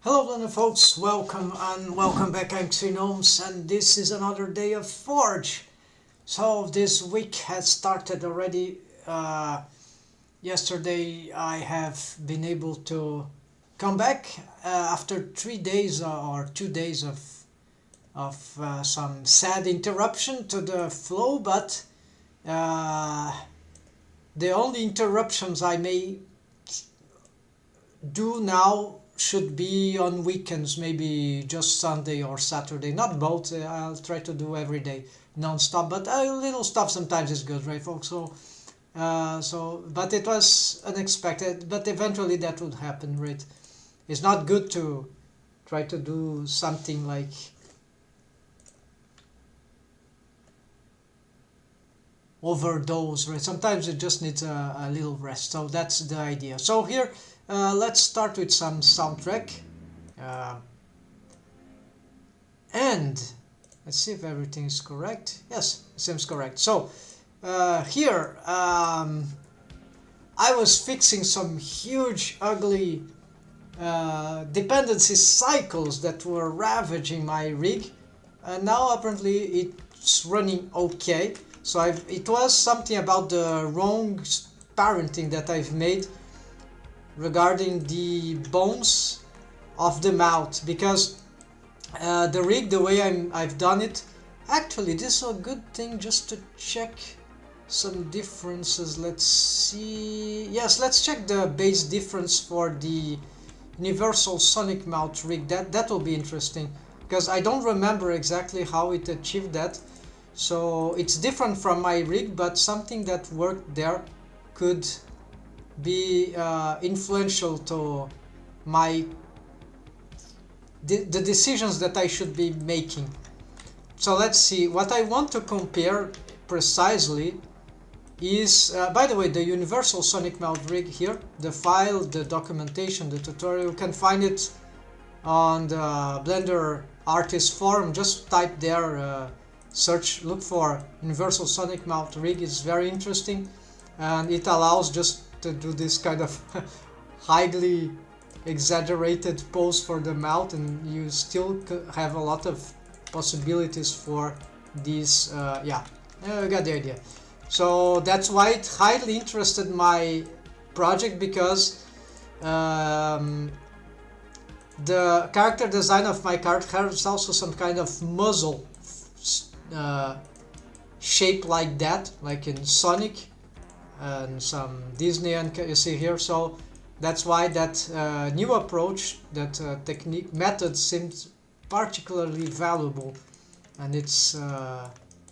Hello London folks, welcome back. I'm Pxy-VERSE and this is another day of Forge. So this week has started already. Yesterday I have been able to come back after 3 days or 2 days of some sad interruption to the flow, but the only interruptions I may do now should be on weekends, maybe just Sunday or Saturday, not both. I'll try to do every day non-stop, but a little stuff sometimes is good, right folks? But it was unexpected, but eventually that would happen, right? It's not good to try to do something like overdose, right? Sometimes it just needs a little rest, so that's the idea. So here let's start with some soundtrack and let's see if everything is correct. Yes, it seems correct. So here I was fixing some huge ugly dependency cycles that were ravaging my rig, and now apparently it's running okay. So it was something about the wrong parenting that I've made regarding the bones of the mouth, because the rig, the way I've done it, actually this is a good thing just to check some differences. Let's see. Yes, let's check the base difference for the universal sonic mouth rig. That will be interesting, because I don't remember exactly how it achieved that. So it's different from my rig, but something that worked there could be influential to the decisions that I should be making. So let's see. What I want to compare precisely is, by the way, the universal sonic mouth rig here, the file, the documentation, the tutorial. You can find it on the Blender artist forum. Just type there, search, look for universal sonic mouth rig. It's very interesting, and it allows just to do this kind of highly exaggerated pose for the mouth, and you still have a lot of possibilities for these. Yeah, you got the idea. So that's why it highly interested my project, because the character design of my character has also some kind of muzzle shape like that, like in Sonic and some Disney, and you see here. So that's why that new approach, that technique method, seems particularly valuable, and it's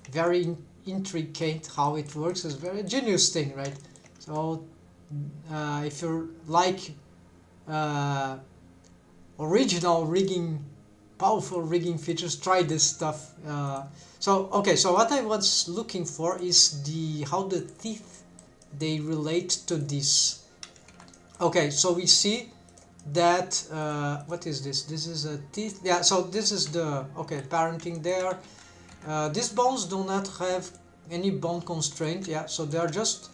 very intricate how it works. It's a very genius thing, right? So if you like original rigging, powerful rigging features, try this stuff. So what I was looking for is how the teeth, they relate to this. Okay, so we see that what is this? This is a teeth. Yeah, so this is the parenting there. These bones do not have any bone constraint. Yeah, so they are just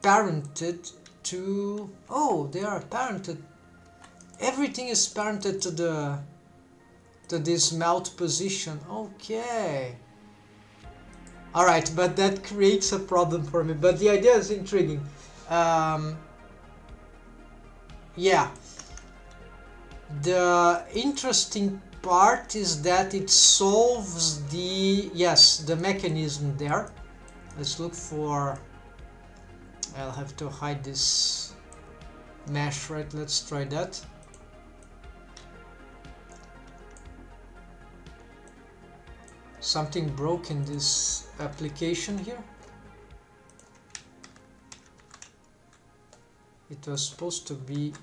parented to. Oh, they are parented. Everything is parented to this mouth position. Okay. Alright, but that creates a problem for me. But the idea is intriguing. Yeah. The interesting part is that it solves the mechanism there. Let's look for. I'll have to hide this mesh, right? Let's try that. Something broke in this application here. It was supposed to be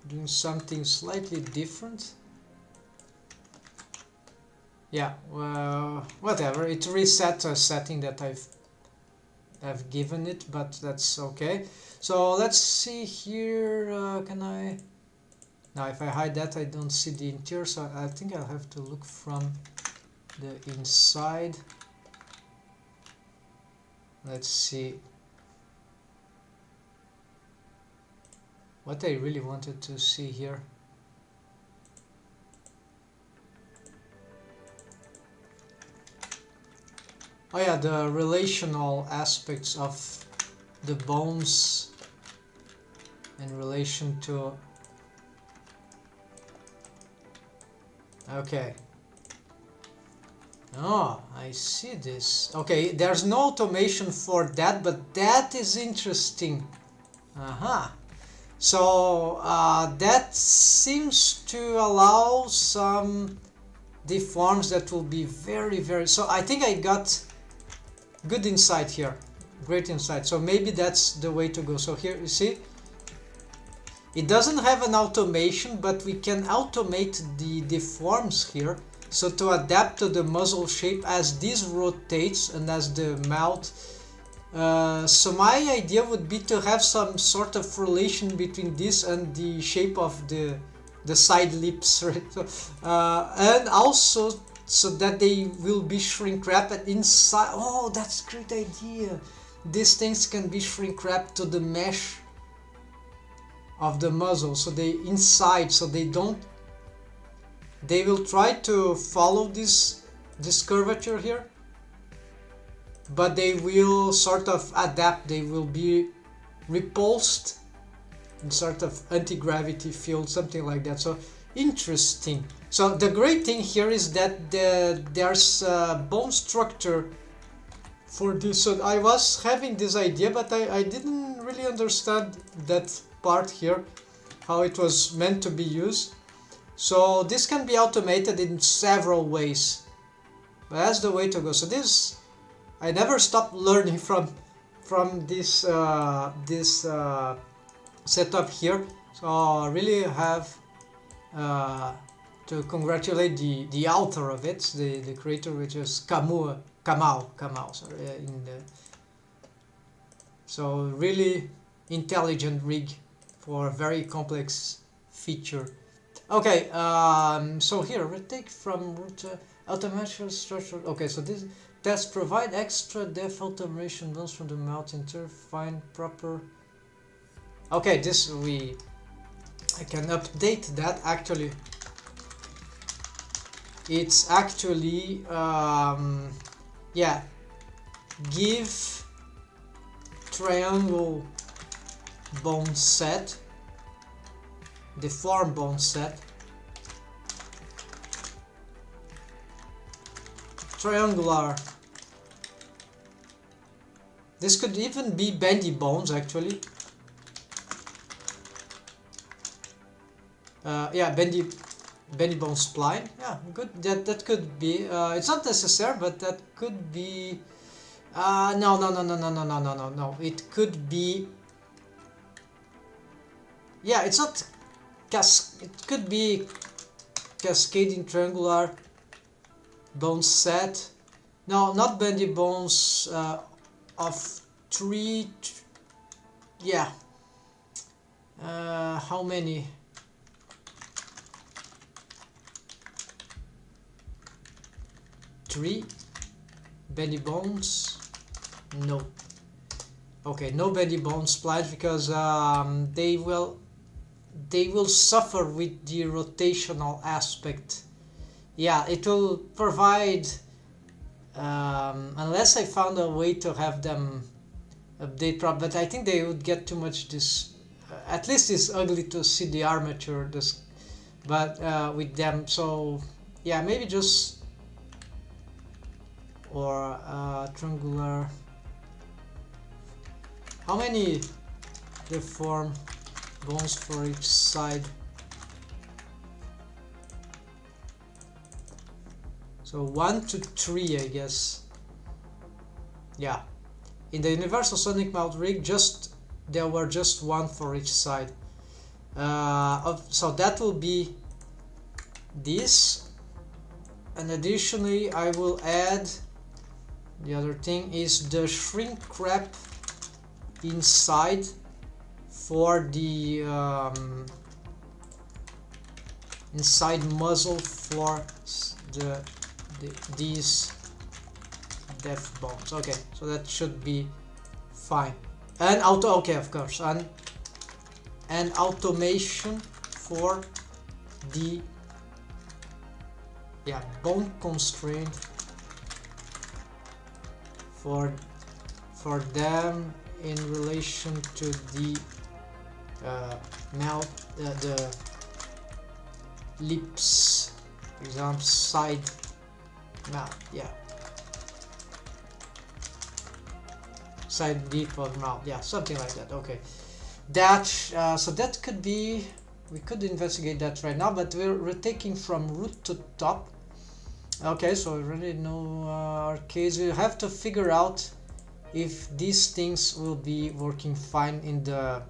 doing something slightly different. Yeah, well, whatever. It reset a setting that I've given it, but that's okay. So let's see here. Can I? Now, if I hide that, I don't see the interior, so I think I'll have to look from the inside. Let's see. What I really wanted to see here Oh yeah, the relational aspects of the bones in relation to... Okay. Oh, I see this. Okay, there's no automation for that, but that is interesting. So that seems to allow some deforms that will be very... So I think I got good insight here. Great insight. So maybe that's the way to go. So here, you see, it doesn't have an automation, but we can automate the deforms here. So to adapt to the muzzle shape as this rotates and as the mouth. So my idea would be to have some sort of relation between this and the shape of the side lips, right? And also so that they will be shrink wrapped inside. Oh, that's a great idea. These things can be shrink wrapped to the mesh of the muzzle, so they inside, so they don't. They will try to follow this curvature here, but they will sort of adapt. They will be repulsed in sort of anti-gravity field, something like that. So interesting. So the great thing here is that there's bone structure for this. So I was having this idea, but I didn't really understand that part here, how it was meant to be used. So this can be automated in several ways, but that's the way to go. So this, I never stop learning from this setup here. So I really have to congratulate the author of it, the creator, which is Kamau. Sorry, so really intelligent rig for a very complex feature. Okay, so here we take from root automation structure. Okay, so this tests provide extra depth automation bones from the mouth inter find proper. Okay, this I can update that. Actually, it's actually yeah, give triangle bone set, deform bone set, triangular. This could even be bendy bones actually. Yeah, bendy bone spline. Yeah, good. That could be. It's not necessary, but that could be. No. It could be. Yeah, it's not. It could be cascading triangular bone set. No, not bendy bones of 3. Yeah. How many? 3 bendy bones. No. Okay, no bendy bone splines because they will suffer with the rotational aspect. Yeah, it will provide unless I found a way to have them update but I think they would get too much this at least it's ugly to see the armature but with them. So yeah, maybe just or triangular. How many deform bones for each side? So 1 to 3, I guess. Yeah. In the Universal Sonic Mouth rig, there were just 1 for each side. So that will be this. And additionally, I will add. The other thing is the shrink wrap inside for the inside muzzle for these depth bones. Okay, so that should be fine. And okay, of course, and automation for the bone constraint for them in relation to the mouth, the lips, for example, side mouth, yeah, side lip of mouth, yeah, something like that. Okay, that so that could be, we could investigate that right now, but we're taking from root to top. Okay, so we already know our case. We have to figure out if these things will be working fine in the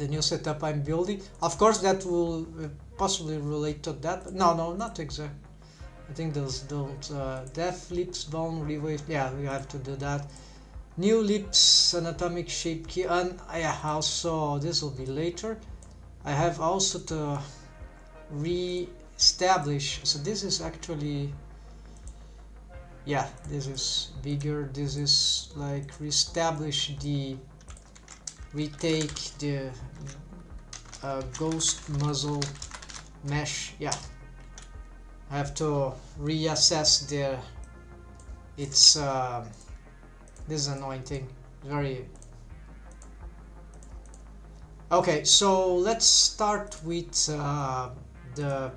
new setup I'm building. Of course, that will possibly relate to that, but no, not exactly. I think those don't. Def lips, bone, rewave. Yeah, we have to do that. New lips, anatomic shape key, and yeah, also this will be later. I have also to re-establish. So this is actually, yeah, this is bigger. This is like re-establish the, retake the ghost muzzle mesh. Yeah, I have to reassess the, it's this is annoying thing, very. Okay, so let's start with the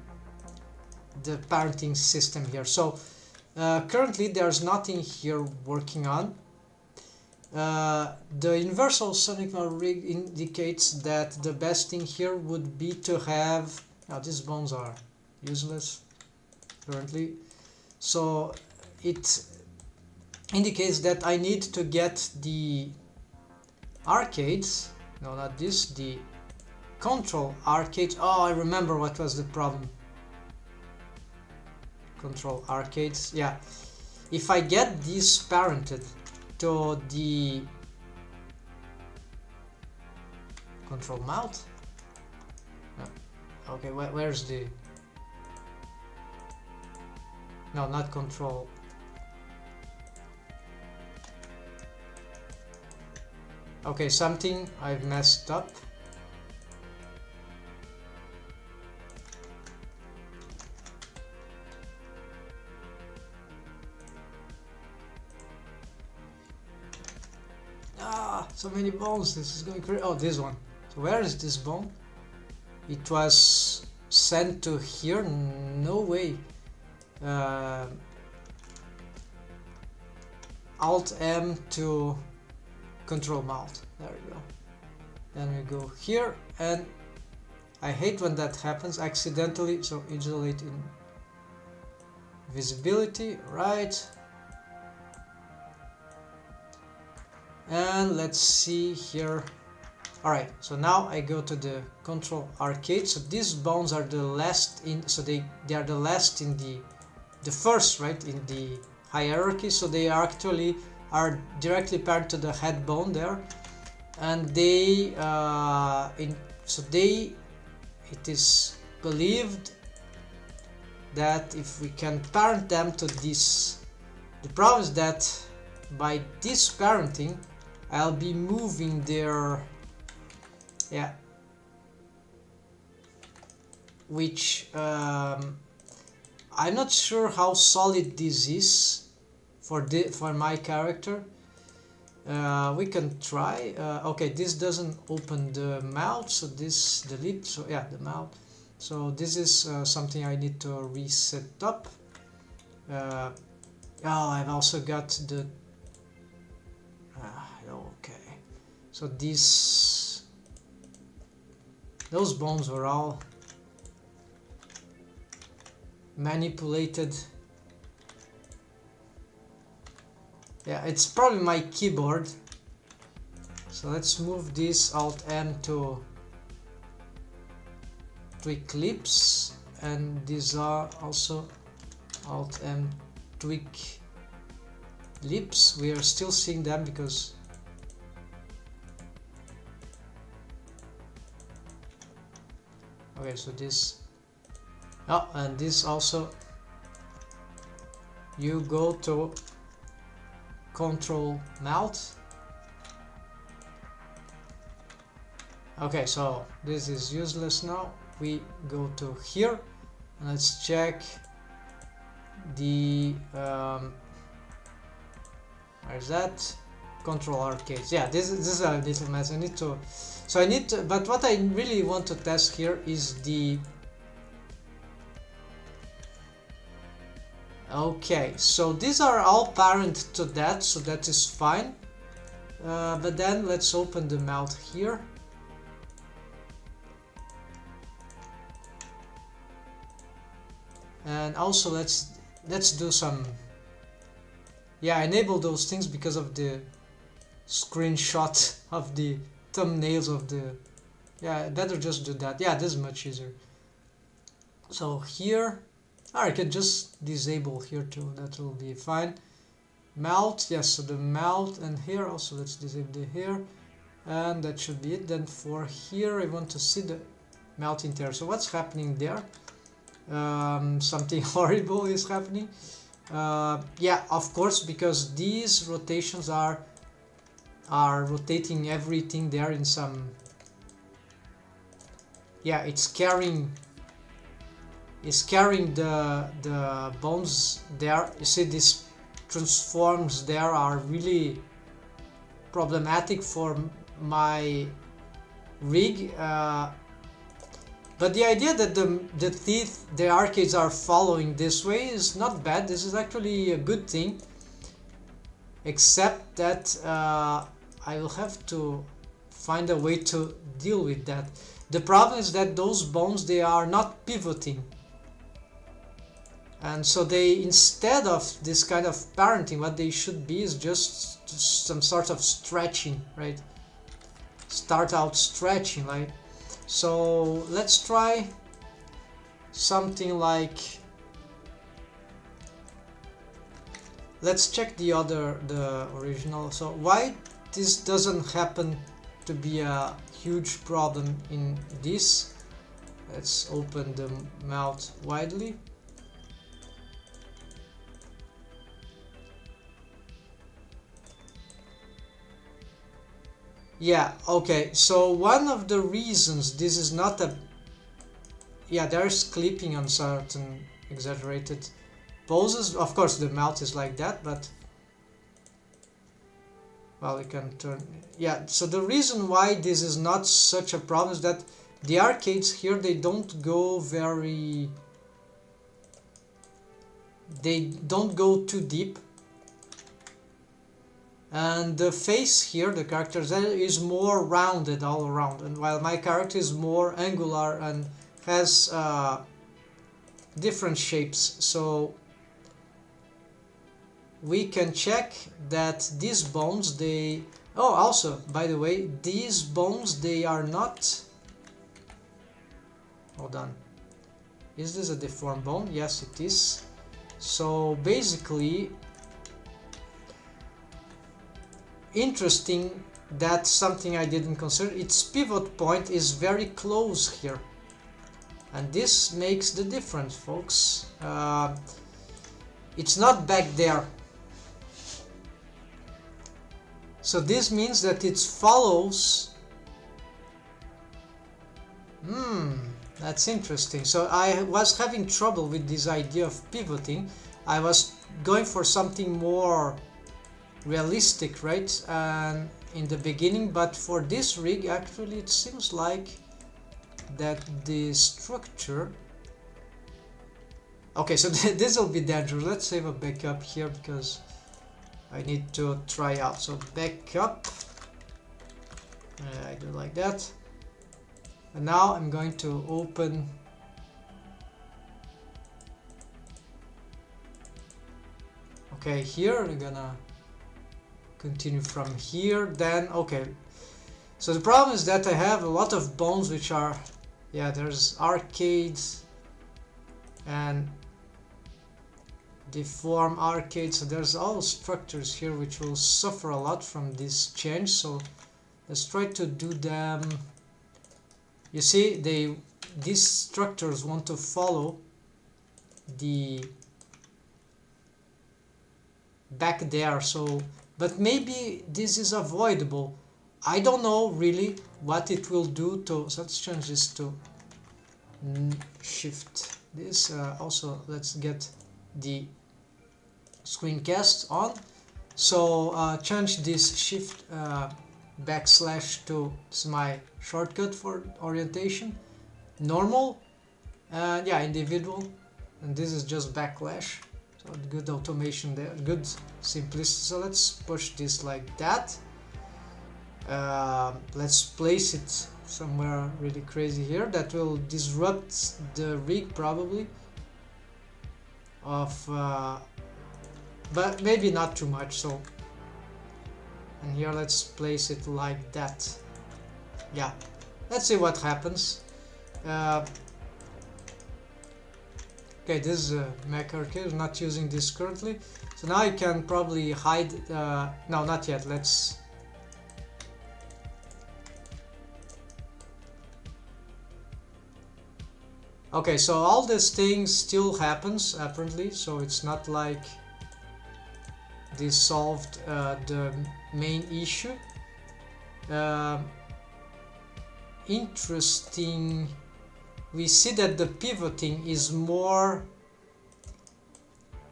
parenting system here. So currently there's nothing here working on. The universal sonic mouth rig indicates that the best thing here would be to have, now these bones are useless currently, so it indicates that I need to get the arcades, no, not this, the control arcades. Oh, I remember what was the problem. Control arcades, yeah. If I get these parented to the control mouth, no. Okay, where's the, no, not control, okay, something I've messed up. So many bones, this is going crazy. Oh, this one. So where is this bone? It was sent to here? No way. Alt M to control mouth. There we go. Then we go here, and I hate when that happens accidentally. So isolate in visibility, right? And let's see here. Alright, so now I go to the control arcade. So these bones are the last in, so they are the last in the first, right, in the hierarchy. So they actually are directly paired to the head bone there, and they it is believed that if we can parent them to this, the problem is that by this parenting I'll be moving their, yeah, which I'm not sure how solid this is for my character. We can try. Okay, this doesn't open the mouth, so this, the lip, so yeah, the mouth. So this is something I need to reset up. Oh, I've also got the okay, so those bones were all manipulated. Yeah, it's probably my keyboard. So let's move this Alt M to tweak lips, and these are also Alt M tweak lips. We are still seeing them because okay, so this, oh, and this also, you go to control mouth. Okay, so this is useless now. We go to here and let's check the Where's that? Control arcades. Yeah, this is a little mess. I need to. So I need to. But what I really want to test here is the. Okay, so these are all parent to that, so that is fine. But then let's open the mouth here. And also let's do some. Yeah, enable those things because of the screenshot of the thumbnails of the. Yeah, better just do that. Yeah, this is much easier. So here, I can just disable here too. That will be fine. Mouth, yes. So the mouth, and here also let's disable the hair, and that should be it. Then for here, I want to see the mouth in there. So what's happening there? Something horrible is happening. Yeah, of course, because these rotations are rotating everything there in some. Yeah, it's carrying the bones there. You see, these transforms there are really problematic for my rig. But the idea that the teeth, the arcades are following this way is not bad. This is actually a good thing. Except that I will have to find a way to deal with that. The problem is that those bones, they are not pivoting. And so they, instead of this kind of parenting, what they should be is just some sort of stretching, right? Start out stretching, like. So let's try something like, let's check the original. So why this doesn't happen to be a huge problem in this? Let's open the mouth widely. Yeah, okay, so one of the reasons this is not a. Yeah, there's clipping on certain exaggerated poses. Of course, the mouth is like that, but. Well, you can turn. Yeah, so the reason why this is not such a problem is that the arcades here, they don't go very. They don't go too deep. And the face here, the character is more rounded all around, and while my character is more angular and has different shapes. So we can check that these bones, they. Oh, also, by the way, these bones, they are not. Hold on. Is this a deformed bone? Yes, it is. So basically. Interesting, that's something I didn't consider. Its pivot point is very close here, and this makes the difference, folks. It's not back there, so this means that it follows. That's interesting. So I was having trouble with this idea of pivoting. I was going for something more realistic, right? And in the beginning, but for this rig, actually, it seems like that the structure. Okay, so this will be dangerous. Let's save a backup here because I need to try out. So backup. I do like that. And now I'm going to open. Okay, here we're gonna continue from here. Then okay, so the problem is that I have a lot of bones which are, yeah, there's arcades and deform arcades, so there's all structures here which will suffer a lot from this change. So let's try to do them. You see, these structures want to follow the back there, so but maybe this is avoidable. I don't know really what it will do to. So let's change this to shift this. Also, let's get the screencast on. So change this shift backslash to, it's my shortcut for orientation, normal, and yeah, individual, and this is just backlash. So good automation there, good simplicity. So let's push this like that. Let's place it somewhere really crazy here that will disrupt the rig probably of but maybe not too much. So, and here let's place it like that. Yeah, let's see what happens. Okay, this is a Mac Arcade, I'm not using this currently. So now I can probably hide, no, not yet, let's... Okay, so all these things still happens apparently, so it's not like this solved the main issue. Interesting, we see that the pivoting is more,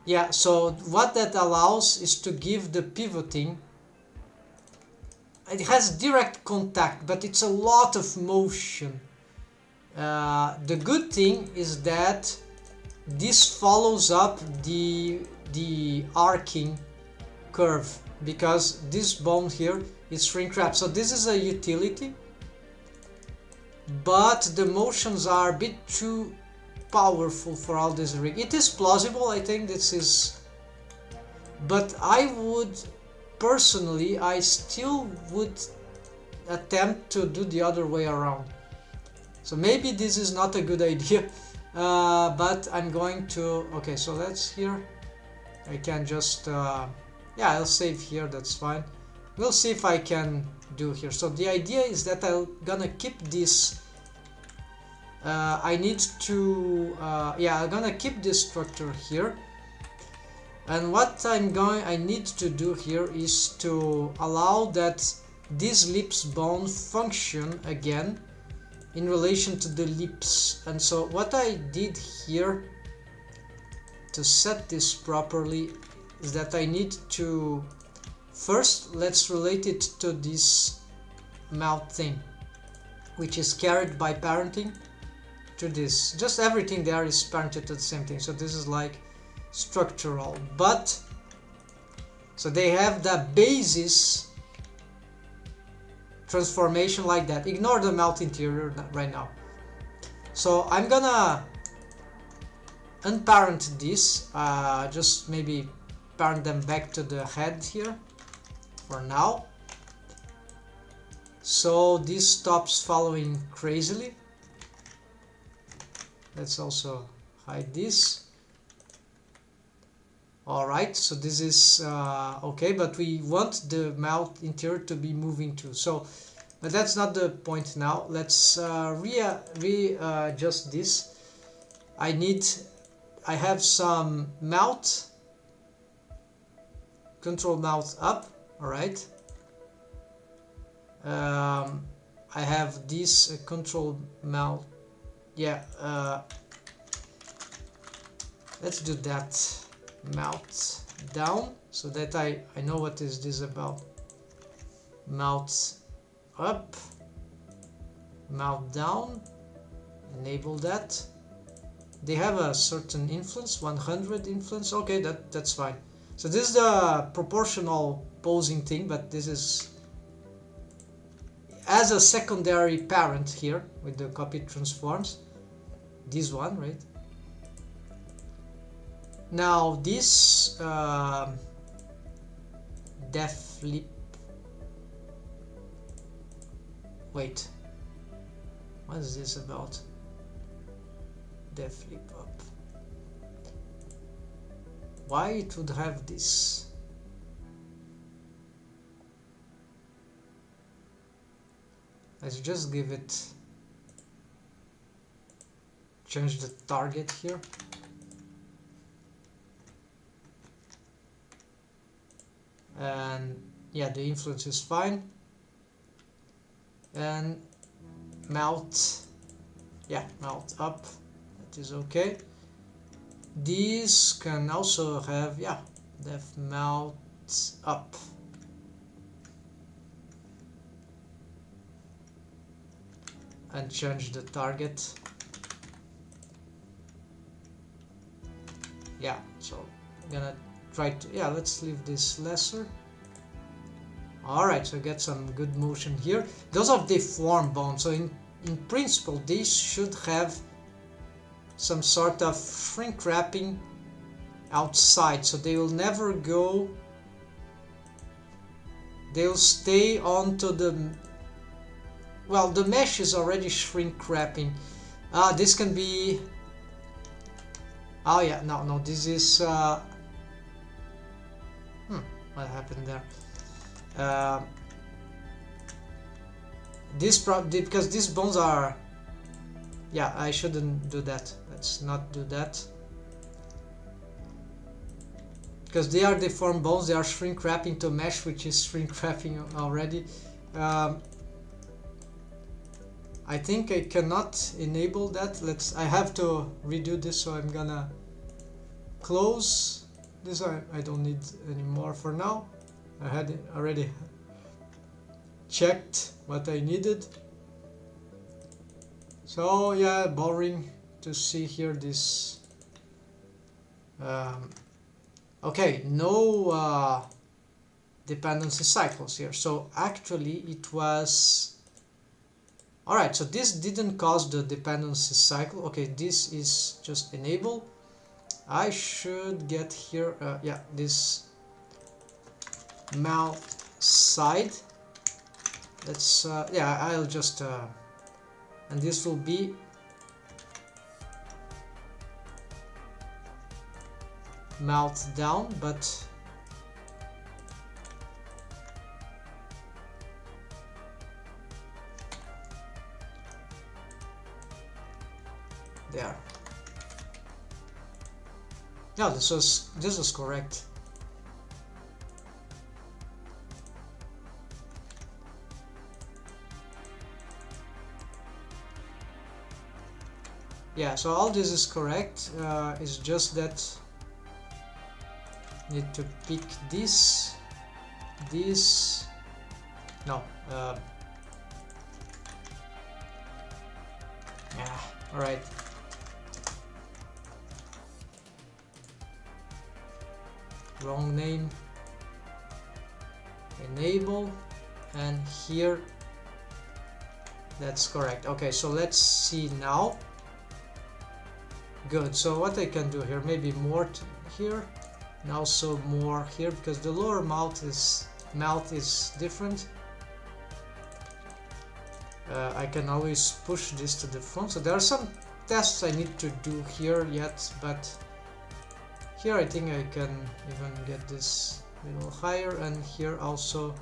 yeah, so what that allows is to give the pivoting, it has direct contact, but it's a lot of motion. The good thing is that this follows up the arcing curve, because this bone here is shrink wrap. So this is a utility, but the motions are a bit too powerful for all this rig. It is plausible, I think this is, but I would personally, I still would attempt to do the other way around. So maybe this is not a good idea, but I'm going to, okay, so let's here, I can just, yeah, I'll save here, that's fine. We'll see if I can do here. So the idea is that I'm gonna keep this, I need to, yeah, I'm gonna keep this structure here. And what I need to do here is to allow that this lips bone function again in relation to the lips. And so what I did here to set this properly is that I need to first, let's relate it to this mouth thing, which is carried by parenting to this. Just everything there is parented to the same thing. So this is like structural, but so they have the basis transformation like that. Ignore the mouth interior right now. So I'm gonna unparent this, just maybe parent them back to the head here for now. So this stops following crazily. Let's also hide this. Alright, so this is okay, but we want the mouth interior to be moving too. So, but that's not the point now. Let's readjust this. I have some mouth, control mouth up, alright. I have this control mouth, yeah, let's do that. Mouth down, so that I know what is this about. Mouth up, mouth down, enable that. They have a certain influence, 100 influence, okay, that's fine. So this is the proportional posing thing, but this is as a secondary parent here with the copy transforms, this one, right? Now this def lip, wait, what is this about? Def lip up. Why it would have this? Let's just give it, change the target here. And yeah, the influence is fine. And mouth, yeah, mouth up, that is okay. These can also have, yeah, def mouth up. And change the target. Yeah, so I'm gonna try to, yeah, let's leave this lesser. Alright, so get some good motion here. Those are deformed bones, so in principle these should have some sort of shrink wrapping outside, so they will never go, they'll stay onto the, well, the mesh is already shrink wrapping. This can be, oh yeah, no, this is what happened there? Because these bones are, yeah, I shouldn't do that. Let's not do that. Because they are deformed bones, they are shrink wrapping to mesh, which is shrink wrapping already. I think I cannot enable that. I have to redo this, so I'm gonna close this. I don't need anymore for now. I had already checked what I needed. So yeah, boring to see here this. Okay, no dependency cycles here. So actually it was, alright, so this didn't cause the dependency cycle. Okay, this is just enable. I should get here, yeah, this mouth side. Let's, yeah, I'll just, and this will be mouth down, but there. Yeah, this is correct. Yeah, so all this is correct. It's just that need to pick this, no, yeah, all right. Wrong name. Enable, and here that's correct. Okay, so let's see now. Good. So what I can do here, maybe more here, and also more here, because the lower mouth is different. I can always push this to the front. So there are some tests I need to do here yet, but here I think I can even get this a little higher, and here also.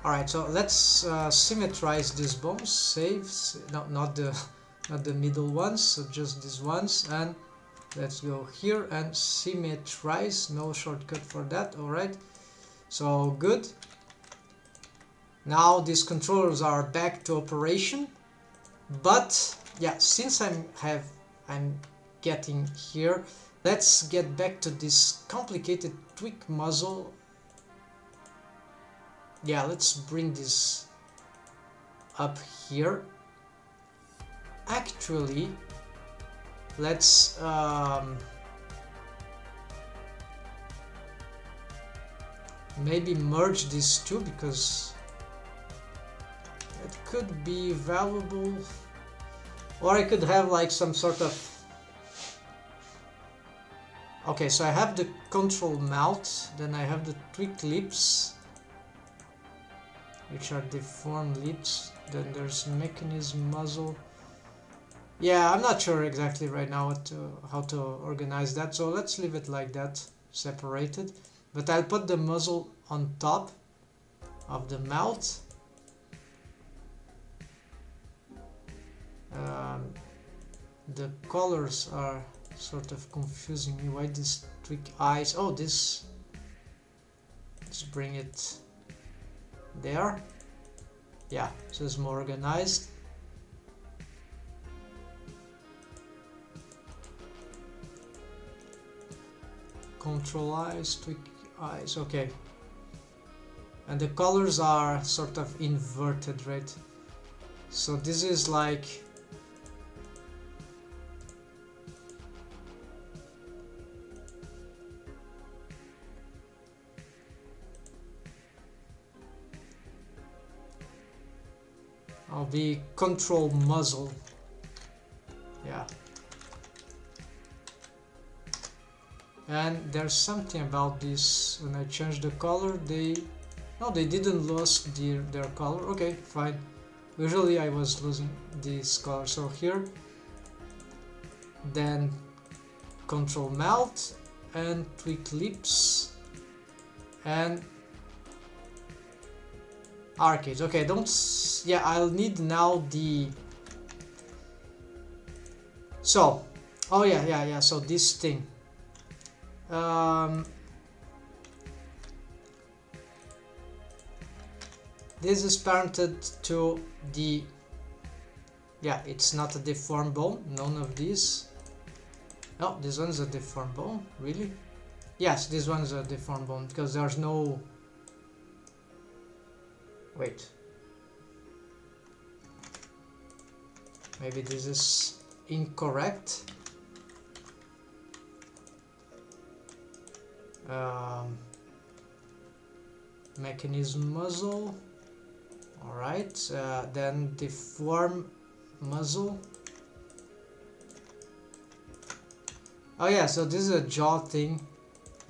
Alright, so let's symmetrize these bones. Save, no, not the middle ones, so just these ones, and let's go here and symmetrize. No shortcut for that. Alright, so good. Now these controllers are back to operation, but yeah, since I'm getting here, let's get back to this complicated tweak muzzle. Yeah, let's bring this up here. Actually, let's maybe merge these two, because it could be valuable. Or I could have like some sort of, okay, so I have the control mouth, then I have the tweak lips, which are deformed lips, then there's mechanism muzzle. Yeah, I'm not sure exactly right now how to organize that, so let's leave it like that, separated. But I'll put the muzzle on top of the mouth. The colors are sort of confusing me. Why this tweak eyes? Oh, this. Let's bring it there. Yeah, so it's more organized. Control eyes, tweak eyes, okay. And the colors are sort of inverted, right? So this is like I'll be control muzzle. Yeah. And there's something about this, when I change the color, they didn't lose their color. Okay, fine. Usually I was losing this color. So here, then control mouth and tweak lips and arcades. Okay, yeah, I'll need now the, so oh yeah, so this thing, this is parented to the, yeah, it's not a deformed bone, none of these. No, this one's a deformed bone, really? Yes, this one's a deformed bone because there's no, wait, maybe this is incorrect. Mechanism muzzle. Alright, then deform muzzle. Oh yeah, so this is a jaw thing,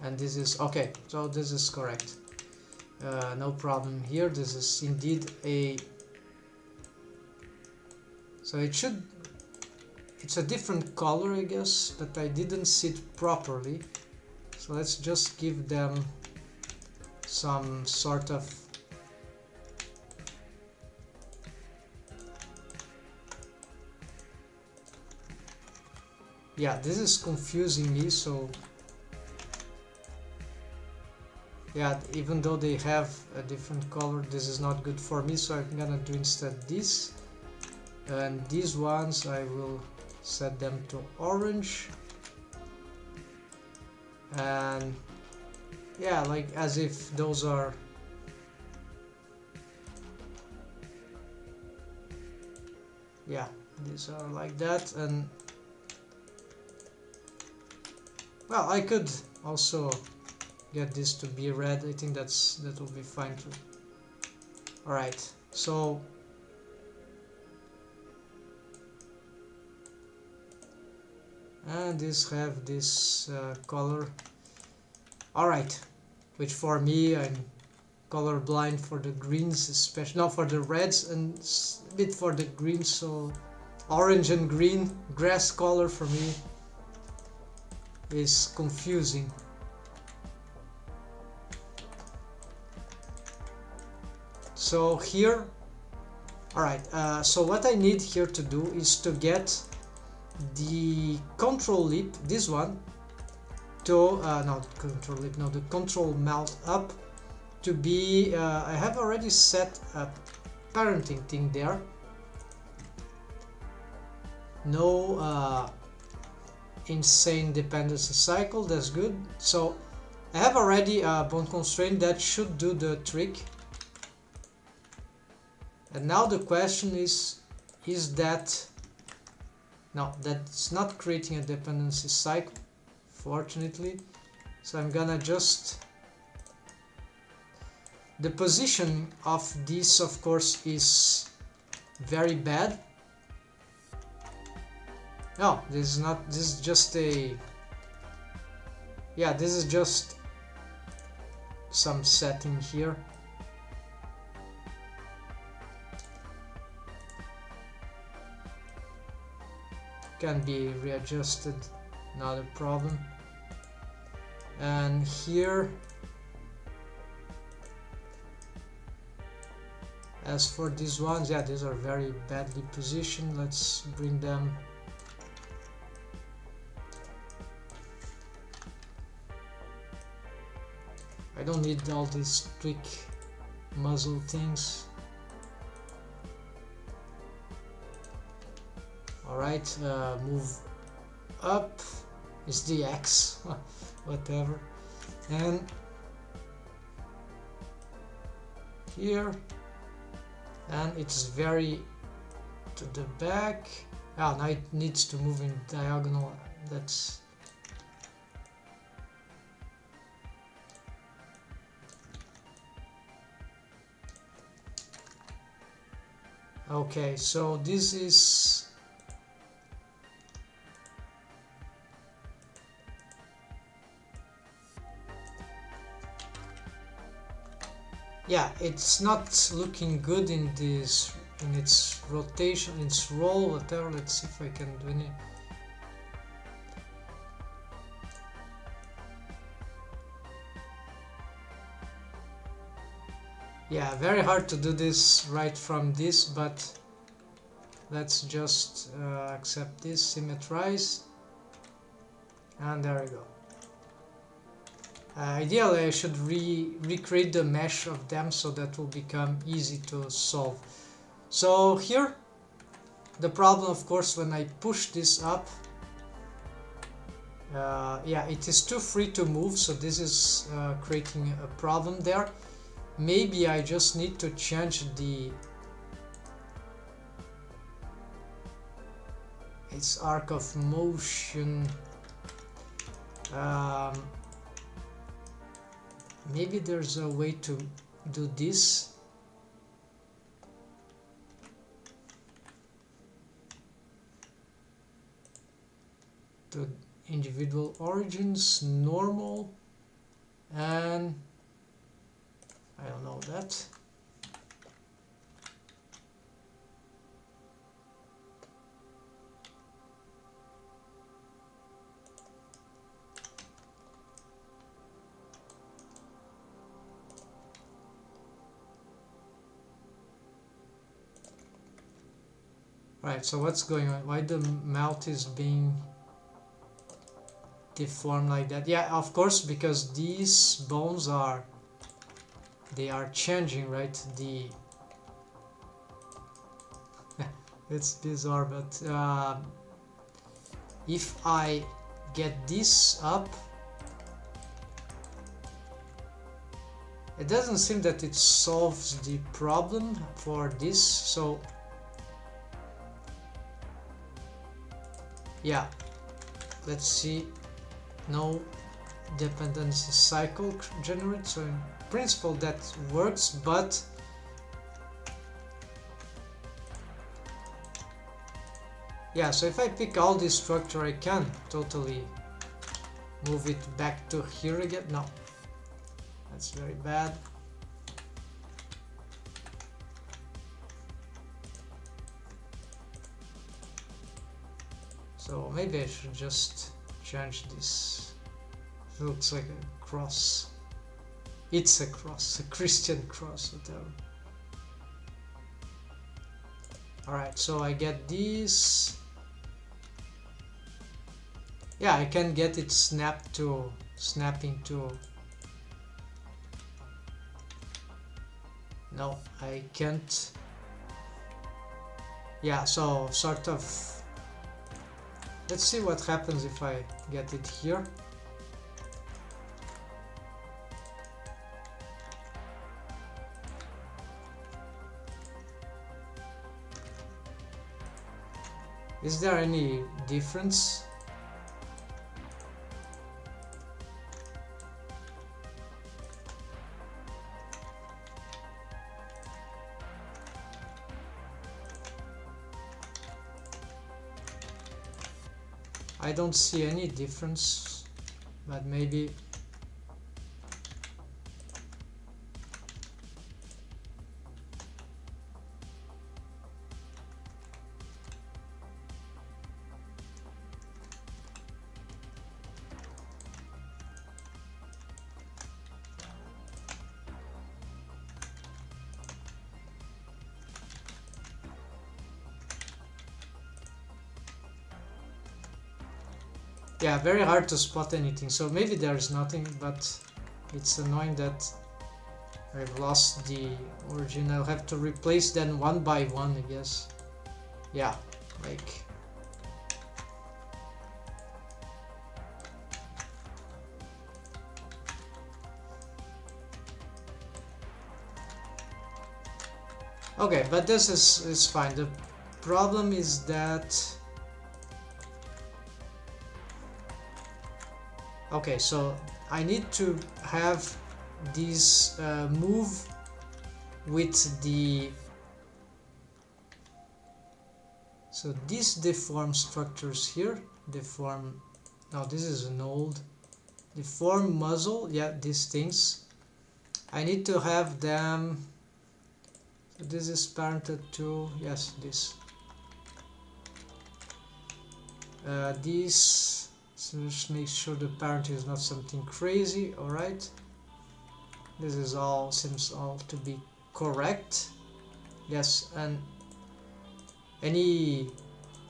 and this is, okay, so this is correct. No problem here, this is indeed a, so it's a different color, I guess, but I didn't see it properly. So let's just give them some sort of, yeah, this is confusing me, so yeah, even though they have a different color, this is not good for me, so I'm gonna do instead this. And these ones I will set them to orange. And yeah, like as if those are, yeah, these are like that. And well, I could also get this to be red. I think that will be fine too. Alright, so and these have this color. Alright, which for me, I'm colorblind for the greens, especially, not for the reds, and a bit for the greens, so orange and green, grass color for me is confusing. So here, alright, so what I need here to do is to get the control lip, this one, to, not control lip, no, the control mouth up to be, I have already set a parenting thing there. No insane dependency cycle, that's good. So I have already a bone constraint that should do the trick. And now the question is that, no, that's not creating a dependency cycle, fortunately. So I'm gonna just, the position of this, of course, is very bad. No, this is not, this is just a, yeah, this is just some setting here. Can be readjusted, not a problem. And here, as for these ones, yeah, these are very badly positioned. Let's bring them, I don't need all these tweak muzzle things. Alright, move up is the X, whatever, and here, and it's very to the back. Now it needs to move in diagonal. That's okay. So this is yeah, it's not looking good in this, in its rotation, its roll, whatever. Let's see if I can do any. Yeah, very hard to do this right from this, but let's just accept this, symmetrize, and there we go. Ideally I should recreate the mesh of them so that will become easy to solve. So here the problem, of course, when I push this up, yeah, it is too free to move, so this is creating a problem there. Maybe I just need to change its arc of motion. Maybe there's a way to do this. To individual origins, normal, and I don't know that. Right, so what's going on? Why the mouth is being deformed like that? Yeah, of course, because these bones are, they are changing, right? It's bizarre, but if I get this up, it doesn't seem that it solves the problem for this. So yeah, let's see. No dependency cycle generate, so in principle that works, but yeah, so if I pick all this structure, I can totally move it back to here again. No, that's very bad. So maybe I should just change this. It looks like a cross. It's a cross, a Christian cross, whatever. Alright, so I get this. Yeah, I can get it snapping to. No, I can't. Yeah, so sort of. Let's see what happens if I get it here. Is there any difference? I don't see any difference, but maybe yeah, very hard to spot anything, so maybe there's nothing, but it's annoying that I've lost the origin. I'll have to replace them one by one, I guess. Yeah, like Okay, but this is fine. The problem is that, okay, so I need to have this move with the, so these deform structures here, deform, no, this is an old, deform muzzle, yeah, these things, I need to have them, so this is parented to, yes, this, these, so just make sure the parent is not something crazy. All right, this is all, seems all to be correct. Yes, and any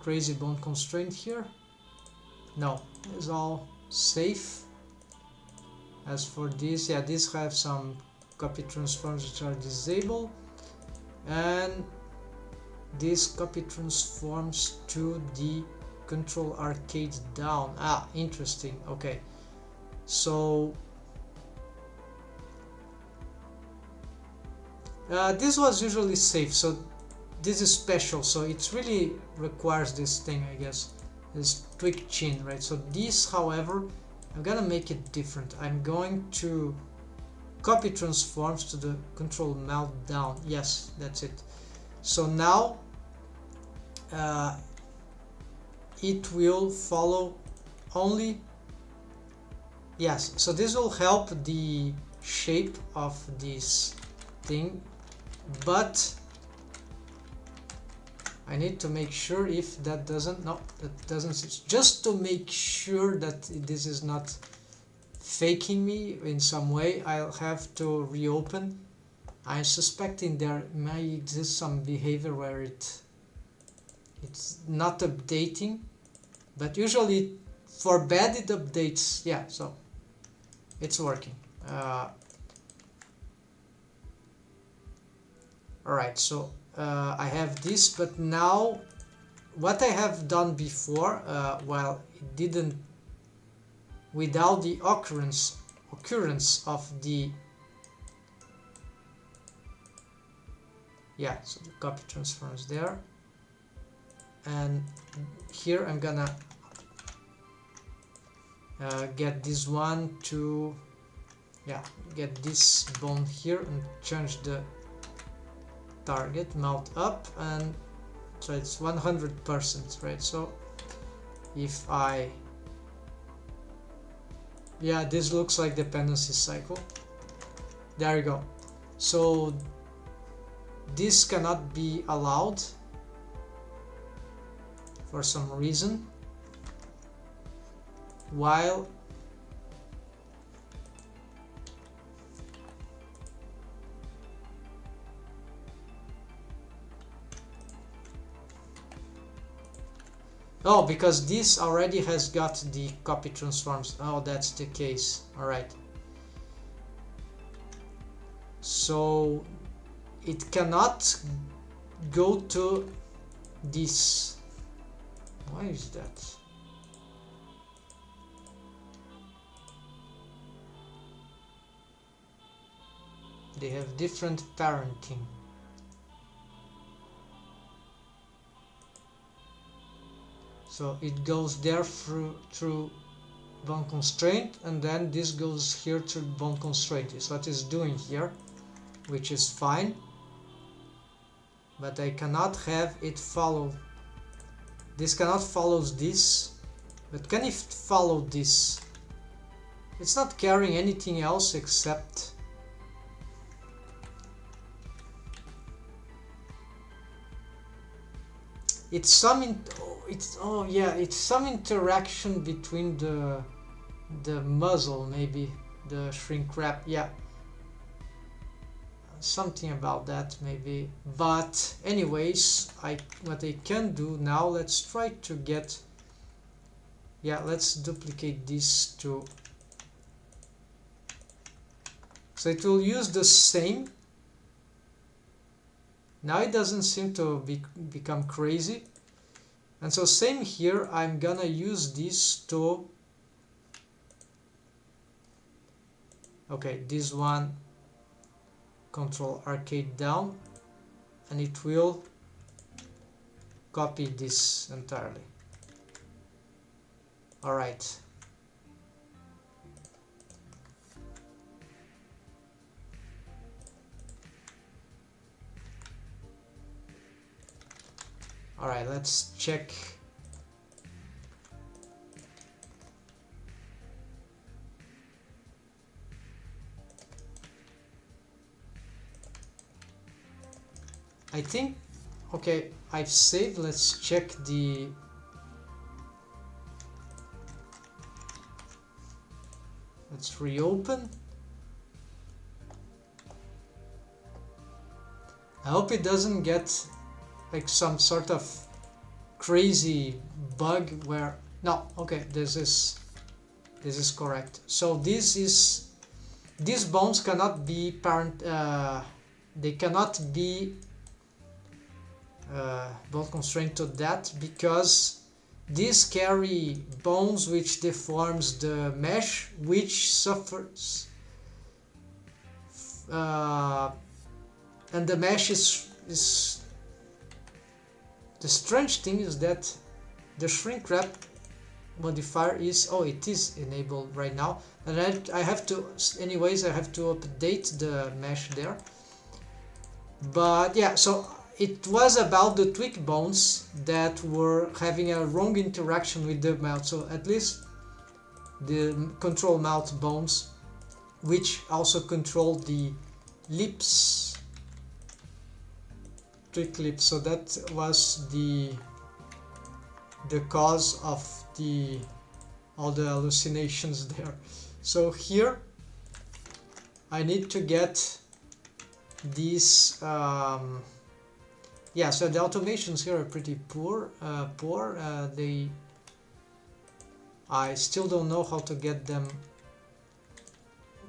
crazy bone constraint here? No, it's all safe. As for this, yeah, these have some copy transforms which are disabled, and this copy transforms to the control arcade down. Ah, interesting. Okay, so this was usually safe, so this is special, so it really requires this thing, I guess, this tweak chin, right? So this, however, I'm gonna make it different. I'm going to copy transforms to the control melt down. Yes, that's it. So now it will follow only, yes, so this will help the shape of this thing, but I need to make sure if that doesn't, no, that doesn't, just to make sure that this is not faking me in some way, I'll have to reopen. I'm suspecting there may exist some behavior where it's not updating, but usually for bad it updates. Yeah, so it's working. Alright, so I have this, but now what I have done before, well, it didn't, without the occurrence of the, yeah, so the copy transforms there, and here I'm gonna get this one to, yeah, get this bone here and change the target mount up, and so it's 100%, right? So if I, yeah, this looks like dependency cycle. There you go. So this cannot be allowed for some reason, while oh, because this already has got the copy transforms. Oh, that's the case. All right. So it cannot go to this. Why is that? They have different parenting. So it goes there through bone constraint, and then this goes here through bone constraint. Is what it's doing here, which is fine. But I cannot have it follow. This cannot follow this, but can it follow this? It's not carrying anything else except it's some it's some interaction between the muzzle, maybe the shrink wrap, yeah, something about that maybe. But anyways, what I can do now, let's try to get, yeah, let's duplicate this too, so it will use the same. Now it doesn't seem to become crazy. And so same here, I'm gonna use this to, okay, this one, control arcade down, and it will copy this entirely. Alright. Alright, let's check. I think, okay, I've saved. Let's check the let's reopen. I hope it doesn't get like some sort of crazy bug where no, okay, this is correct. So these bones cannot be parent, they cannot be bone constrained to that, because these carry bones which deforms the mesh, which suffers and the mesh is the strange thing is that the shrink wrap modifier is, oh, it is enabled right now, and I have to, anyways, I have to update the mesh there. But yeah, so it was about the tweak bones that were having a wrong interaction with the mouth, so at least the control mouth bones, which also control the lips, tweak lips, so that was the cause of all the hallucinations there. So here I need to get these yeah, so the automations here are pretty poor. I still don't know how to get them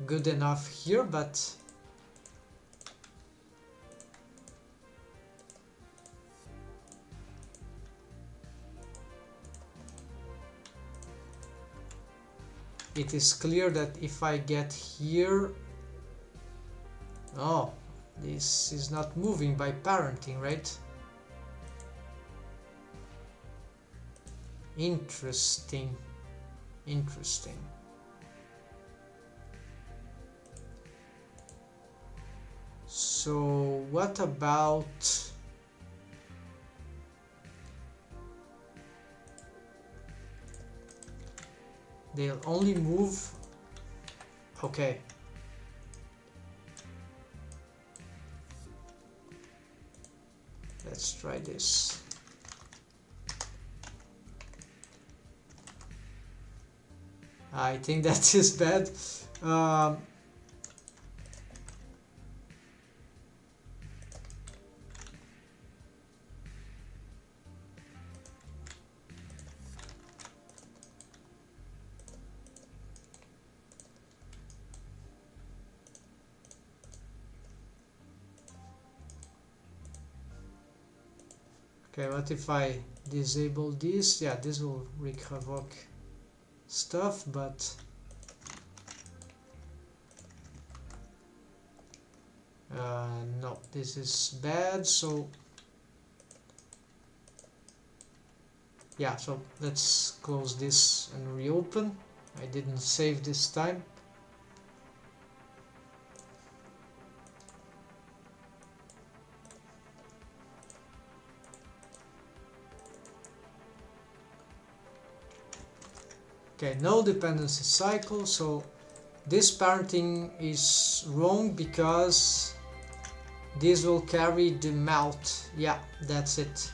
good enough here, but it is clear that if I get here, oh, this is not moving by parenting, right? Interesting. So what about they'll only move, okay. Let's try this. I think that is bad. Okay, what if I disable this? Yeah, this will wreak havoc stuff, but no, this is bad. So yeah, so let's close this and reopen. I didn't save this time. Okay, no dependency cycle, so this parenting is wrong because this will carry the mouth. Yeah, that's it.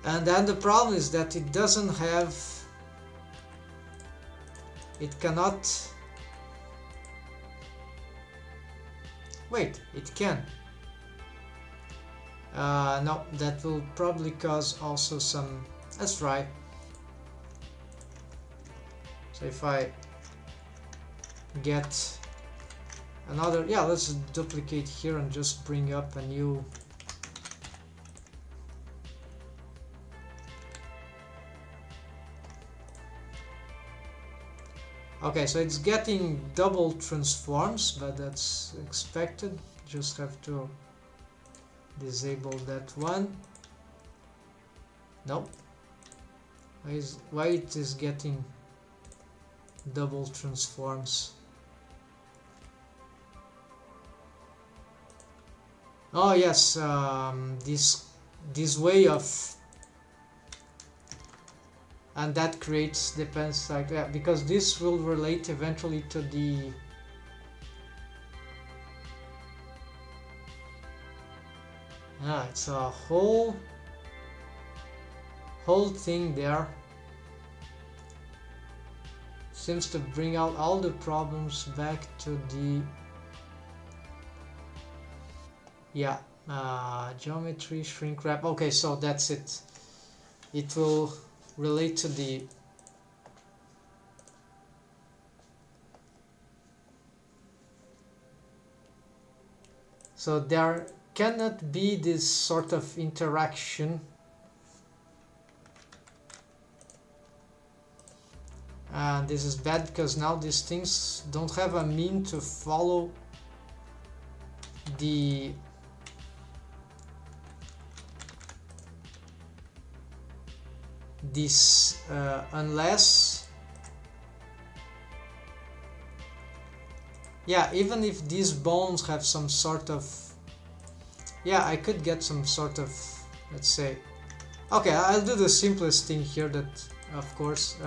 And then the problem is that it doesn't have, it cannot, wait, it can. No, that will probably cause also some, let's try. So if I get another, yeah, let's duplicate here and just bring up a new okay, so it's getting double transforms, but that's expected. Just have to disable that one. Nope. Why it is getting double transforms? Oh yes, this way of, and that creates depends like that, because this will relate eventually to the it's a whole thing there. Seems to bring out all the problems back to the geometry, shrink wrap. Okay, so that's it. It will relate to the so there cannot be this sort of interaction, and this is bad because now these things don't have a mean to follow this unless even if these bones have some sort of I could get some sort of, let's say, okay, I'll do the simplest thing here, that of course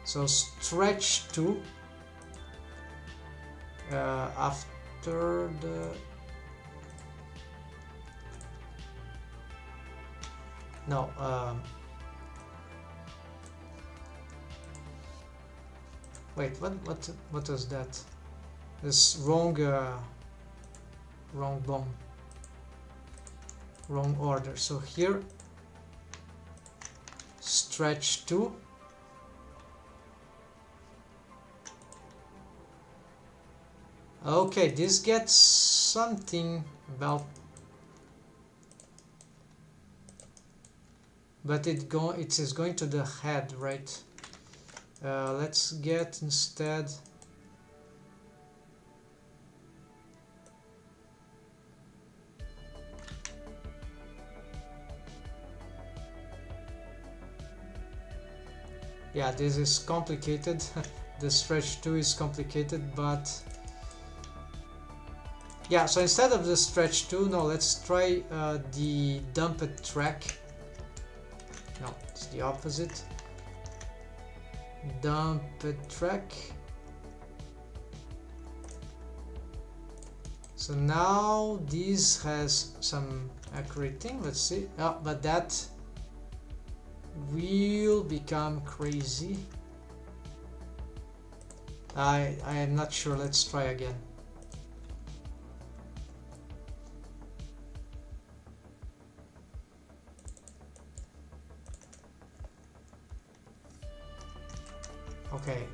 so stretch 2 after the wait, what was that? This wrong bone, wrong order. So here stretch 2 okay, this gets something about, but it is going to the head, right? Let's get instead this is complicated. The stretch 2 is complicated, but so instead of the stretch 2, no, let's try the dumped track. No, it's the opposite. Dumped track. So now this has some accurate thing. Let's see. But that will become crazy. I am not sure. Let's try again. Okay,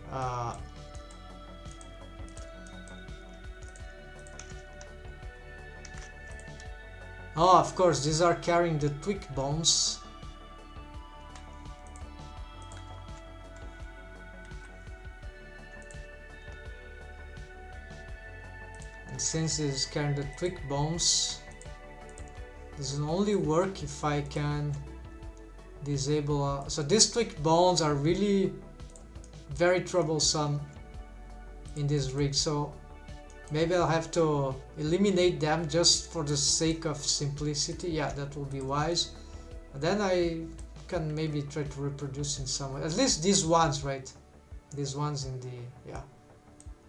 of course, these are carrying the tweak bones. And since this is carrying the tweak bones, this will only work if I can disable. So these tweak bones are really very troublesome in this rig, so maybe I'll have to eliminate them just for the sake of simplicity. That will be wise. And then I can maybe try to reproduce in some way, at least these ones, right? These ones in the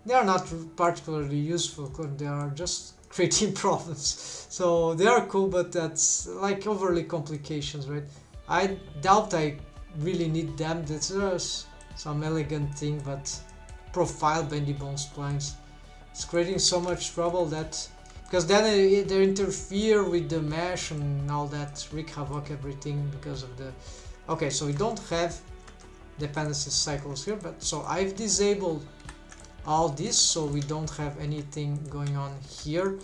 they are not particularly useful because they are just creating problems, so they are cool, but that's like overly complications, right? I doubt I really need them. That's just some elegant thing, but profile bendy bone splines, it's creating so much trouble that, because then they interfere with the mesh and all that, wreak havoc everything because of the. Okay, so we don't have dependency cycles here, but so I've disabled all this, so we don't have anything going on here.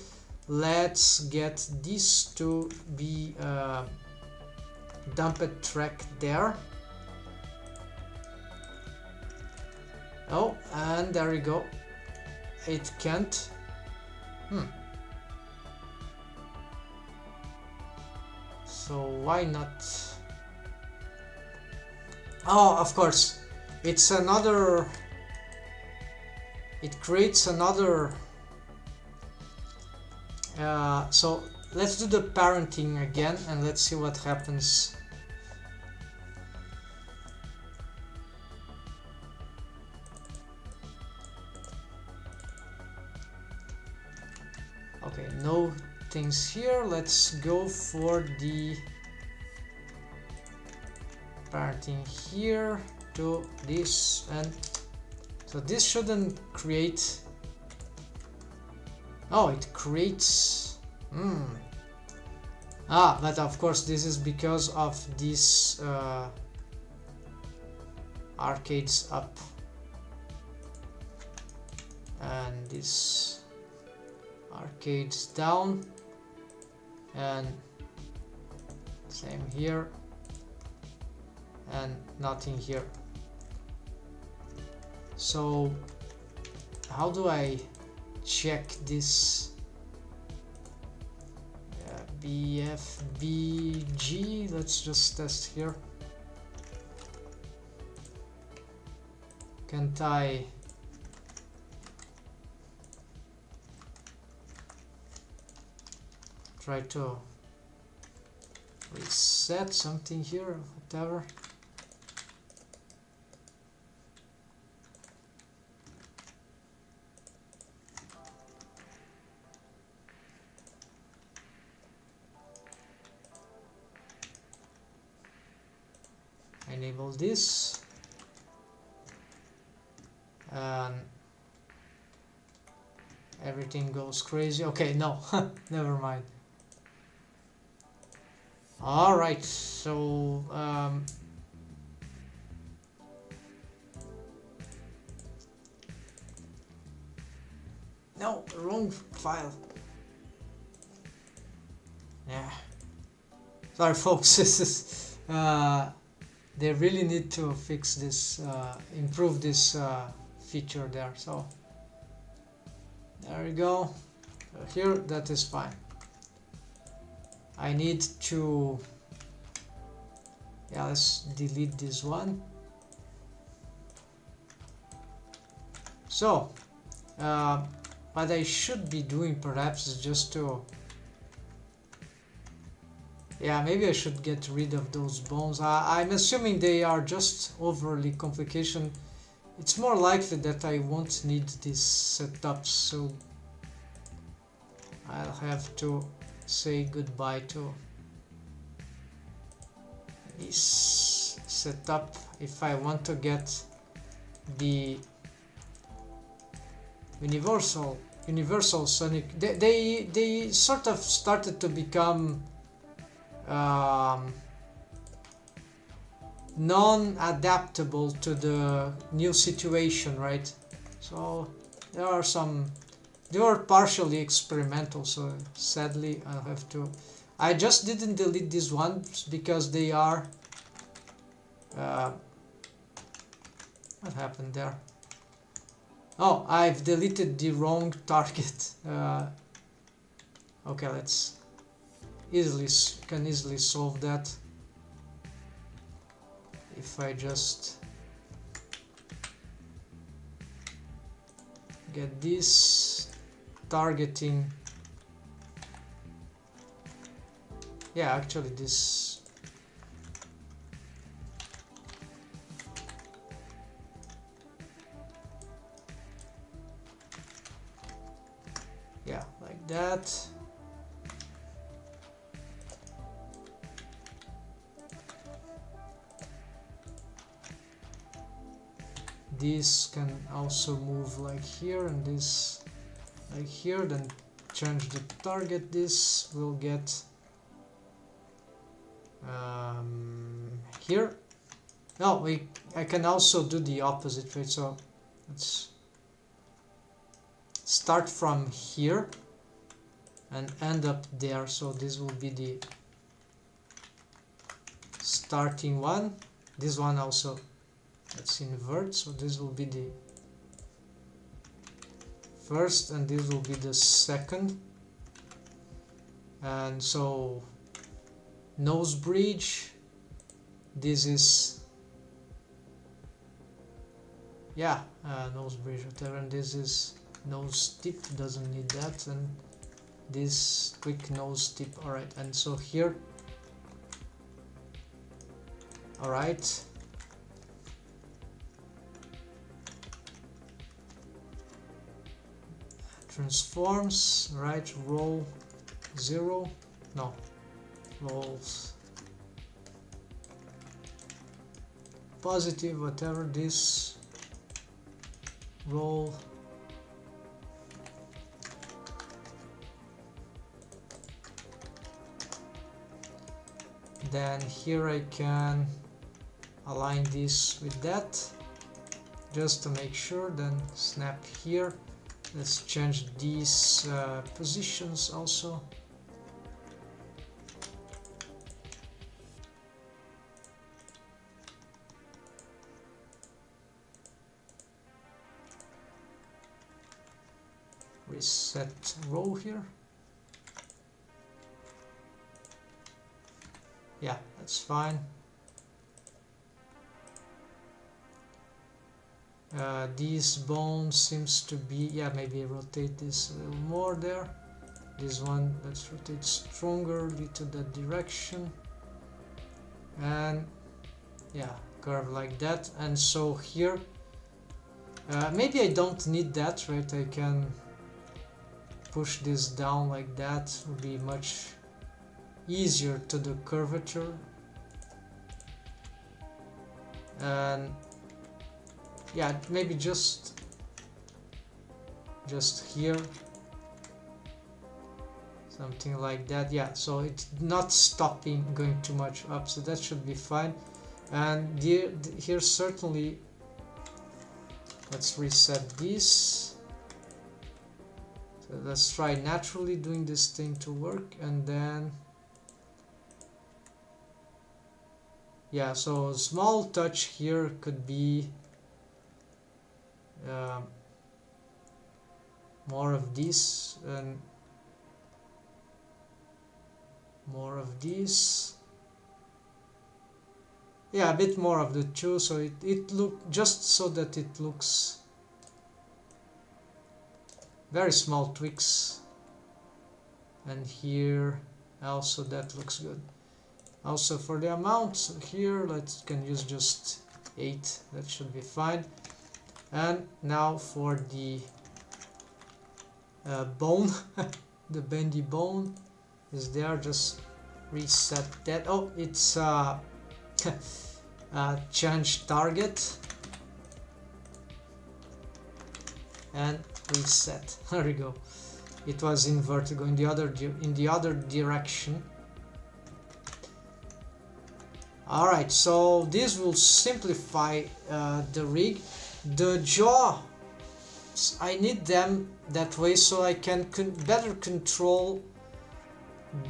Let's get this to be dumped track there. Oh, and there we go. It can't. So why not? Oh, of course, it's another, it creates another, so let's do the parenting again and let's see what happens. Okay, no things here. Let's go for the parenting here to this, and so this shouldn't create. Oh, it creates. But of course this is because of this arcades up and this arcades down, and same here and nothing here. So how do I check this? BFBG, let's just test here. Can't I try to reset something here, whatever? Enable this and everything goes crazy. Okay, no, never mind. All right, so no, wrong file. Yeah, sorry folks, this is they really need to fix this, improve this feature there. So there we go. Here, that is fine. I need to, yeah, let's delete this one. So what I should be doing perhaps is just to, yeah, maybe I should get rid of those bones. I'm assuming they are just overly complication. It's more likely that I won't need this setup, so I'll have to say goodbye to this setup if I want to get the universal sonic. They sort of started to become non-adaptable to the new situation, right? So there are some, they were partially experimental, so sadly I'll have to, I just didn't delete these ones because they are what happened there? Oh, I've deleted the wrong target. Okay, let's can easily solve that if I just get this targeting. Yeah, actually this, yeah, like that. This can also move like here, and this like here, then change the target. This will get here. No, I can also do the opposite, right? So let's start from here and end up there. So this will be the starting one. This one also, let's invert, so this will be the first and this will be the second. And so nose bridge. This is, yeah, nose bridge, whatever, and this is nose tip, doesn't need that, and this quick nose tip. All right, and so here, all right, transforms, right, roll 0, no, rolls positive, whatever, this roll then here I can align this with that just to make sure, then snap here. Let's change these positions also. Reset row here. Yeah, that's fine. This bone seems to be, yeah, maybe rotate this a little more there. This one, let's rotate stronger to that direction. And yeah, curve like that. And so here, maybe I don't need that, right? I can push this down like that, would be much easier to the curvature. And yeah, maybe just here, something like that. Yeah, so it's not stopping going too much up, so that should be fine. And here certainly, let's reset this. So let's try naturally doing this thing to work, and then yeah, so a small touch here could be more of this and more of this. Yeah, a bit more of the two, so it look just so that it looks very small tweaks. And here also that looks good. Also for the amount, so here let's can use just 8, that should be fine. And now for the bone, the bendy bone is there, just reset that. Oh, it's change target and reset. There we go. It was inverted, going in the other direction. Alright, so this will simplify the rig. The jaw, I need them that way so I can better control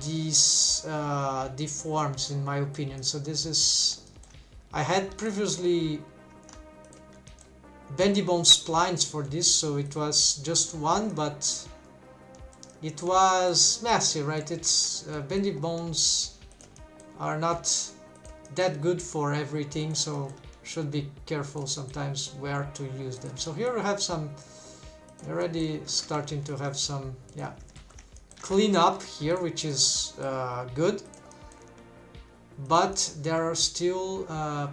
these deforms, in my opinion. So this is, I had previously bendy bone splines for this, so it was just one, but it was messy, right? It's bendy bones are not that good for everything, so should be careful sometimes where to use them. So here we have some, already starting to have some, yeah, clean up here, which is good, but there are still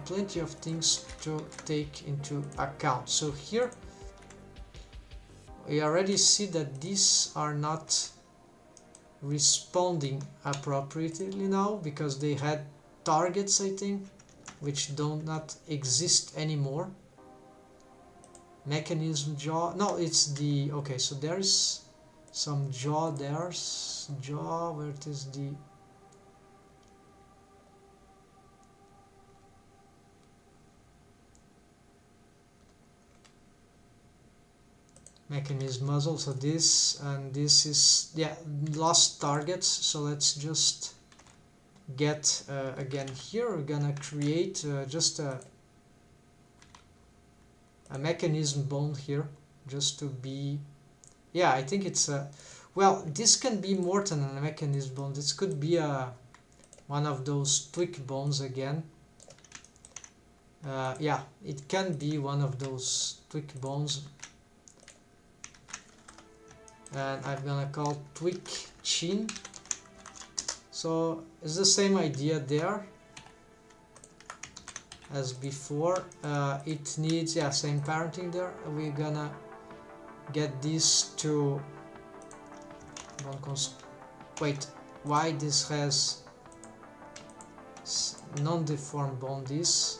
plenty of things to take into account. So here we already see that these are not responding appropriately now because they had targets, I think, which do not exist anymore. Mechanism jaw, no, it's the, okay, so there's some jaw, there's jaw, where it is the mechanism muzzle. So this and this is, yeah, lost targets. So let's just get again here, we're gonna create just a mechanism bone here, just to be, yeah, I think it's a, well, this can be more than a mechanism bone. This could be a one of those twig bones again. Yeah, it can be one of those twig bones, and I'm gonna call twig chin. So it's the same idea there as before. It needs, yeah, same parenting there. We're gonna get these to wait, why this has non-deformed bone? This,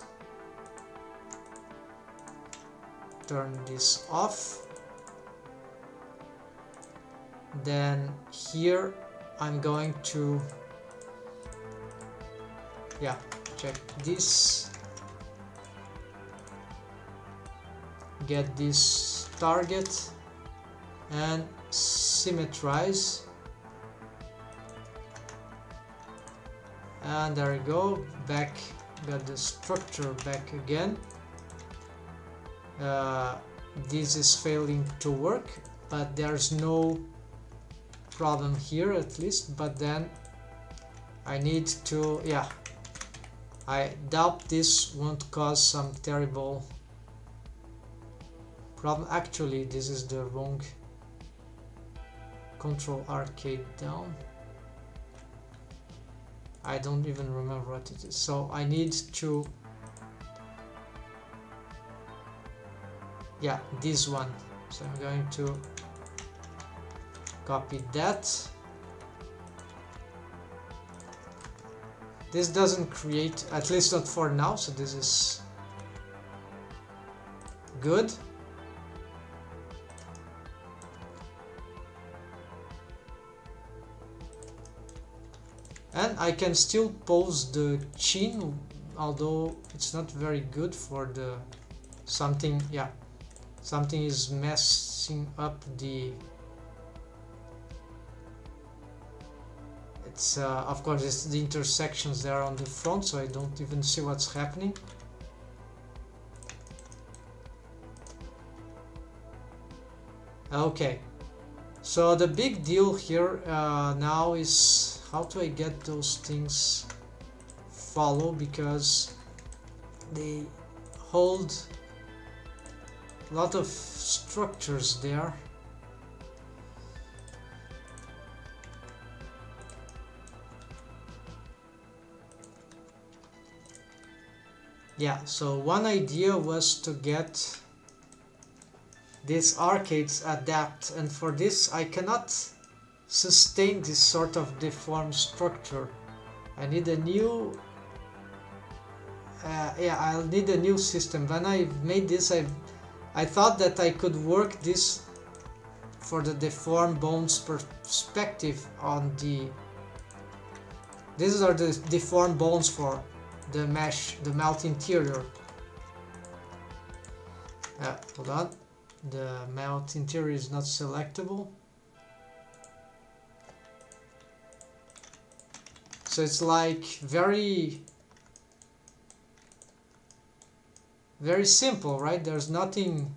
turn this off. Then here I'm going to, yeah, check this, get this target and symmetrize, and there we go, back, got the structure back again. This is failing to work, but there's no problem here at least. But then I need to, yeah, I doubt this won't cause some terrible problem. Actually, this is the wrong control arcade down. I don't even remember what it is. So I need to, yeah, this one. So I'm going to copy that. This doesn't create, at least not for now, so this is good. And I can still pose the chin, although it's not very good for the something, yeah, something is messing up the, it's of course it's the intersections there on the front, so I don't even see what's happening. Okay, so the big deal here now is how do I get those things follow, because they hold a lot of structures there. Yeah, so one idea was to get these arcades adapt, and for this I cannot sustain this sort of deformed structure. I need a new yeah, I'll need a new system. When I made this, I thought that I could work this for the deformed bones perspective on the, these are the deformed bones for the mesh, the mouth interior. Hold on, the mouth interior is not selectable. So it's like very simple, right? There's nothing.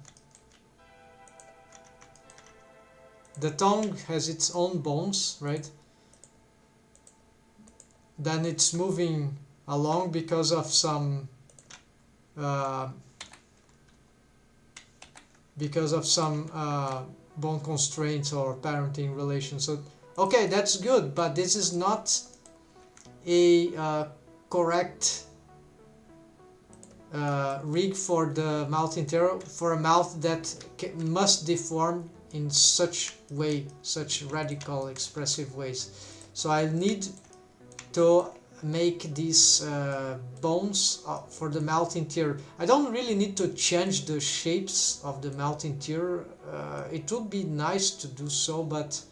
The tongue has its own bones, right? Then it's moving along because of some bone constraints or parenting relations. So okay, that's good, but this is not a correct rig for the mouth interior, for a mouth that must deform in such way, such radical expressive ways. So I need to make these bones for the mouth interior. I don't really need to change the shapes of the mouth interior. It would be nice to do so, but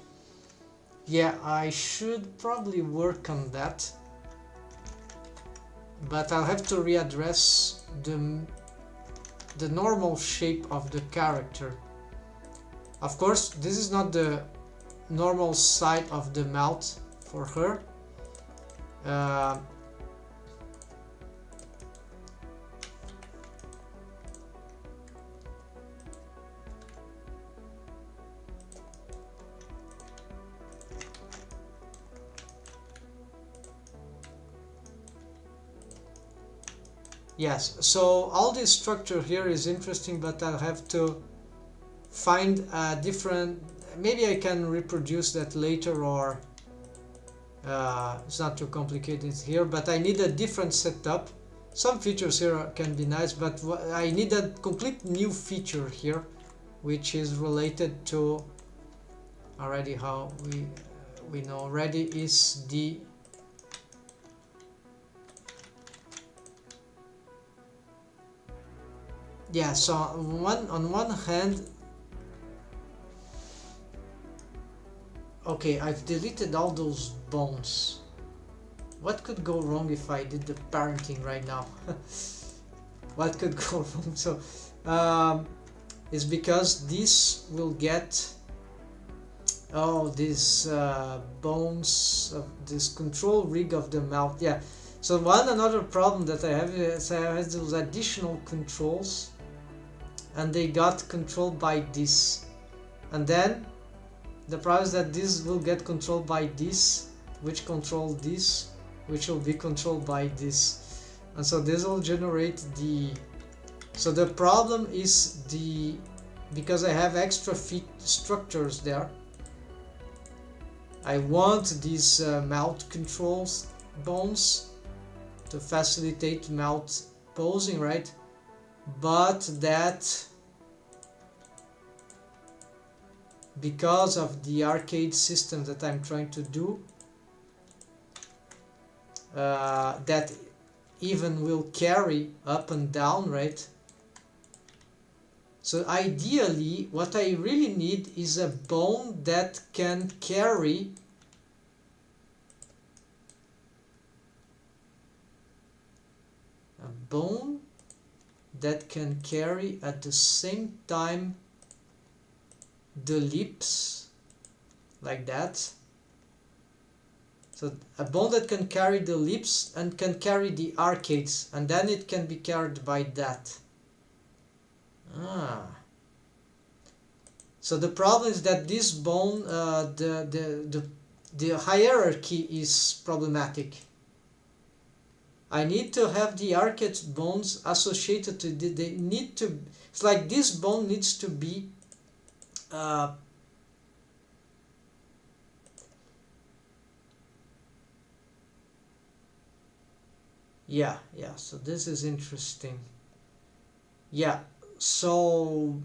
yeah, I should probably work on that. But I'll have to readdress the normal shape of the character. Of course, this is not the normal side of the mouth for her. Yes, so all this structure here is interesting, but I'll have to find a different, maybe I can reproduce that later, or it's not too complicated here, but I need a different setup. Some features here can be nice, but I need a complete new feature here, which is related to already how we know already is the so on one hand, okay, I've deleted all those bones. What could go wrong if I did the parenting right now? What could go wrong? So it's because this will get these bones of this control rig of the mouth. Yeah, so another problem that I have is I have those additional controls, and they got controlled by this, and then the problem is that this will get controlled by this, which control this, which will be controlled by this, and so this will generate the. So the problem is because I have extra feet structures there. I want these mouth controls bones to facilitate mouth posing, right? But that, because of the arcade system that I'm trying to do, that even will carry up and down, right? So ideally, what I really need is a bone that can carry at the same time the lips, like that. So a bone that can carry the lips and can carry the arcades, and then it can be carried by that. So the problem is that this bone, the hierarchy is problematic. I need to have the arcade bones associated to they need to. It's like this bone needs to be. Yeah. So this is interesting. Yeah. So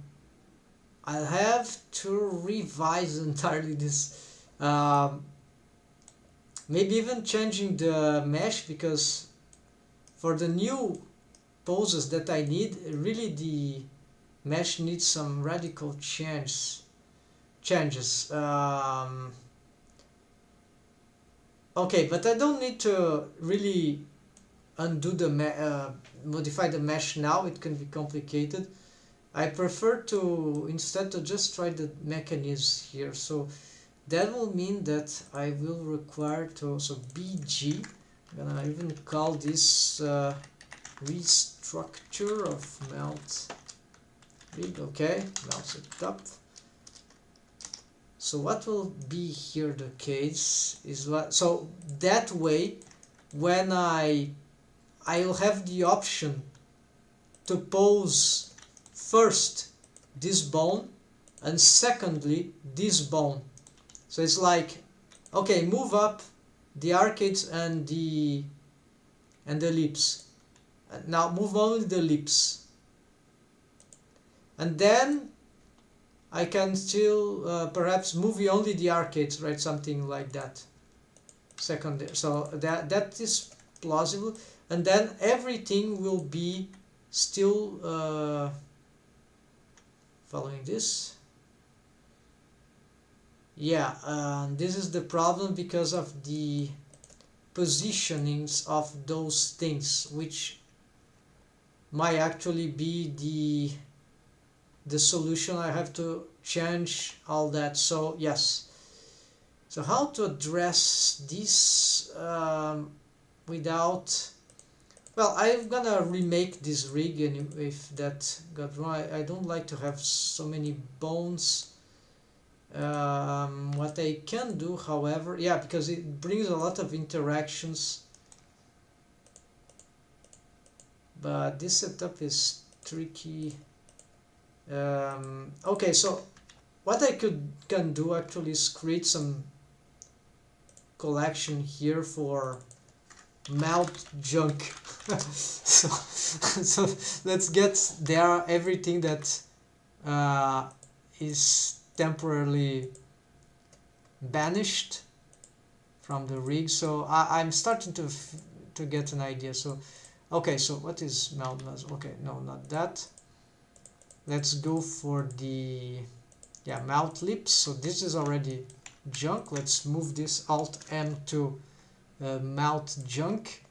I'll have to revise entirely this, maybe even changing the mesh, because for the new poses that I need, really the mesh needs some radical changes. Okay, but I don't need to really undo the modify the mesh now. It can be complicated. I prefer to instead to just try the mechanisms here. So that will mean that I will require to also BG. I'm gonna even call this restructure of melt rig. Okay, melt it up. So what will be here the case is what, so that way when I'll have the option to pose first this bone and secondly this bone. So it's like, okay, move up the arcades and the lips. And now move only the lips. And then I can still perhaps move only the arcades, right? Something like that. Secondary. So that is plausible. And then everything will be still following this. Yeah, this is the problem because of the positionings of those things, which might actually be the solution. I have to change all that. So yes, so how to address this without, well, I'm gonna remake this rig, and if that got wrong, I don't like to have so many bones. What I can do, however, yeah, because it brings a lot of interactions. but this setup is tricky. Okay, so what I can do actually is create some collection here for melt junk. so let's get there everything that is temporarily banished from the rig. So I'm starting to get an idea. So okay, so what is melt muzzle? Okay, no, not that. Let's go for the melt lips. So this is already junk. Let's move this Alt M to melt junk.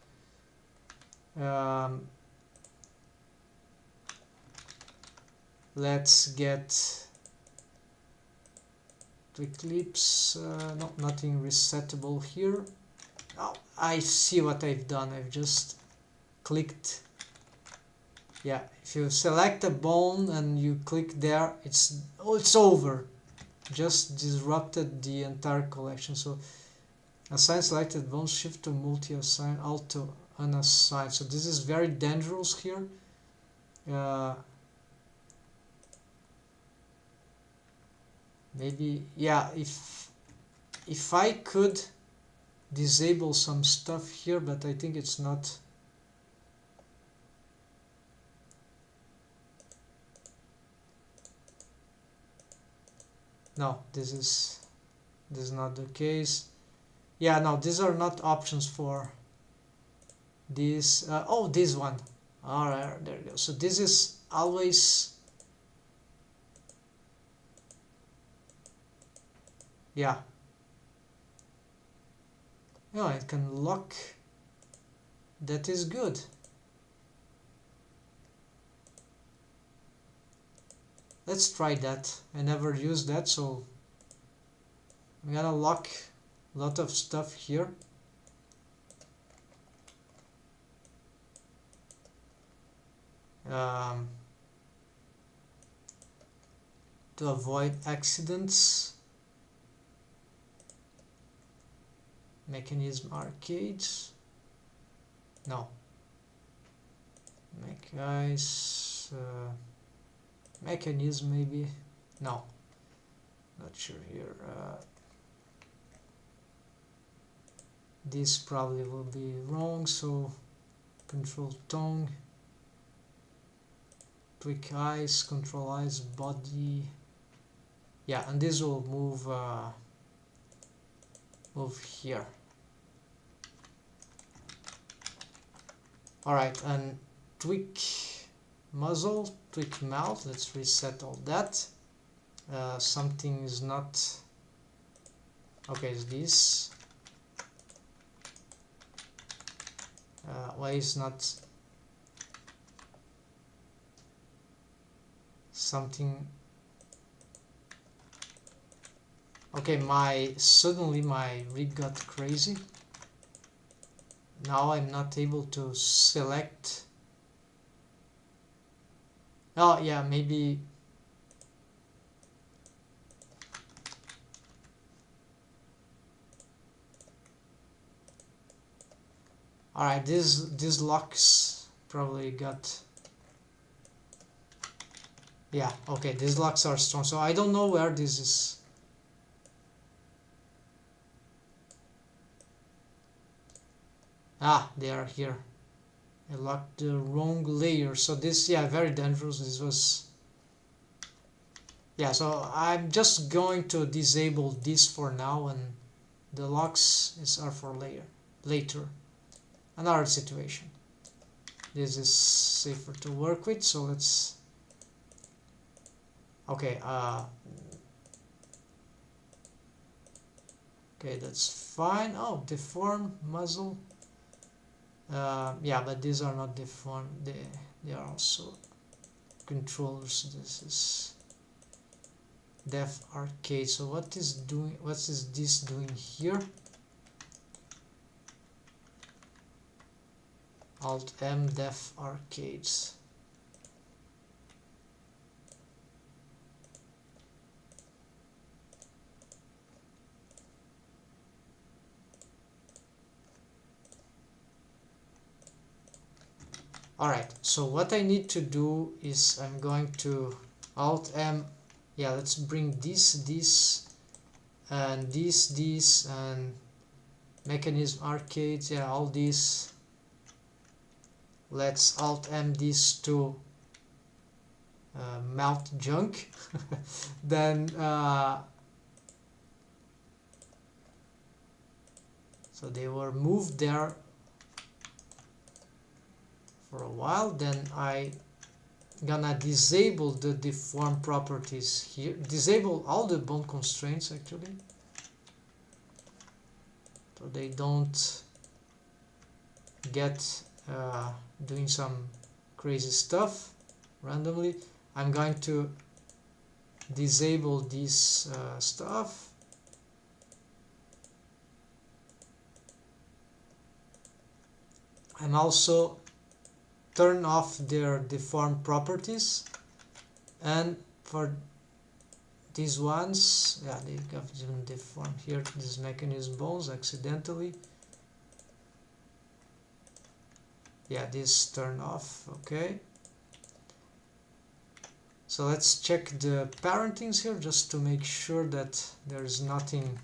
Let's get tweak lips. No, nothing resettable here. Oh, I see what I've done. I've just clicked. Yeah, if you select a bone and you click there, it's over. Just disrupted the entire collection. So assign selected bones, shift to multi-assign, alt to unassigned. So this is very dangerous here. Maybe, yeah, if I could disable some stuff here, but I think it's not. No, this is not the case. Yeah, no, these are not options for this. Oh, this one. All right, there you go. So this is always, yeah. Yeah, it can lock. That is good. Let's try that. I never used that, so I'm gonna lock a lot of stuff here. To avoid accidents. Mechanism arcades. No. Guys. Mechanism maybe. No. Not sure here. This probably will be wrong, so control tongue. Tweak eyes, control eyes, body. Yeah, and this will move here. Alright, and tweak muzzle, tweak mouth. Let's reset all that. Something is not okay. Is this why is not something? Okay, suddenly my rig got crazy. Now I'm not able to select. Oh yeah, maybe. Alright, these locks probably got. Yeah, okay, these locks are strong, so I don't know where this is. Ah, they are here. I locked the wrong layer, so this, yeah, very dangerous. This was, yeah, so I'm just going to disable this for now, and the locks are for later. Another situation. This is safer to work with, so let's. Okay, okay, that's fine. Oh, deform muzzle. Yeah, but these are not deformed. They are also controllers. This is def arcade. So what is this doing here? Alt M def arcades. Alright, so what I need to do is I'm going to Alt M, yeah, let's bring this, and this, and mechanism arcades, yeah, all these. Let's Alt M this to mount junk. Then so they were moved there for a while. Then I gonna disable the deform properties here, disable all the bond constraints actually, so they don't get doing some crazy stuff randomly. I'm going to disable this stuff. I'm also turn off their deform properties, and for these ones, yeah, they got even deform here, this mechanism bones accidentally. Yeah, this turn off. Okay, so let's check the parentings here just to make sure that there is nothing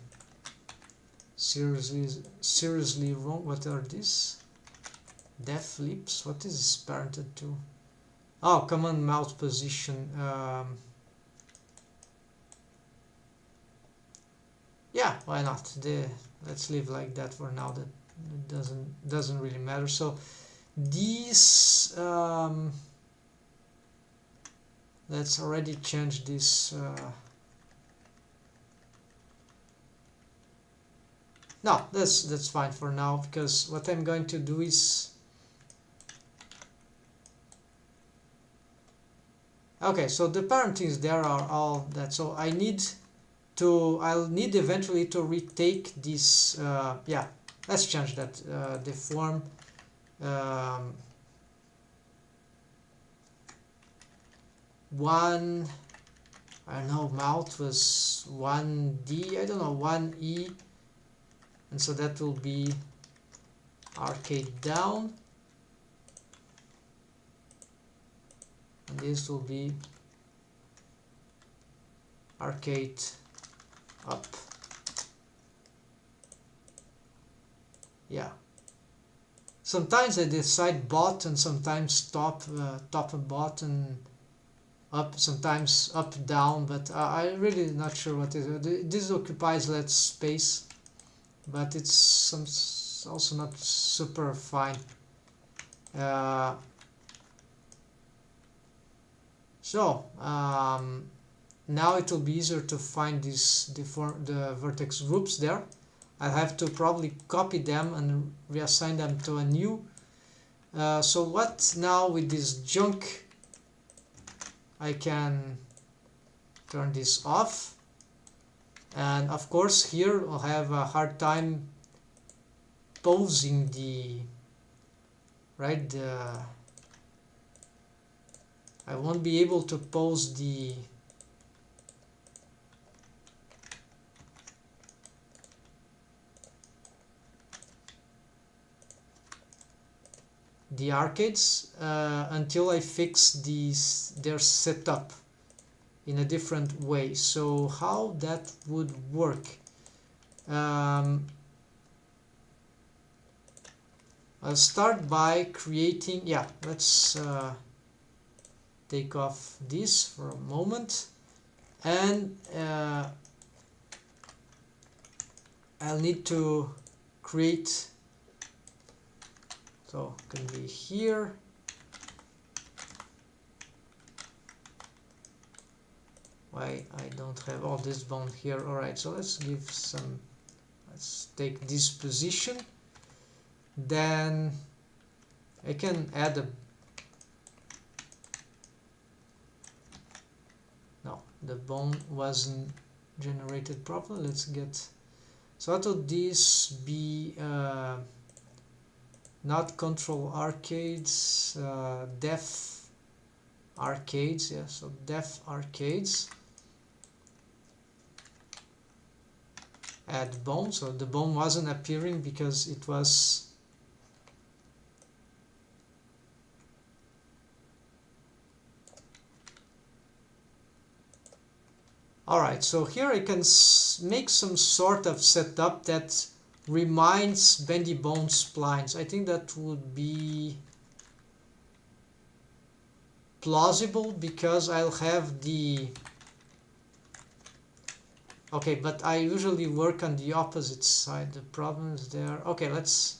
seriously wrong. What are these? Def lips, what is this parented to? Oh, command mouth position. Yeah, why not? Let's leave like that for now. That it doesn't really matter. So these let's already change this. No, that's fine for now, because what I'm going to do is, okay, so the parentings there are all that. So I'll need eventually to retake this. Yeah, let's change that. Deform. One, I don't know, mouth was 1D, I don't know, 1E, and so that will be arcade down, and this will be arcade up. Yeah, sometimes I decide bot and sometimes top and bottom, up, sometimes up down, but I'm really not sure what is it. This occupies less space, but it's also not super fine. So now it will be easier to find the vertex groups there. I'll have to probably copy them and reassign them to a new. So what now with this junk? I can turn this off, and of course here I'll have a hard time posing I won't be able to pose the arcades until I fix their setup in a different way. So how that would work? I'll start by creating, yeah, let's take off this for a moment, and I'll need to create, so it can be here, why I don't have all this bone here. Alright, so let's take this position, then I can add a, no, the bone wasn't generated properly. Let's get, so what would this be? Not control arcades, def arcades, yeah, so def arcades, add bone. So the bone wasn't appearing because it was Alright, so here I can make some sort of setup that reminds bendy bone splines. I think that would be plausible because I'll have the... Okay, but I usually work on the opposite side. The problem is there. Okay, let's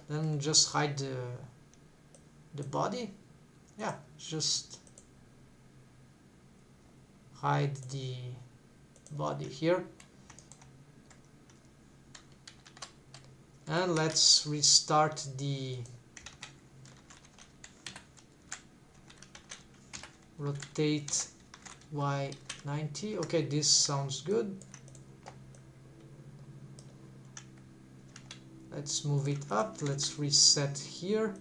then just hide the body. Yeah, just hide the body here. And let's restart the rotate Y90. Okay, this sounds good. Let's move it up. Let's reset here.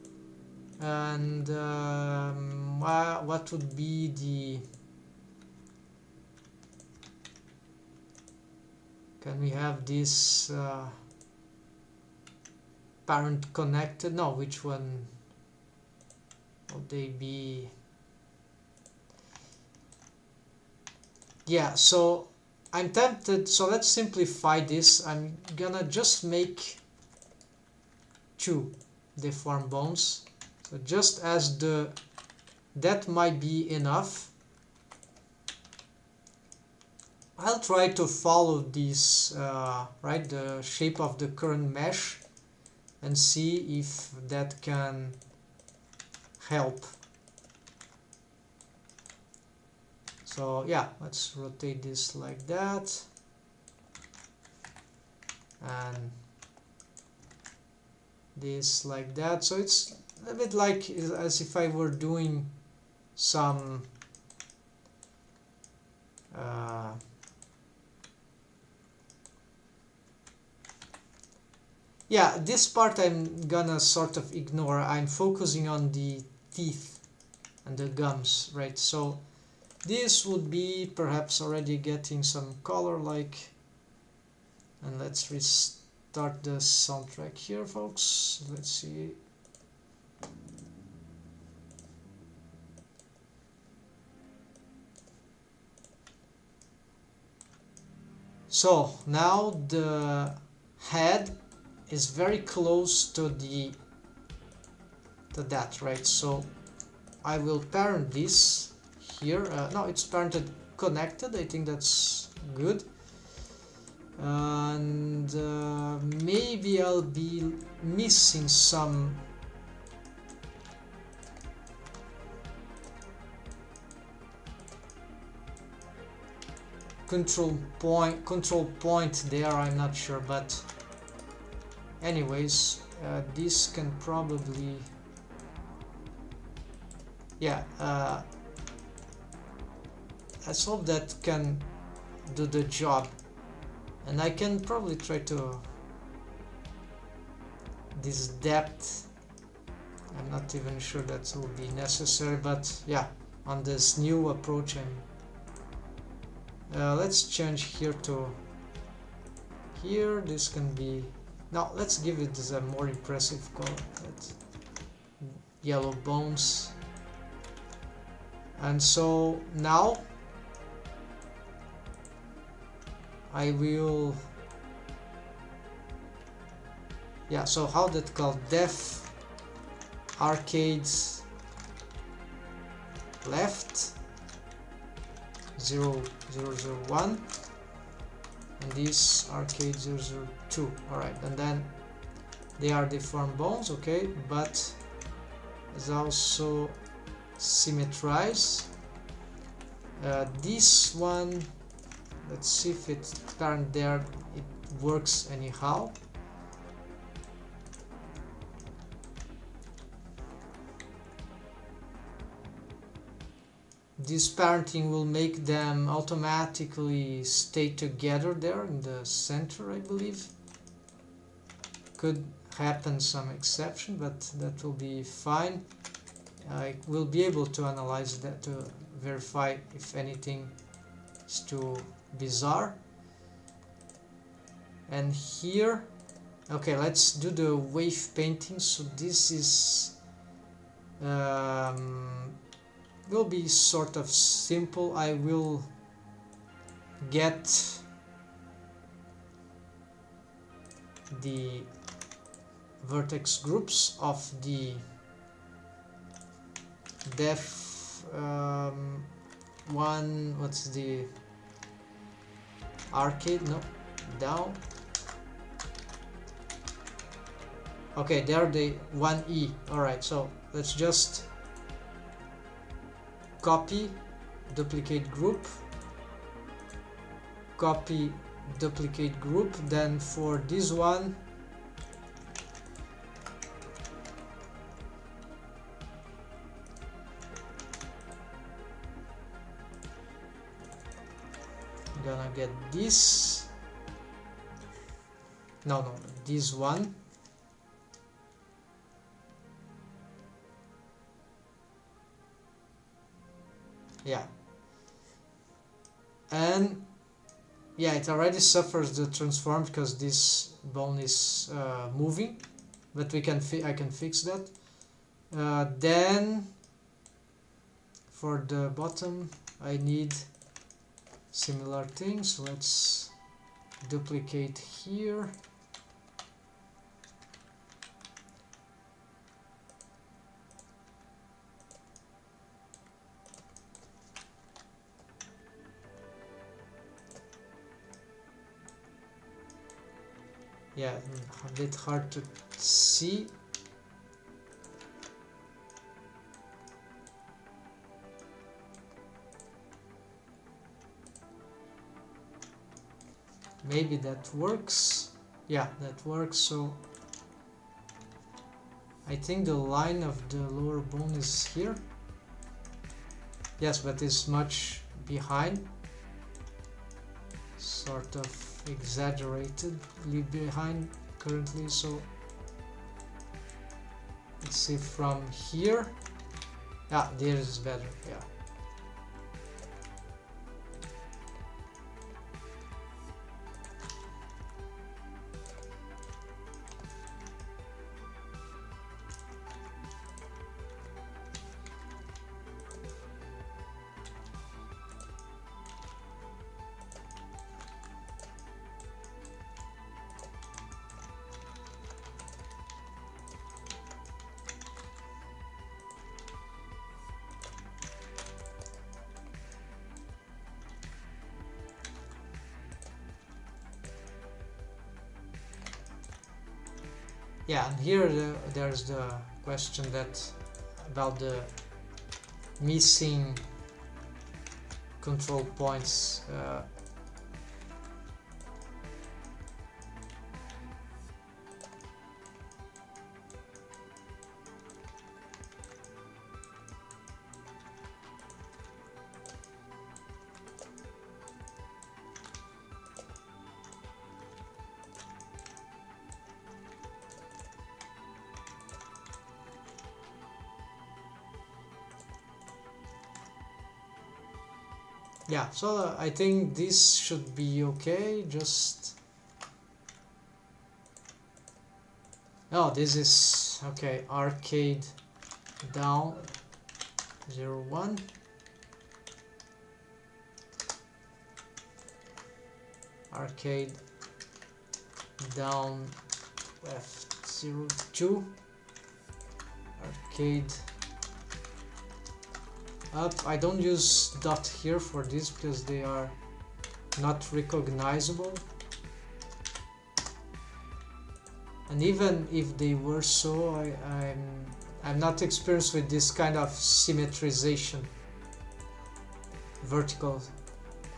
And what would be the... Can we have this parent connected? No, which one would they be? Yeah, so I'm tempted, so let's simplify this. I'm gonna just make 2 deformed bones. So just as that might be enough. I'll try to follow this, right, the shape of the current mesh and see if that can help. So yeah, let's rotate this like that, and this like that. So it's a bit like as if I were doing some yeah, this part I'm gonna sort of ignore. I'm focusing on the teeth and the gums, right? So this would be perhaps already getting some color, like, and let's restart the soundtrack here, folks. Let's see. So now the head is very close to that, right? So I will parent this here. No, it's parented connected. I think that's good. And maybe I'll be missing some control point there. I'm not sure, but anyways, this can probably, yeah, let's hope that can do the job. And I can probably try to this depth. I'm not even sure that will be necessary, but yeah, on this new approach, let's change here to here. This can be, now let's give it a more impressive color. That's yellow bones. And so now I will, yeah, so how that called def arcades left 0001 and this arcade 002. All right, and then they are deformed bones, okay, but it's also symmetrize. This one, let's see if it's turned there, it works anyhow. This parenting will make them automatically stay together there in the center, I believe. Could happen some exception, but that will be fine. I will be able to analyze that to verify if anything is too bizarre. And here, okay, let's do the wave painting. So this is will be sort of simple. I will get the vertex groups of the def one, what's the arcade, no, down. Okay, they are the 1e. Alright, so let's just copy, duplicate group, copy, duplicate group. Then for this one, I'm gonna get this, no, this one. Yeah, and yeah, it already suffers the transform because this bone is moving, but I can fix that. Then for the bottom I need similar things. Let's duplicate here. Yeah, a bit hard to see. Maybe that works. Yeah, that works. So I think the line of the lower bone is here. Yes, but it's much behind. Sort of exaggeratedly behind currently. So let's see from here. Yeah, there is better. Yeah. Yeah, and here there's the question that about the missing control points. Yeah, so I think this should be okay. Just oh, this is okay. Arcade down 0, 1. Arcade down left 0, 2. Arcade up. I don't use dot here for this because they are not recognizable, and even if they were so, I'm not experienced with this kind of symmetrization. Vertical.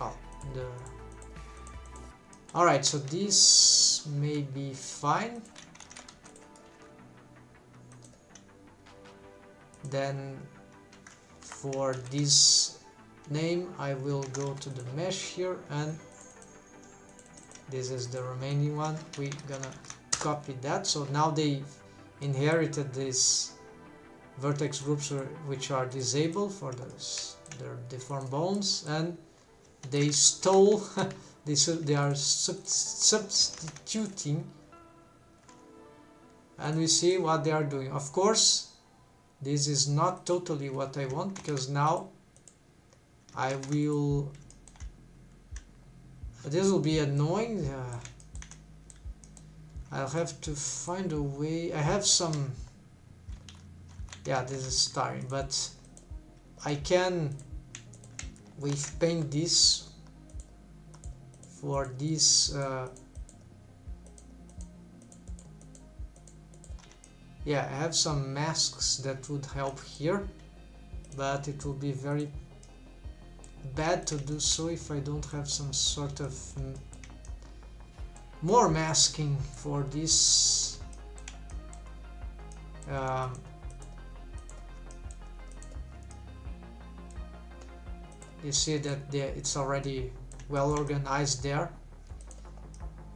Oh, alright, so this may be fine. Then for this name I will go to the mesh here, and this is the remaining one. We're gonna copy that. So now they inherited these vertex groups which are disabled for their deformed bones, and they stole they are substituting, and we see what they are doing. Of course, this is not totally what I want, because now I will This will be annoying. I'll have to find a way. I have some. Yeah, this is starting, but I can wave paint this for this. Yeah, I have some masks that would help here, but it will be very bad to do so if I don't have some sort of more masking for this. You see that it's already well organized there.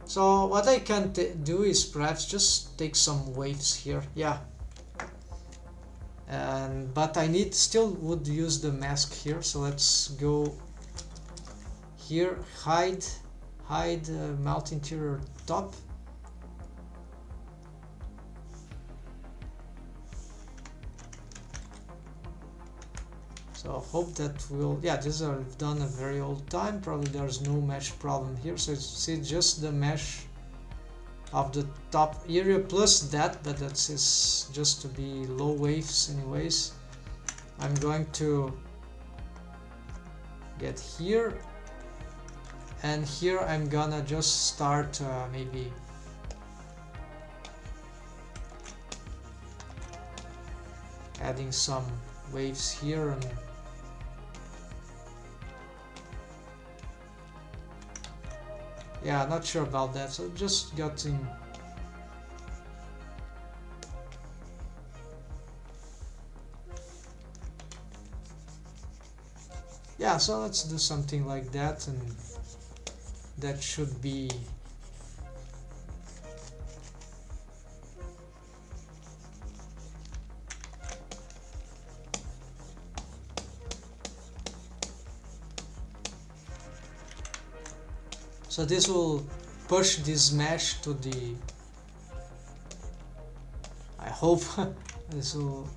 So what I can do is perhaps just take some waves here. Yeah, but I still would use the mask here. So let's go here, hide mount interior top. So hope that will, yeah, this I've done a very old time. Probably there's no mesh problem here. So see just the mesh of the top area plus that, but that's just to be low waves anyways. I'm going to get here, and here I'm gonna just start maybe adding some waves here, and yeah, not sure about that, so just getting yeah, so let's do something like that, and that should be so this will push this mesh to the, I hope this will,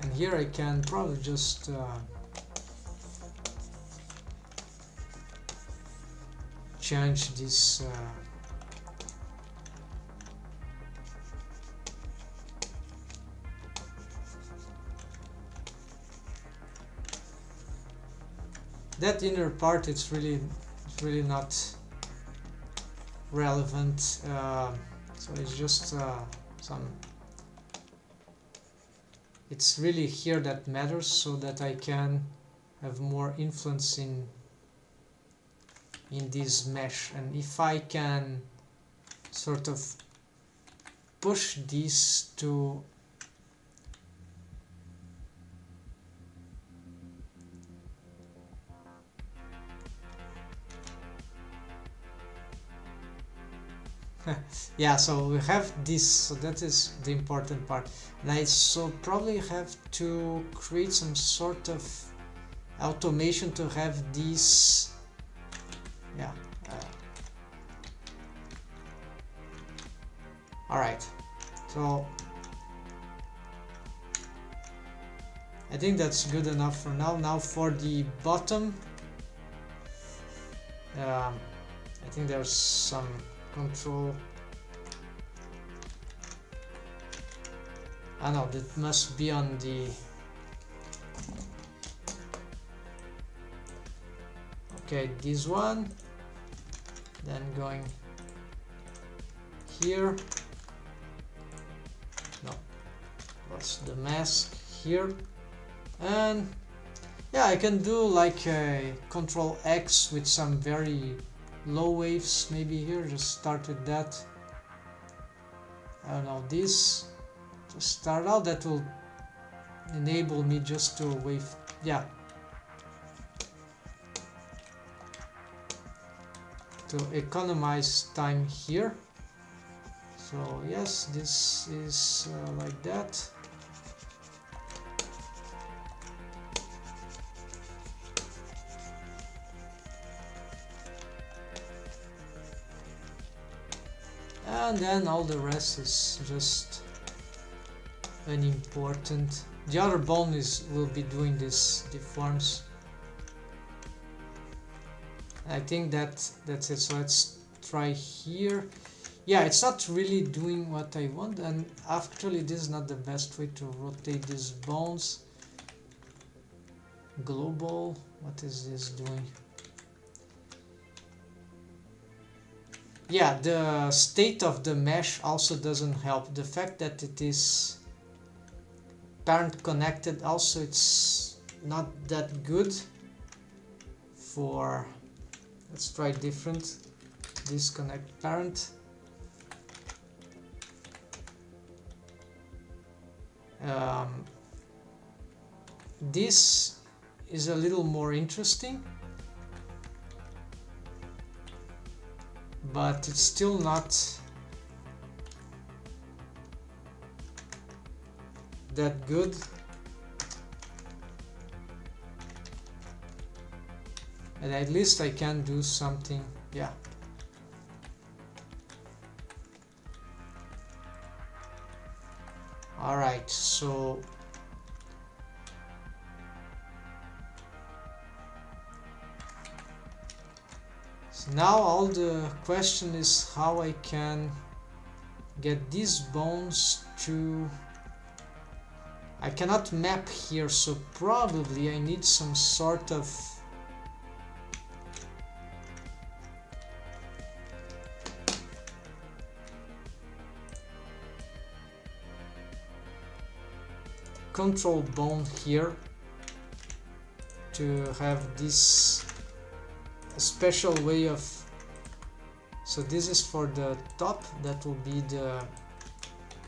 and here I can probably just change this that inner part. It's really not relevant, so it's just some, it's really here that matters, so that I can have more influence in this mesh. And if I can sort of push this to yeah, so we have this, so that is the important part, and I so probably have to create some sort of automation to have these, yeah, all right, so I think that's good enough for now. Now for the bottom, I think there's some control. Ah no, that must be on the, okay, this one, then going here, no, what's the mask here, and yeah, I can do like a Control X with some very low waves maybe here. Just start with that. I don't know, this to start out, that will enable me just to wave, yeah, to economize time here. So yes, this is like that. And then all the rest is just unimportant. The other bone will be doing this deforms. I think that's it. So let's try here. Yeah, it's not really doing what I want, and actually this is not the best way to rotate these bones. Global, what is this doing? Yeah, the state of the mesh also doesn't help. The fact that it is parent connected also, it's not that good for, let's try different. Disconnect parent. This is a little more interesting, but it's still not that good. And at least I can do something, yeah. Alright, so now all the question is how I can get these bones to... I cannot map here, so probably I need some sort of control bone here to have this special way of... So this is for the top, that will be the...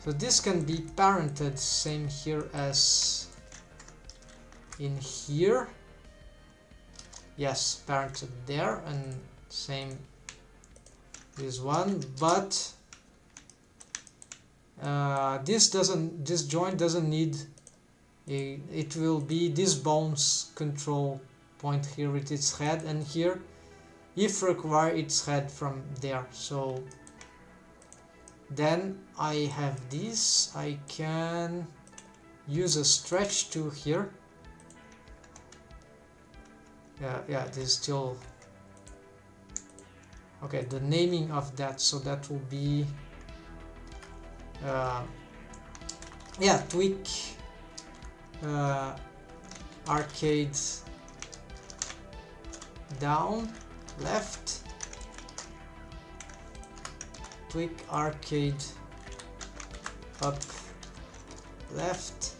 So this can be parented, same here as in here. Yes, parented there, and same this one, but this joint doesn't need a, it will be this bone's control point here with its head, and here if require its head from there. So then I have this, I can use a stretch tool here. Yeah, this is still okay, the naming of that, so that will be yeah, tweak arcade down left, tweak arcade up left.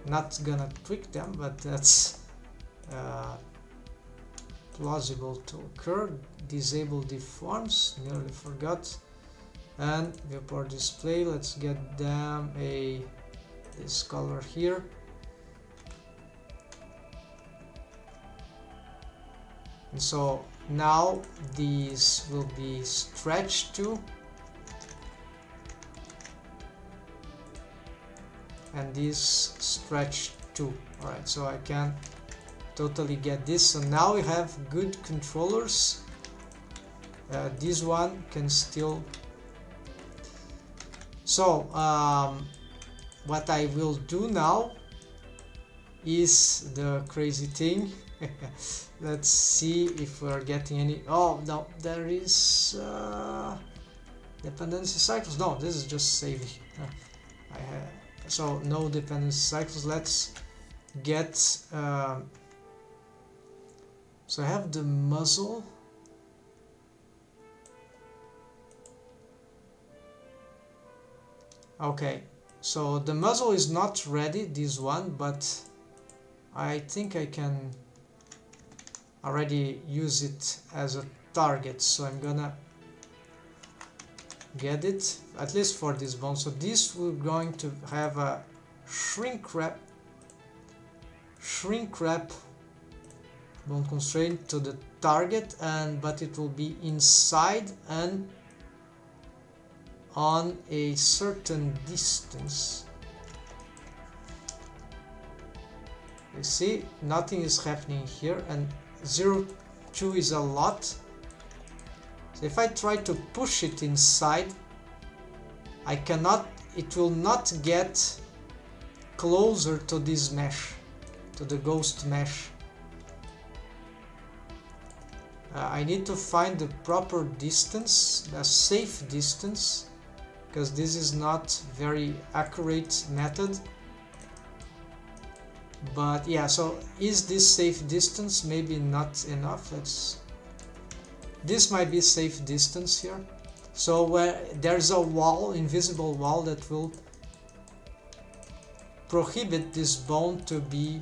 Not gonna tweak them, but that's plausible to occur. Disable deforms, nearly forgot. And viewport display, let's get them this color here. And so now these will be stretched too, and this stretched too. Alright, so I can totally get this. So now we have good controllers. This one can still... So what I will do now is the crazy thing. Let's see if we're getting any... Oh no, there is dependency cycles. No, this is just saving. So no dependency cycles. Let's get so I have the muzzle. Okay, so the muzzle is not ready, this one, but I think I can already use it as a target, so I'm gonna get it, at least for this bone. So this we're going to have a shrink wrap bone constraint to the target, but it will be inside and on a certain distance. You see, nothing is happening here, and 0.2 is a lot. So if I try to push it inside, I cannot, it will not get closer to this mesh, to the ghost mesh. I need to find the proper distance, a safe distance, because this is not very accurate method. But yeah, so is this safe distance? Maybe not enough. This might be safe distance here. So where there's a wall, invisible wall, that will prohibit this bone to be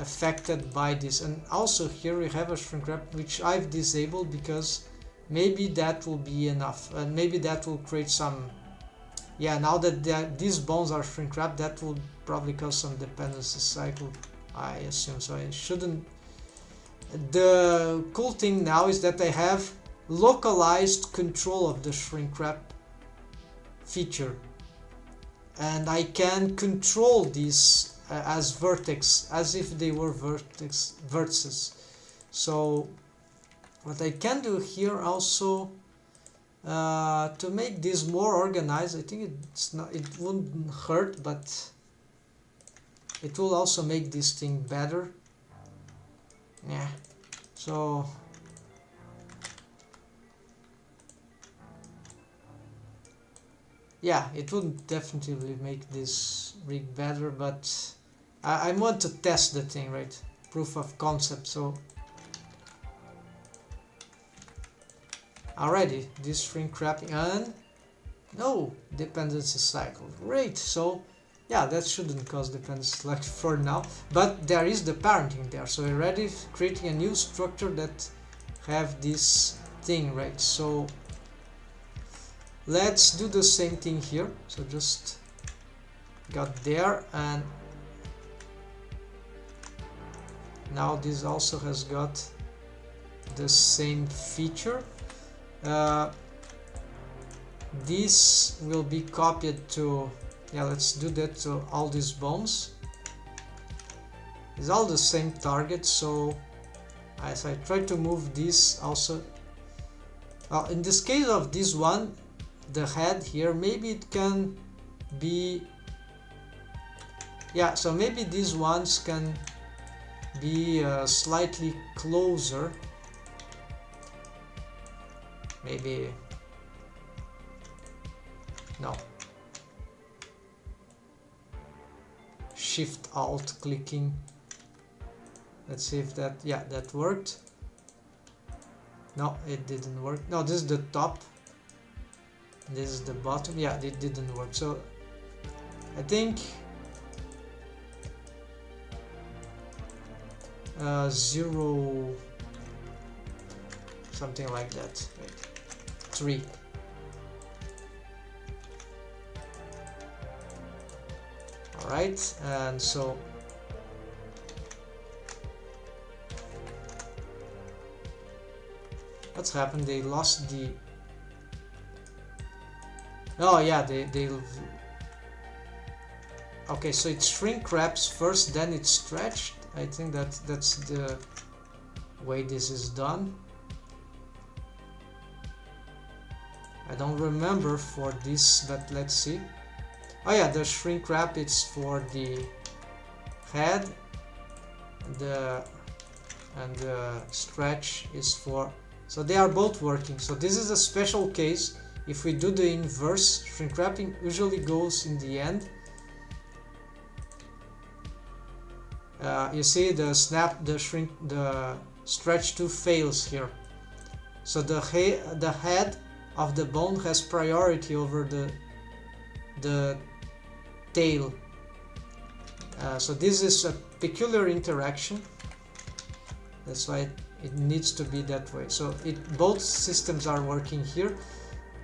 affected by this. And also here we have a shrink wrap which I've disabled because maybe that will be enough, and maybe that will create some, yeah, now that these bones are shrink wrapped, that will probably cause some dependency cycle, I assume. So I shouldn't. The cool thing now is that I have localized control of the shrink wrap feature, and I can control these as vertex, as if they were vertices. So what I can do here also to make this more organized, I think it wouldn't hurt, but it will also make this thing better. Yeah, so yeah, it would definitely make this rig better, but I want to test the thing, right? Proof of concept. So already this shrink wrapping, and no dependency cycle. Great. So yeah, that shouldn't cause dependency like for now, but there is the parenting there. So we're already creating a new structure that have this thing, right? So let's do the same thing here. So just got there, and now this also has got the same feature. This will be copied to, yeah, let's do that to all these bones. It's all the same target, so as I try to move this also, in this case of this one, the head here, maybe it can be, yeah, so maybe these ones can be slightly closer, maybe, no, Shift Alt clicking, let's see if that, yeah, that worked. No, it didn't work. No, this is the top, this is the bottom. Yeah, it didn't work. So I think 0 something like that. Wait, 3. All right, and so what's happened? They lost the. Oh yeah, they. Okay, so it shrink wraps first, then it's stretched. I think that's the way this is done. I don't remember for this, but let's see. Oh yeah, the shrink wrap it's for the head, and the stretch is for. So they are both working. So this is a special case. If we do the inverse, shrink wrapping usually goes in the end. You see the snap, the shrink, the stretch to fails here. So the head of the bone has priority over the tail. So this is a peculiar interaction. That's why it needs to be that way. So both systems are working here.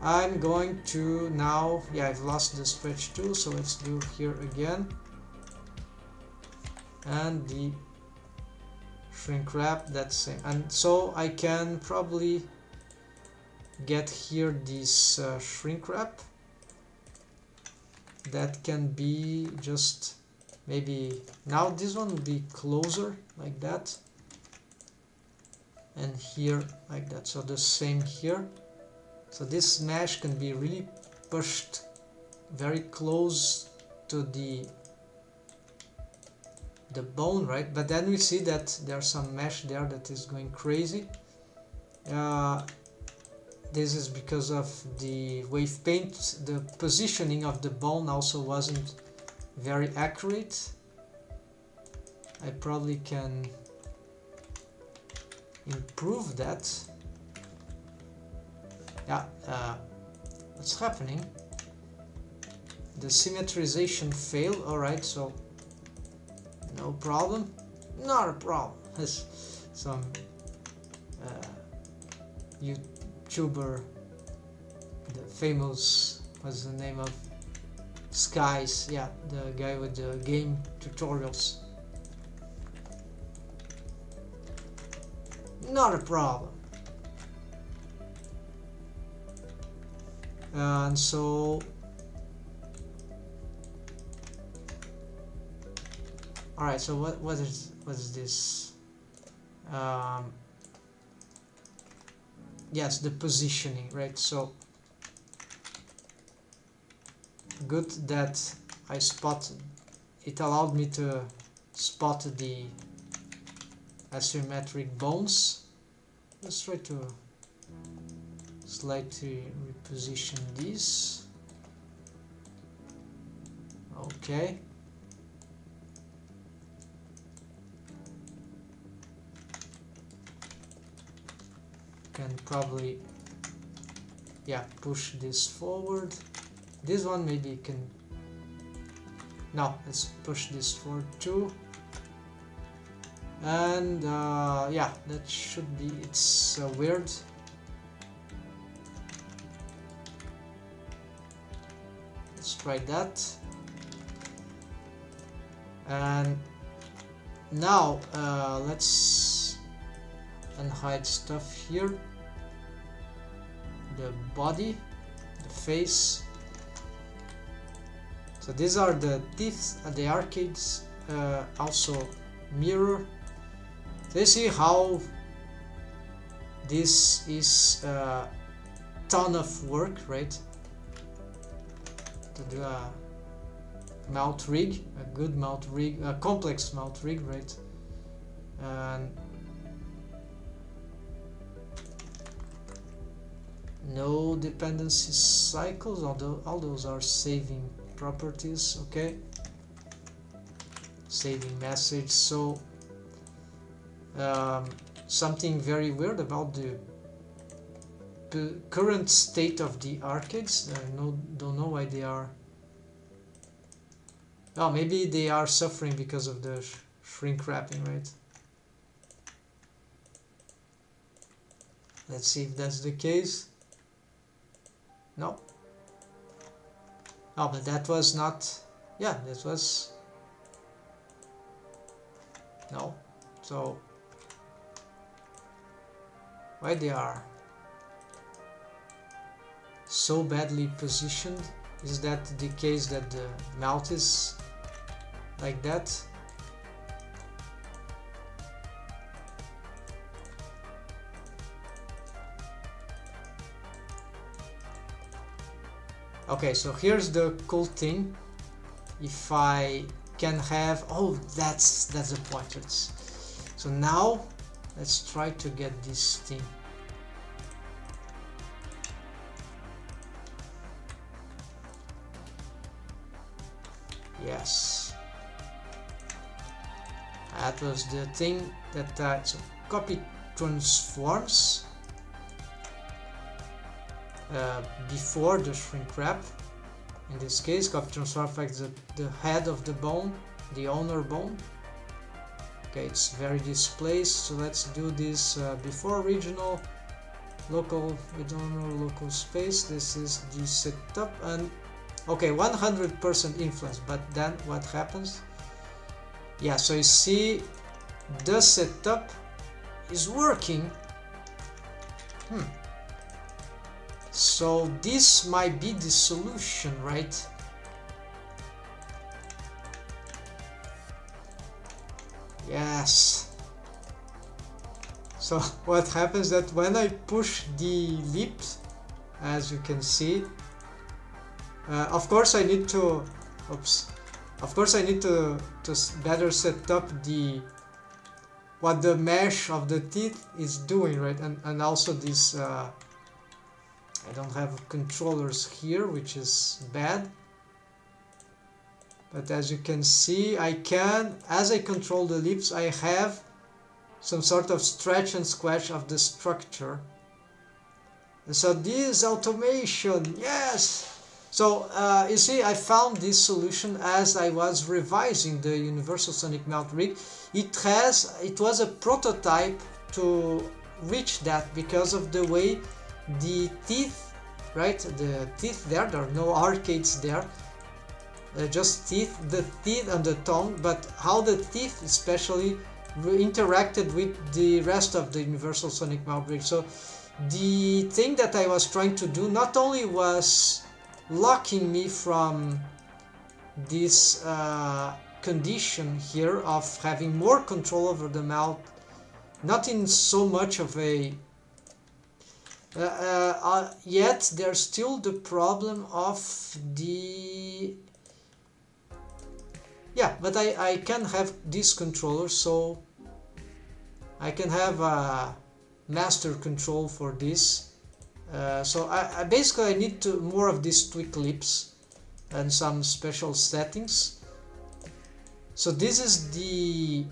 I'm going to now, yeah, I've lost the stretch too, so let's do here again. And the shrink wrap, that's same. And so I can probably get here this shrink wrap that can be just maybe, now this one will be closer like that, and here like that. So the same here. So this mesh can be really pushed very close to the the bone, right? But then we see that there's some mesh there that is going crazy. This is because of the wave paint. The positioning of the bone also wasn't very accurate. I probably can improve that. Yeah, what's happening? The symmetrization failed. Alright, so no problem. Not a problem. Some YouTuber, the famous, what's the name of Skies? Yeah, the guy with the game tutorials. Not a problem. And so alright, so what is this? Yes, the positioning, right? So good that I spotted it. Allowed me to spot the asymmetric bones. Let's try to slightly reposition these. Okay. Can probably, yeah, push this forward. This one maybe can, no, let's push this forward too. And yeah, that should be, it's weird. Let's try that. And now let's unhide stuff here. The body, the face. So these are the teeth and the arcades, also mirror. So you see how this is a ton of work, right? To do a mount rig, a good mount rig, a complex mount rig, right? And no dependency cycles, although all those are saving properties. Okay, saving message. So something very weird about the current state of the arcades. I don't know why they are. Oh, maybe they are suffering because of the shrink wrapping, right? Let's see if that's the case. No. Oh, but that was not. Yeah, that was. No. So why they are so badly positioned? Is that the case that the mouth is like that? Okay, so here's the cool thing. If I can have, oh, that's the point. So now let's try to get this thing. Yes, that was the thing that so copy transforms before the shrink wrap. In this case, copy transform affects the head of the bone, the owner bone. Okay, it's very displaced, so let's do this before regional, local, we don't know local space. This is the setup, and okay, 100% influence, but then what happens? Yeah, so you see the setup is working. So this might be the solution, right? Yes. So what happens that when I push the lips, as you can see, of course I need to, Of course I need to better set up what the mesh of the teeth is doing, right? And also this I don't have controllers here, which is bad. But as you can see, I can, as I control the lips, I have some sort of stretch and squash of the structure. And so this automation, yes! So you see, I found this solution as I was revising the Universal Sonic Melt rig. It was a prototype to reach that because of the way the teeth, right? The teeth there are no arcades there. Just teeth, the teeth and the tongue, but how the teeth especially interacted with the rest of the Universal Sonic Melt rig. So the thing that I was trying to do not only was locking me from this condition here of having more control over the mouth, not in so much of a yet there's still the problem of the but I can have this controller, so I can have a master control for this. So I basically I need more of these tweak lips and some special settings. So this is the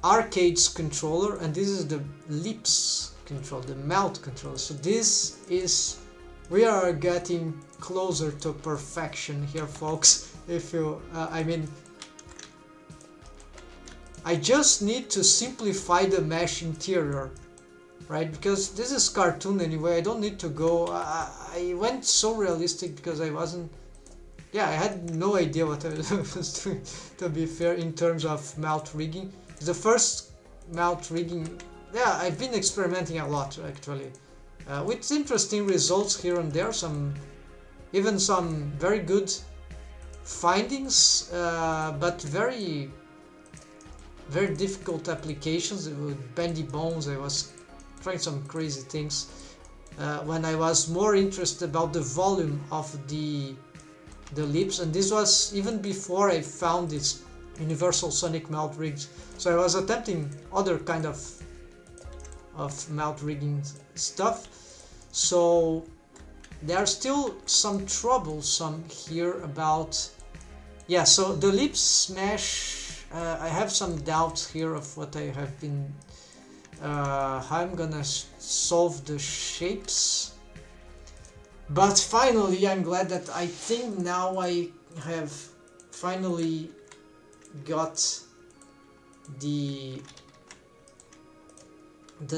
arcades controller, and this is the lips control, the mouth controller. So this is, we are getting closer to perfection here, folks. If you I mean, I just need to simplify the mesh interior, right? Because this is cartoon anyway. I don't need to go I went so realistic because I wasn't, I had no idea what I was doing, to be fair, in terms of mouth rigging. The first mouth rigging, I've been experimenting a lot actually, with interesting results here and there, even some very good findings, but very difficult applications with bendy bones. I was trying some crazy things when I was more interested about the volume of the lips, and this was even before I found this Universal Sonic Melt rigs. So I was attempting other kind of mouth rigging stuff. So there are still some troublesome here about, so the lips mesh, I have some doubts here of what I have been, how I'm gonna solve the shapes. But finally, I'm glad that I think now I have finally got the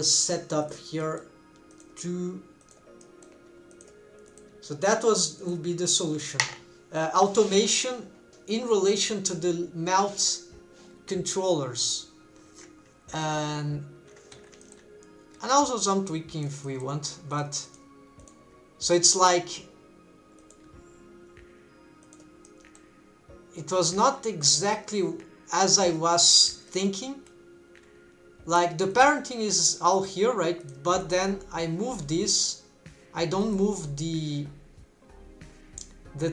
setup here to, so that will be the solution. Automation in relation to the mouth controllers, and also some tweaking if we want, but so it's like it was not exactly as I was thinking. Like the parenting is all here, right? But then I move this, I don't move the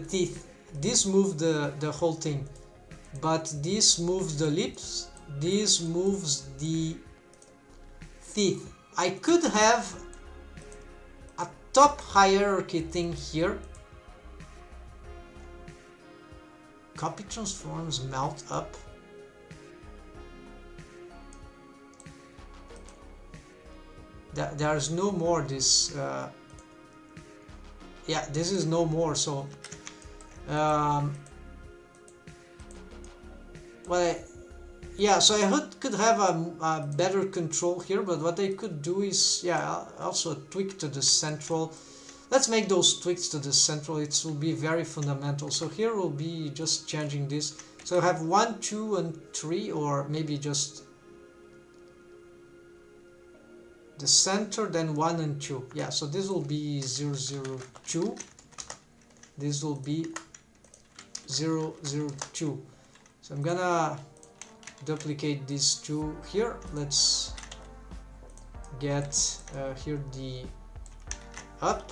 teeth. This moves the whole thing, but this moves the lips, this moves the teeth. I could have a top hierarchy thing here. Copy transforms mouth up. There's no more this. This is no more. So, so I could have a better control here. But what I could do is, also a tweak to the central. Let's make those tweaks to the central. It will be very fundamental. So here we'll be just changing this. So I have 1, 2, and 3, or maybe just the center, then 1 and 2. So this will be 0, 0, 2. This will be 0, 0, 2. So I'm gonna duplicate these two here. Let's get here the up,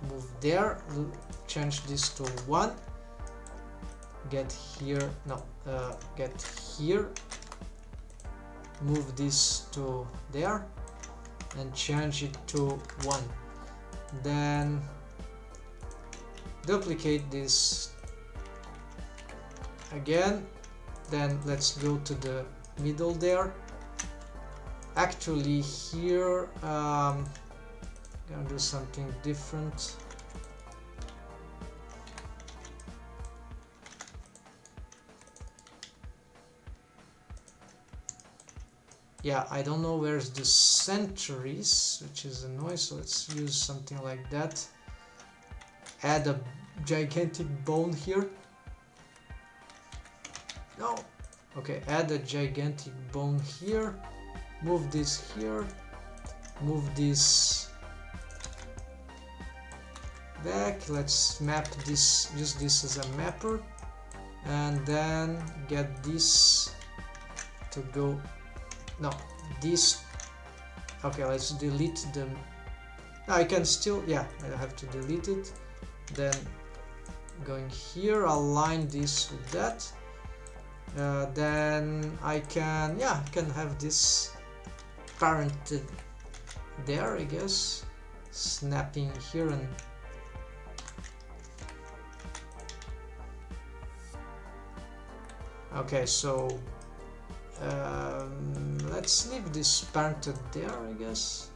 move there, change this to 1, get here, no, get here, move this to there and change it to 1. Then duplicate this again, then let's go to the middle there. Actually here gonna do something different. Yeah, I don't know where's the center is, which is annoying, so let's use something like that. Add a gigantic bone here. No. Okay, add a gigantic bone here. Move this here. Move this back. Let's map this, use this as a mapper. And then get this to go. No, this. Okay, let's delete them. No, I can still, yeah, I have to delete it. Then going here, align this with that. Then I can, yeah, I can have this parented there, I guess. Snapping here and okay, so let's leave this parented there, I guess,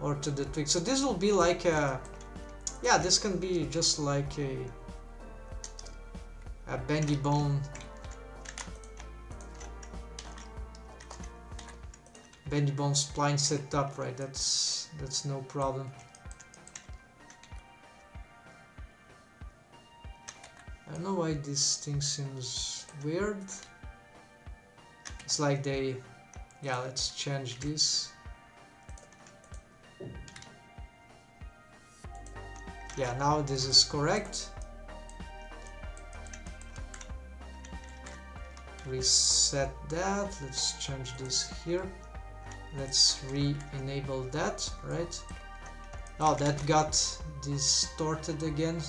or to the twig. So this will be like a, yeah, this can be just like a bendy bone, spline set up, right? That's no problem. I don't know why this thing seems weird. It's like they, yeah, let's change this. Yeah, now this is correct. Reset that. Let's change this here. Let's re-enable that, right? Oh, that got distorted again.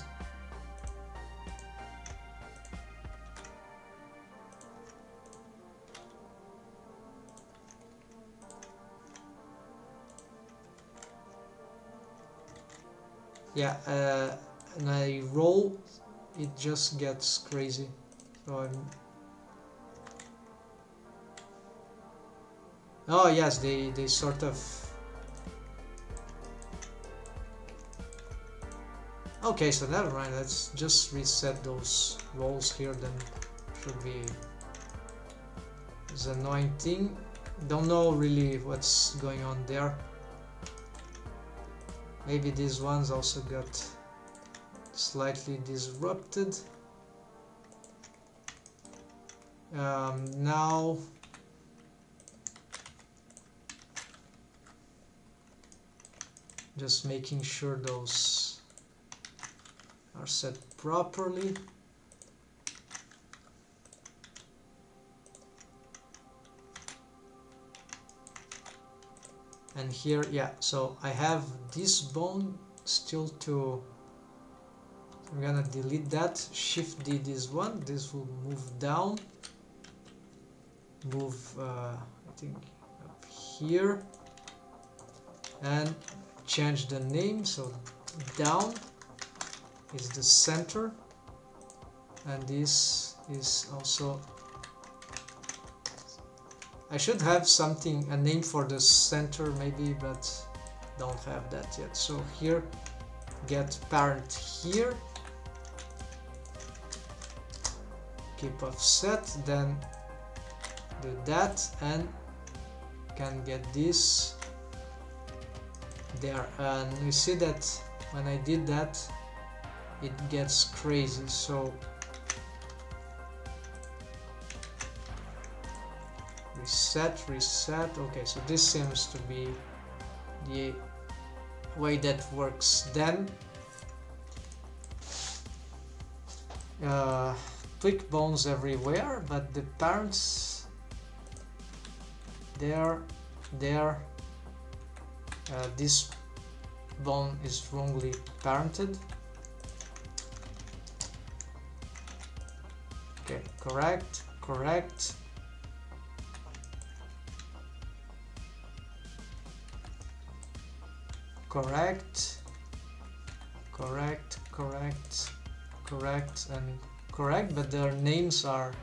Yeah, and I roll, it just gets crazy. So I'm... Oh yes, they sort of... Okay, so never mind, let's just reset those rolls here, then should be... It's an annoying thing. Don't know really what's going on there. Maybe these ones also got slightly disrupted. Now just making sure those are set properly. And here, yeah, so I have this bone still to, I'm gonna delete that, Shift D this one, this will move down, move I think up here, and change the name, so down is the center, and this is also, I should have something, a name for the center maybe, but don't have that yet. So here, get parent here, keep offset, then do that, and can get this there. And you see that when I did that, it gets crazy. So reset. Okay, so this seems to be the way that works. Then twig bones everywhere, but the parents there, this bone is wrongly parented. Okay, correct, correct. Correct, correct, correct, correct, and correct, but their names are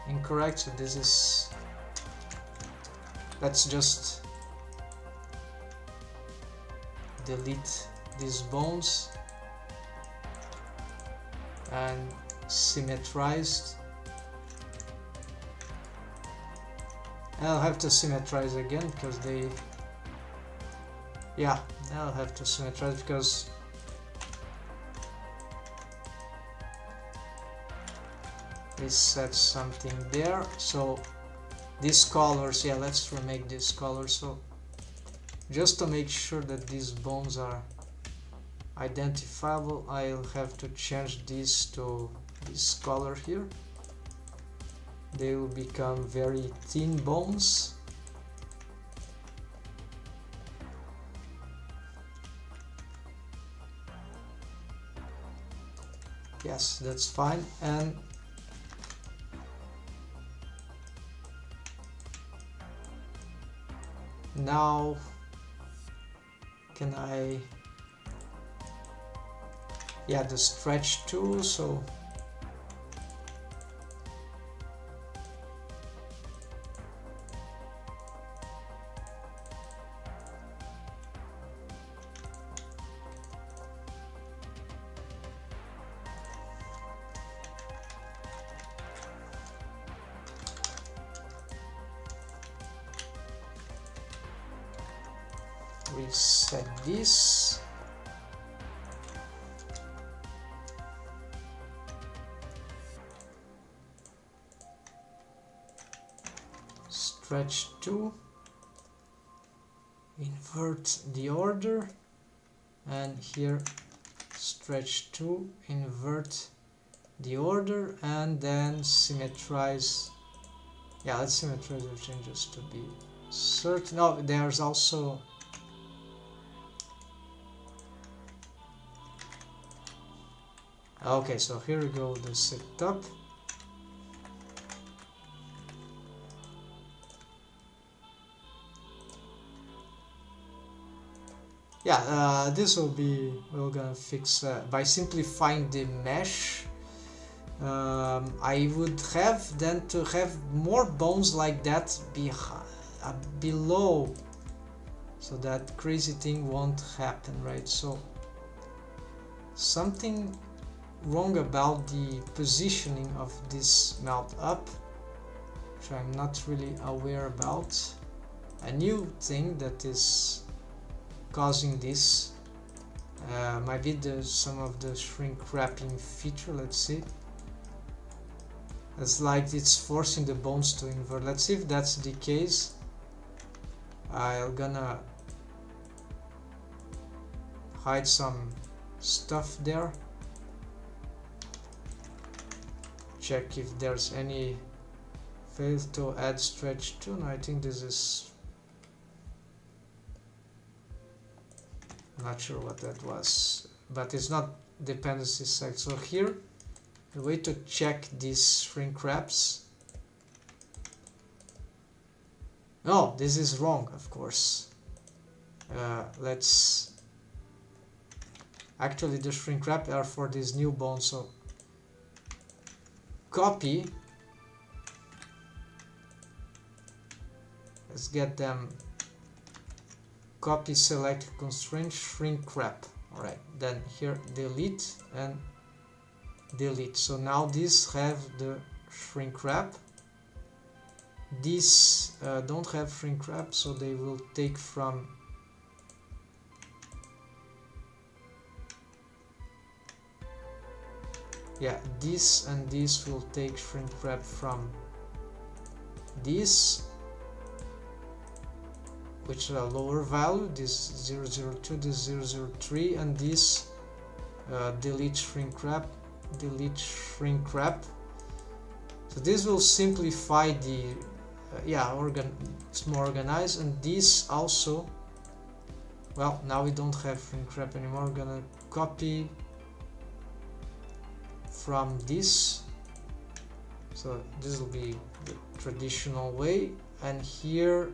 incorrect, so this is, let's just delete these bones and symmetrized. I'll have to symmetrize again because they, yeah, I'll have to symmetrize because they set something there. So these colors, yeah, let's remake this color. So just to make sure that these bones are identifiable, I'll have to change this to this color here. They will become very thin bones. Yes, that's fine. And now can I, yeah, the stretch tool, so reset this. Stretch 2, invert the order, and here stretch 2, invert the order, and then symmetrize. Yeah, let's symmetrize everything just to be certain. Oh, there's also, okay, so here we go, the setup. Yeah, this will be, we're gonna fix by simplifying the mesh. I would have then to have more bones like that below, so that crazy thing won't happen, right? So something wrong about the positioning of this melt up, which I'm not really aware about. A new thing that is causing this might be some of the shrink wrapping feature. Let's see. It's like it's forcing the bones to invert. Let's see if that's the case. I'm gonna hide some stuff there. Check if there's any fail to add stretch to. No, I think this is, not sure what that was, but it's not dependency set. So here, the way to check these shrink wraps. No, this is wrong, of course. Let's, actually the shrink wrap are for these new bones, so copy, let's get them, copy, select, constraint, shrink wrap. Alright, then here delete and delete. So now these have the shrink wrap. These don't have shrink wrap, so they will take from this, and this will take shrink wrap from this, which are a lower value, this 002, this 003, and this delete shrink wrap, delete shrink wrap. So this will simplify the it's more organized. And this also, well, now we don't have shrink wrap anymore. We're gonna copy from this So this will be the traditional way, and here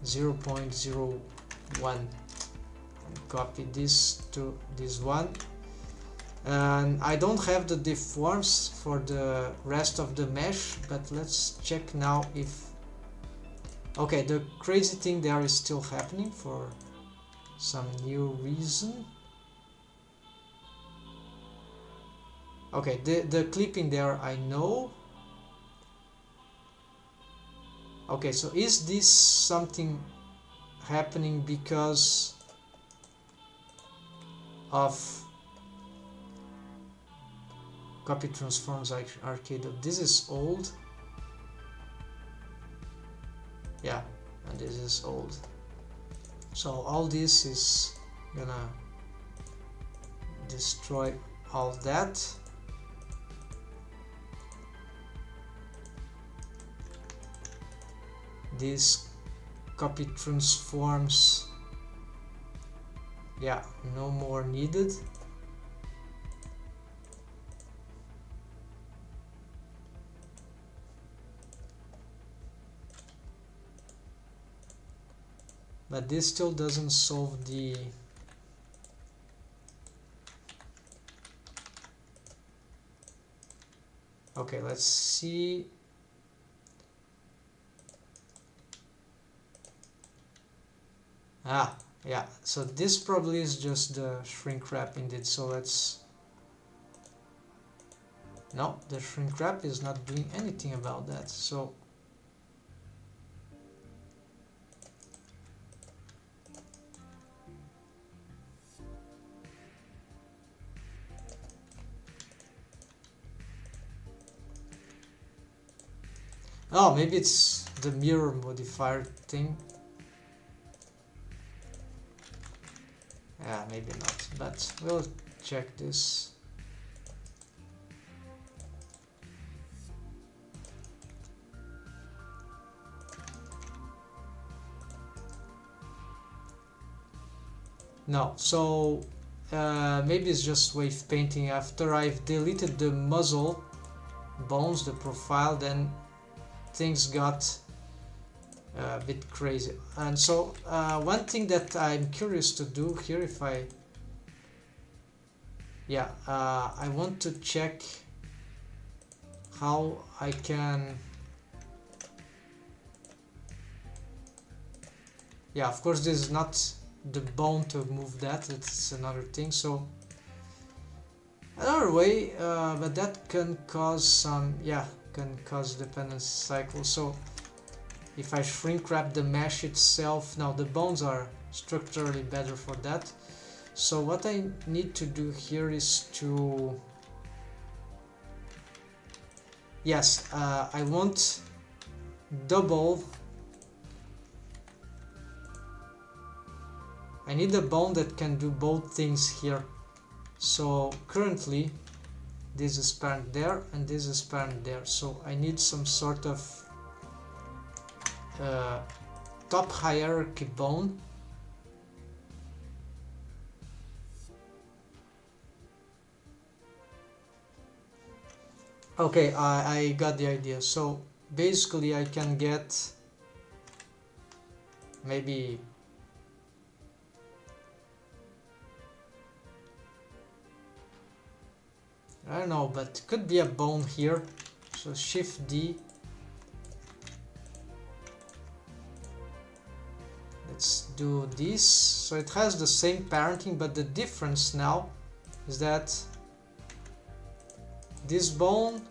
0.01. Copy this to this one, and I don't have the deforms for the rest of the mesh, but let's check now if okay, the crazy thing there is still happening for some new reason. Okay, the clipping there I know. Okay, so is this something happening because of copy transforms arcade? This is old. Yeah, and this is old. So all this is gonna destroy all that. This copy transforms, yeah, no more needed. But this still doesn't solve the okay, let's see. Ah, yeah, so this probably is just the shrink wrap indeed. So let's, no, the shrink wrap is not doing anything about that. So oh, maybe it's the mirror modifier thing. Yeah, maybe not, but we'll check this. No, so maybe it's just wave painting. After I've deleted the muzzle bones, the profile, then things got a bit crazy. And so one thing that I'm curious to do here, if I I want to check how I can, yeah, of course this is not the bone to move that, it's another thing. So another way, but that can cause some, yeah, can cause dependency cycle. So if I shrink wrap the mesh itself, now the bones are structurally better for that. So what I need to do here is to, yes, I want double, I need a bone that can do both things here. So currently this is parent there and this is parent there, so I need some sort of top hierarchy bone. Okay, I got the idea. So basically I can get maybe I don't know, but could be a bone here. So Shift D. Let's do this. So it has the same parenting, but the difference now is that this bone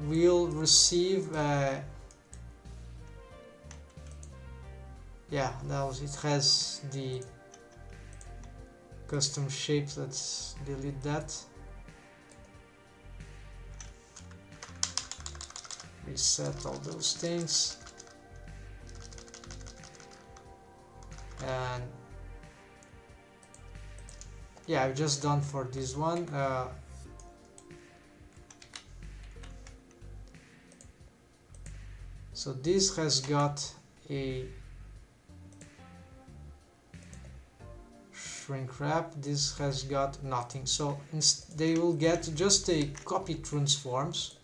will receive yeah, now it has the custom shapes. Let's delete that. Reset all those things, and yeah, I've just done for this one. So this has got a shrink wrap, this has got nothing. So they will get just a copy transforms.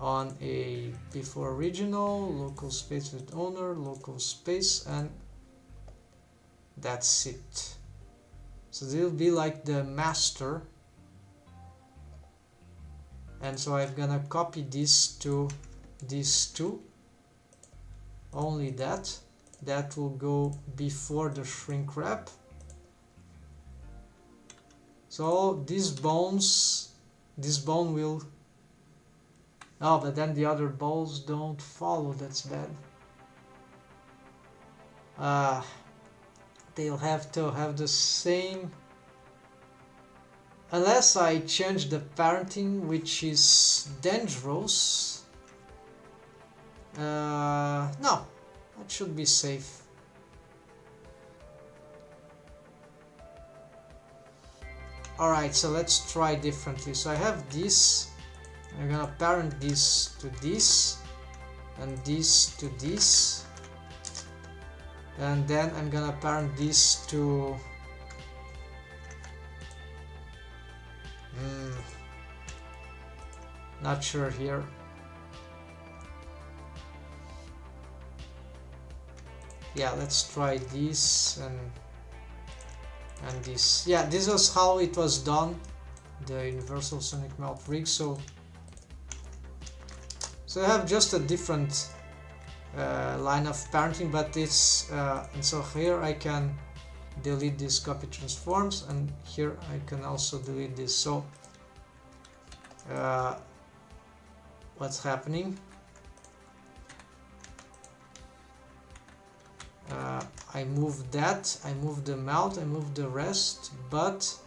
on a before original, local space with owner, local space, and that's it. So they'll be like the master, and so I'm gonna copy this to these two, only that will go before the shrink wrap. So these bones, this bone will, oh, but then the other balls don't follow, that's bad. They'll have to have the same, unless I change the parenting, which is dangerous. No, that should be safe. Alright, so let's try differently. So I have this, I'm gonna parent this to this, and this to this, and then I'm gonna parent this to not sure here. Yeah, let's try this and this. Yeah, this was how it was done, the universal sonic melt rig. So I have just a different line of parenting, but it's and so here I can delete this copy transforms, and here I can also delete this. So what's happening? I move that, I move the mount, I move the rest, but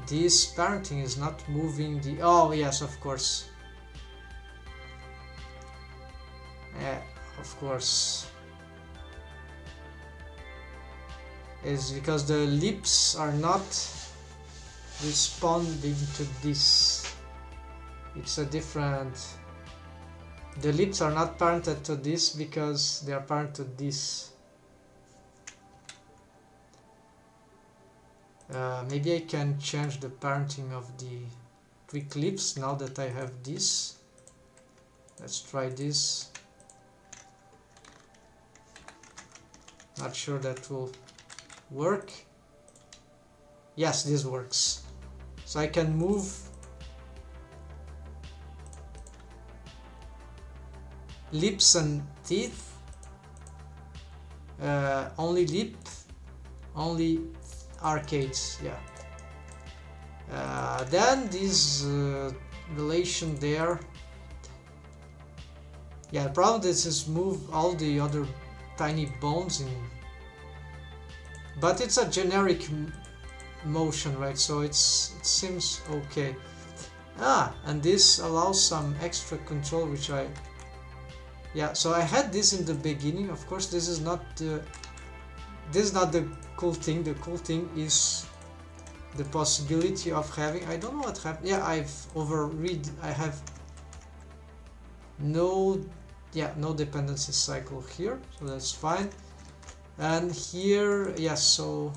this parenting is not moving the, oh yes, of course. Yeah, of course. Is because the lips are not responding to this. It's a different, the lips are not parented to this because they are parented to this. Maybe I can change the parenting of the quick lips now that I have this. Let's try this. Not sure that will work. Yes, this works. So I can move lips and teeth, only lip, only arcades, yeah. Then this relation there, yeah, the problem is move all the other tiny bones in, but it's a generic motion, right? So it seems okay. And this allows some extra control, which yeah, so I had this in the beginning. Of course, this is not the cool thing. The cool thing is the possibility of having, I don't know what happened. Yeah, I've overread. I have no dependency cycle here, so that's fine. And here, yes, so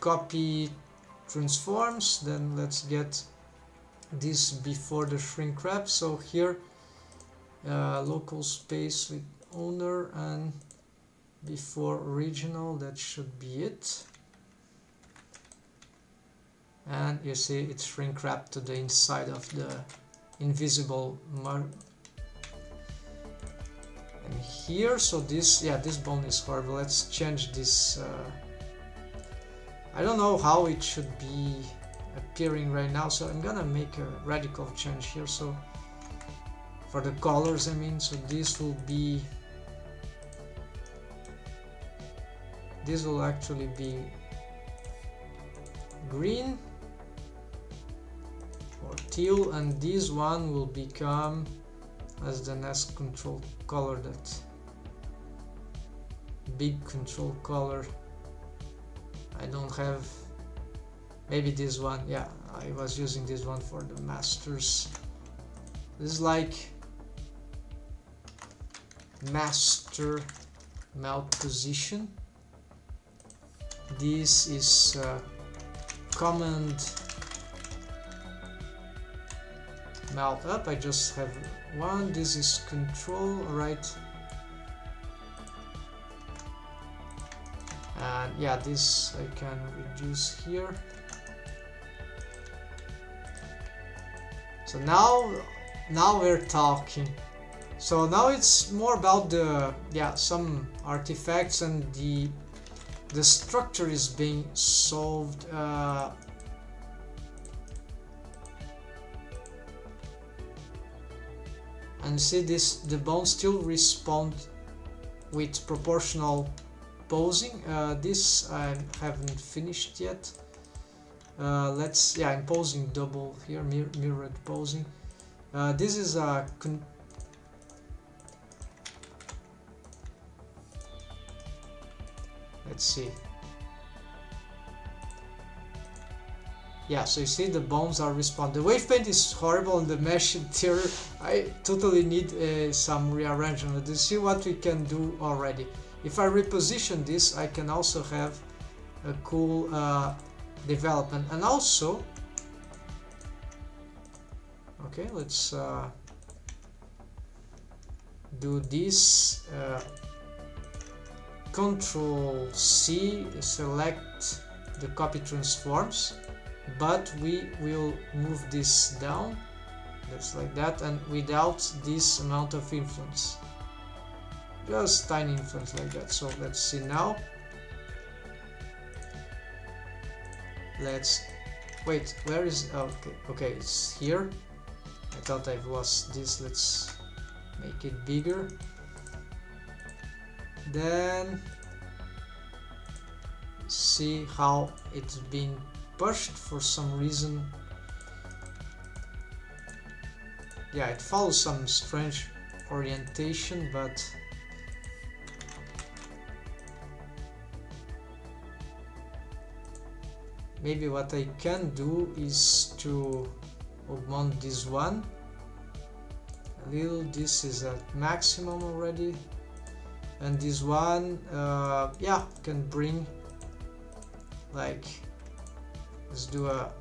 copy transforms, then let's get this before the shrink wrap. So here local space with owner and before original, that should be it. And you see it's shrink wrapped to the inside of the invisible mark. And here, so this, yeah, this bone is horrible. Let's change this. I don't know how it should be appearing right now, so I'm gonna make a radical change here. So for the colors, I mean, so this will be, this will actually be green or teal, and this one will become as the next control color, that big control color. I don't have, maybe this one, yeah, I was using this one for the masters. This is like master melt position. This is command melt up. I just have one. This is control, alright. And yeah, this I can reduce here. So now we're talking. So now it's more about the some artifacts, and the structure is being solved. And see this, the bones still respond with proportional posing. This I haven't finished yet. Let's I'm posing double here, mirrored posing. This is a let's see. Yeah, so you see the bones are respond. The wave paint is horrible on the mesh interior. I totally need some rearrangement. You see what we can do already. If I reposition this, I can also have a cool development. And also, okay, let's do this. Control C, select the copy transforms, but we will move this down, just like that, and without this amount of influence, just tiny influence like that. So let's see now. Let's wait, where is okay, it's here. I thought I've lost this. Let's make it bigger. Then see how it's been pushed for some reason. Yeah, it follows some strange orientation, but maybe what I can do is to augment this one a little. This is at maximum already, and this one can bring, like, let's do a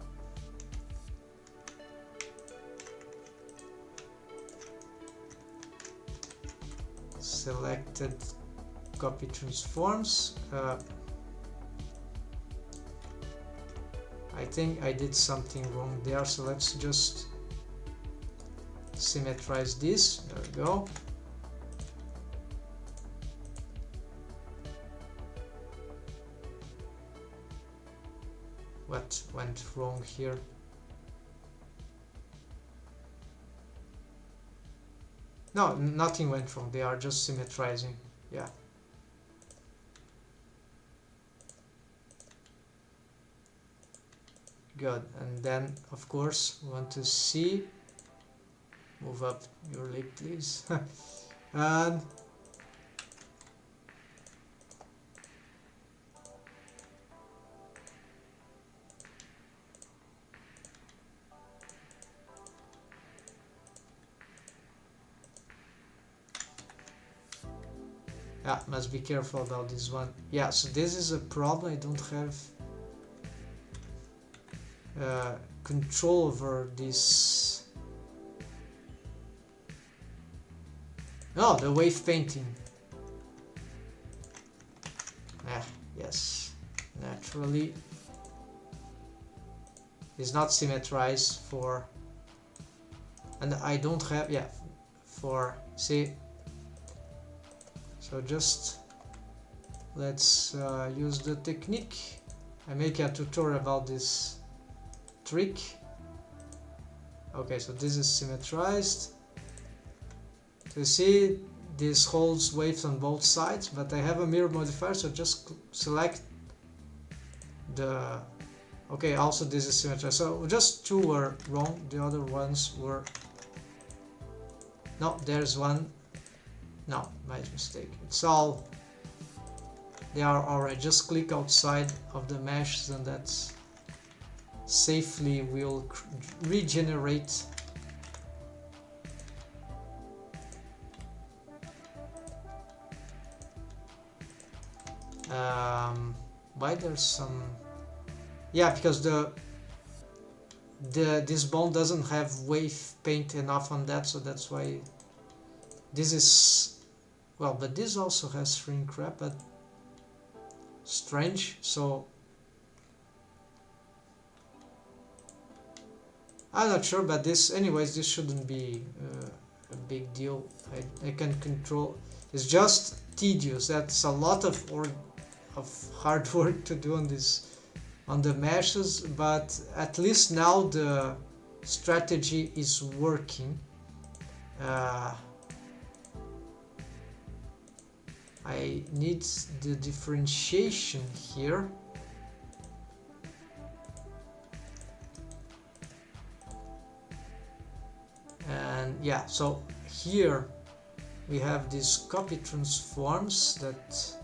selected copy transforms. I think I did something wrong there, so let's just symmetrize this. There we go. What went wrong here? No, nothing went wrong. They are just symmetrizing. Yeah. Good. And then, of course, we want to see. Move up your lip, please. And must be careful about this one. Yeah, so this is a problem. I don't have control over this. No, the wave painting. Yes, naturally is not symmetrized for, and I don't have for see. So just let's use the technique. I make a tutorial about this trick. Okay, so this is symmetrized. So you see this holds waves on both sides, but I have a mirror modifier, so just select the, okay, also this is symmetrized. So just two were wrong, the other ones were, no, there's one. No, my mistake. It's all, they are alright. Just click outside of the meshes, and that's safely will regenerate. Why there's some... Yeah, because this bone doesn't have wave paint enough on that, so that's why this is... Well, but this also has shrink wrap, but strange. So I'm not sure, but this, anyways, this shouldn't be a big deal. I can control. It's just tedious. That's a lot of hard work to do on the meshes, but at least now the strategy is working. I need the differentiation here. And yeah, so here we have these copy transforms that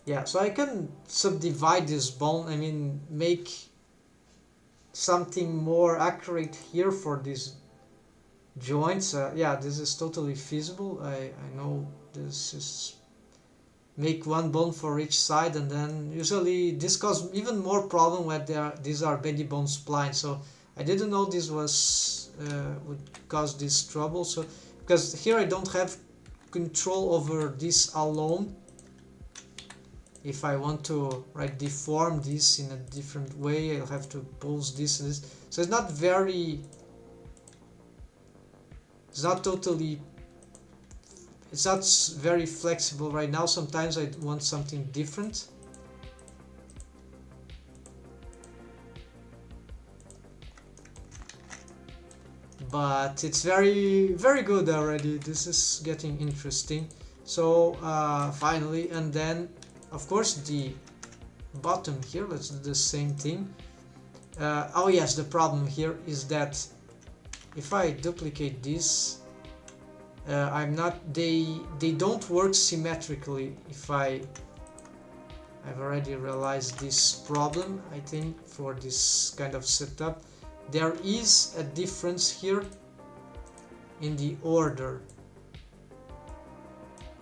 yeah, so I can subdivide this bone, I mean make something more accurate here for these joints. Yeah, this is totally feasible. I know this is make one bone for each side, and then usually this causes even more problem when these are bendy bone splines. So I didn't know this was would cause this trouble. So because here I don't have control over this alone. If I want to deform this in a different way, I'll have to pose this and this. So it's not very, it's not very flexible right now. Sometimes I want something different. But it's very, very good already. This is getting interesting. So finally, and then of course the bottom here, let's do the same thing. Oh yes, the problem here is that if I duplicate this, they don't work symmetrically. I've already realized this problem, I think, for this kind of setup. There is a difference here in the order.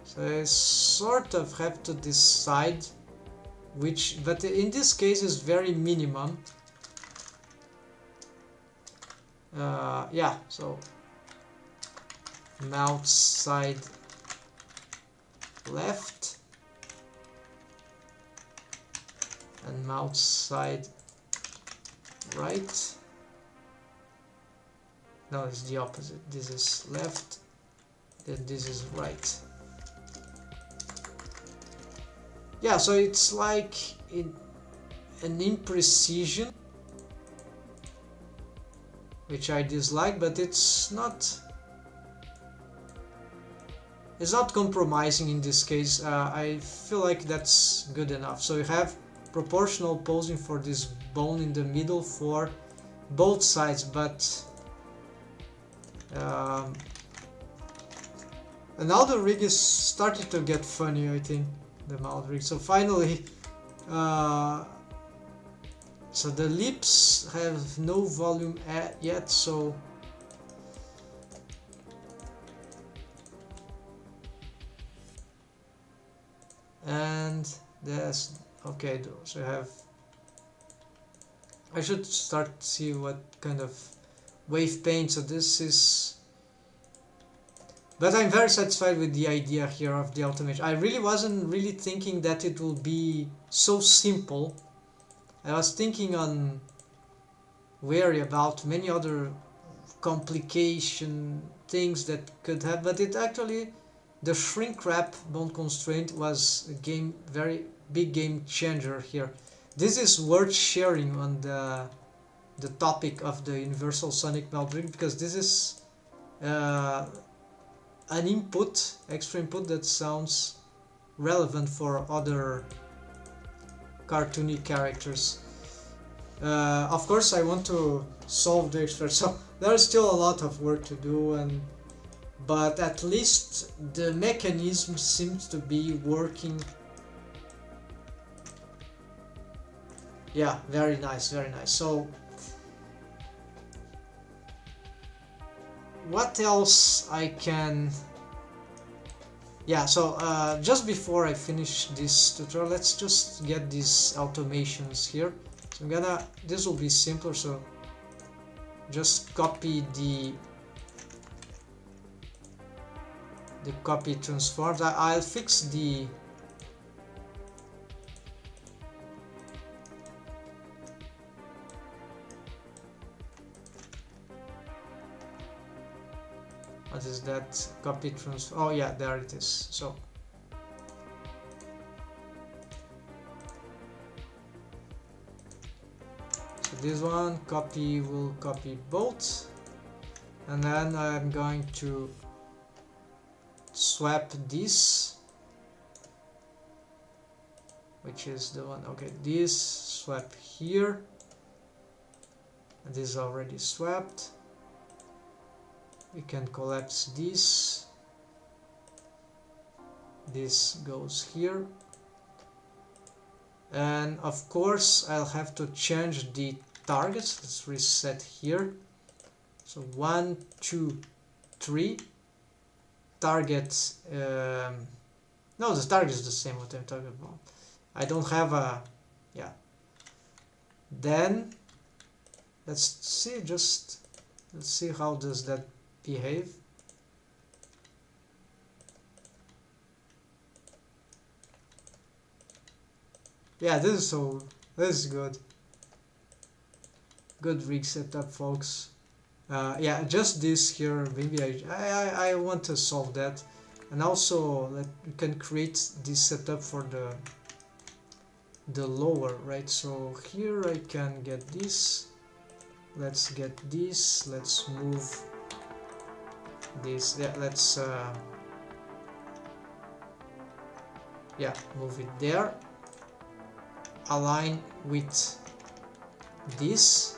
So I sort of have to decide which, but in this case is very minimum. Yeah, so mouth side left and mouth side right. No, it's the opposite. This is left, then this is right. Yeah, so it's like an imprecision, which I dislike, but it's not compromising in this case. I feel like that's good enough. So you have proportional posing for this bone in the middle for both sides, but and now the rig is starting to get funny, I think, the mouth rig. So finally, so the lips have no volume yet, so and that's okay. So I should start to see what kind of wave paint. So this is, but I'm very satisfied with the idea here of the automation. I really wasn't really thinking that it will be so simple. I was thinking on wary about many other complication things that could have, but it actually, the shrink wrap bone constraint was a very big game changer here. This is worth sharing on the topic of the universal sonic melt rig, because this is an input, extra input that sounds relevant for other cartoony characters. Of course I want to solve the extra, so there is still a lot of work to do, but at least the mechanism seems to be working Yeah, very nice, very nice. So what else I can... Yeah, so just before I finish this tutorial, let's just get these automations here. So I'm gonna... This will be simpler, so just copy the copy transforms. I'll fix the... What is that? Copy transfer. Oh yeah, there it is. So this one copy will copy both, and then I'm going to swap this, which is the one. Okay, this swap here, and this is already swapped. We can collapse this. This goes here, and of course I'll have to change the targets. Let's reset here. So 1, 2, 3 target. No, the target is the same. What I'm talking about. I don't have a... Yeah. Then let's see. Let's see how does that behave. Yeah, this is good. Good rig setup, folks. Yeah, just this here. Maybe I want to solve that, and also we can create this setup for the lower, right? So here I can get this. Let's get this. Let's move this. Yeah, let's yeah, move it there. Align with this.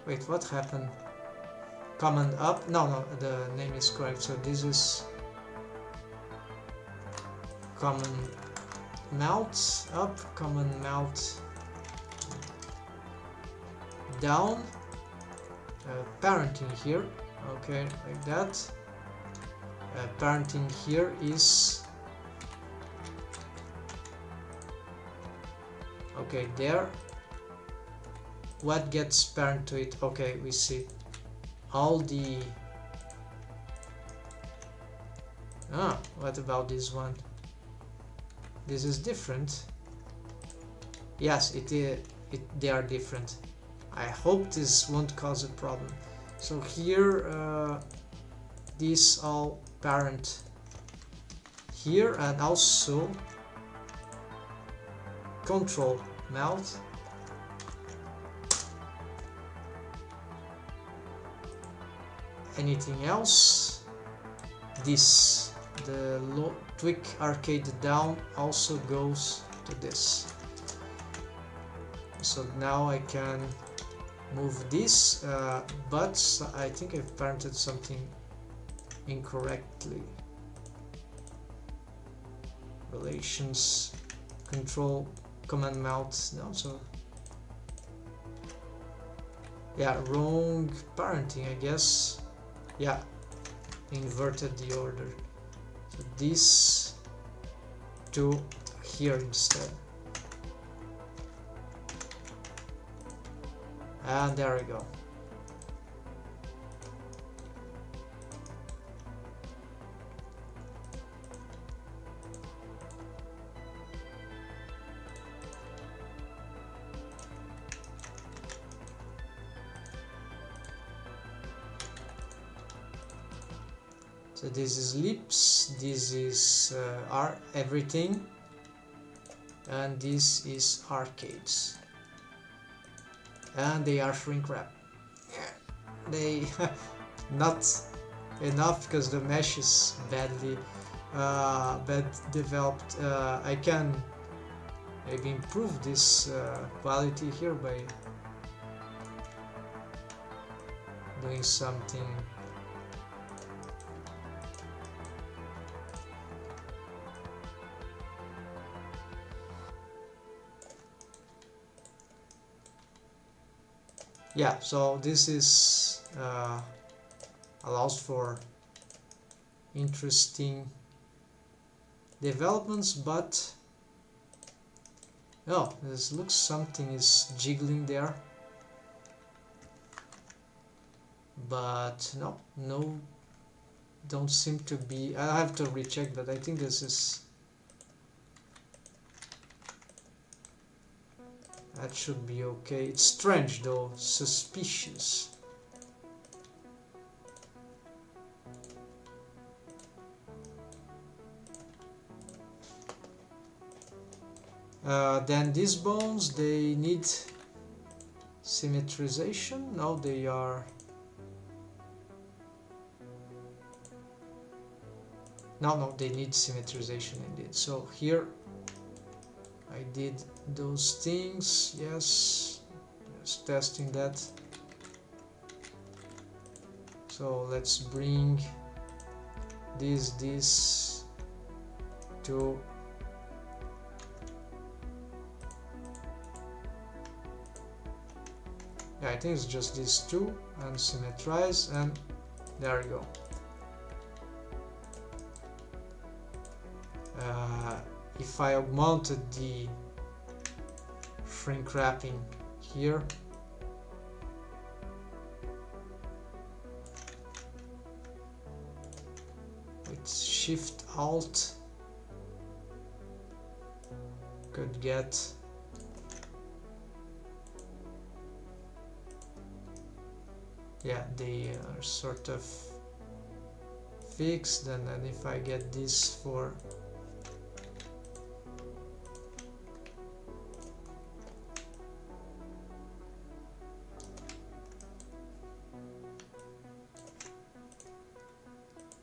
Wait, what happened? Command up? No, the name is correct. So this is command mount up, command mount down, parenting here. Okay, like that. Parenting here is okay there. What gets parent to it? Okay, we see all the... what about this one? This is different. Yes, they are different. I hope this won't cause a problem. So here these all parent here, and also control mount. Anything else? This, the tweak arcade down, also goes to this. So now I can move this, but I think I've parented something incorrectly. Relations, control, command mount. No, so yeah, wrong parenting, I guess. Yeah, inverted the order. So this to here instead. And there we go. So this is lips, this is everything, and this is arcades. And they are shrink wrap. They not enough because the mesh is badly bad developed. I can maybe improve this quality here by doing something. yeah, so this is allows for interesting developments, but oh, this looks something is jiggling there, but no, don't seem to be. I have to recheck, but I think this is, that should be okay. It's strange though, suspicious. Then these bones, they need symmetrization. No, they are, no, they need symmetrization indeed. So here I did those things, yes, just testing that. So let's bring this to yeah, I think it's just these two, and symmetrize, and there you go. If I mounted the shrink wrapping here, with Shift Alt, could get yeah, they are sort of fixed. And then if I get this for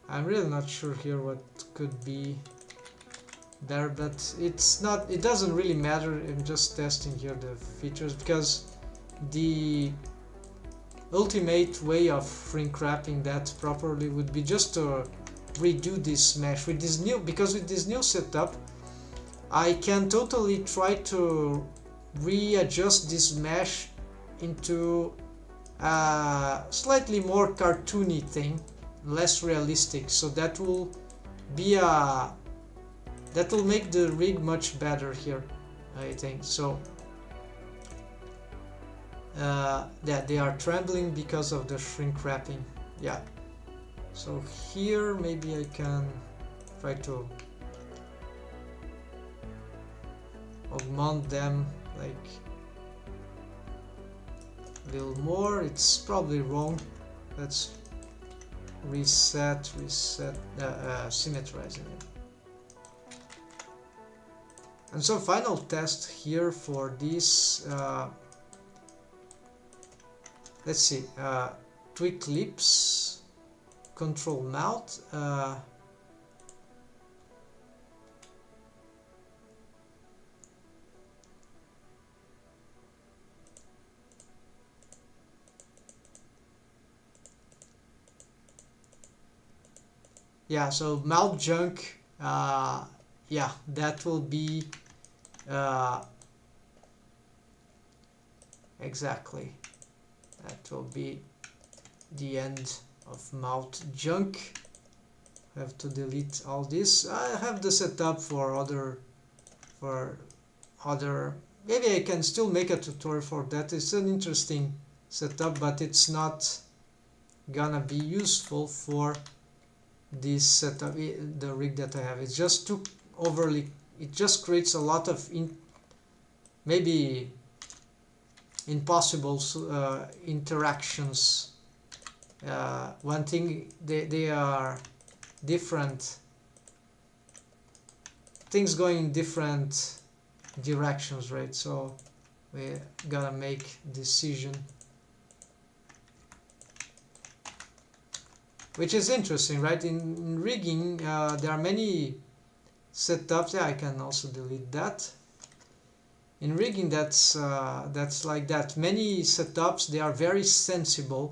I'm really not sure here what could be there, but it's not, it doesn't really matter. I'm just testing here the features, because the ultimate way of shrink wrapping that properly would be just to redo this mesh with this new, because with this new setup I can totally try to readjust this mesh into a slightly more cartoony thing, less realistic, so that will be a, that will make the rig much better here, I think. So yeah, they are trembling because of the shrink wrapping. Yeah, so here maybe I can try to augment them like a little more. It's probably wrong. Let's reset, symmetrizing it. And so final test here for this, let's see, tweak lips, control mouth, yeah, so mouth junk, yeah, that will be exactly, that will be the end of mouth junk. I have to delete all this. I have the setup for other maybe I can still make a tutorial for that. It's an interesting setup, but it's not gonna be useful for this setup, the rig that I have. It's just too overly, it just creates a lot of maybe impossible interactions. One thing, they are different things going in different directions, right? So we gotta make decision, which is interesting, right? In rigging, there are many setups. Yeah, I can also delete that. In rigging, that's like that. Many setups, they are very sensitive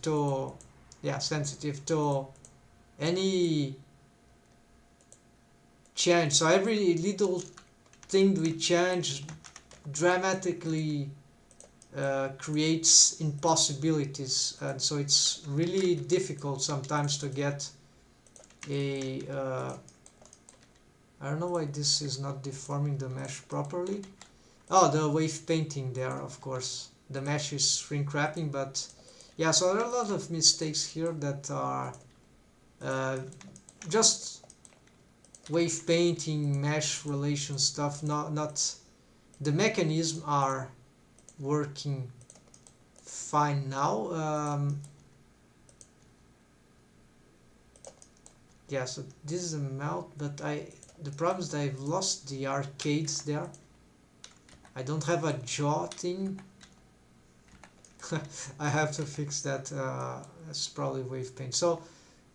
to, yeah, sensitive to any change. So every little thing we change dramatically creates impossibilities, and so it's really difficult sometimes to get a I don't know why this is not deforming the mesh properly. Oh, the wave painting there, of course. The mesh is shrink wrapping, but yeah, so there are a lot of mistakes here that are just wave painting, mesh relation stuff, not the mechanism are working fine now. Yeah, so this is a mount, but the problem is that I've lost the arcades there. I don't have a jaw thing. I have to fix that. It's probably wave paint. So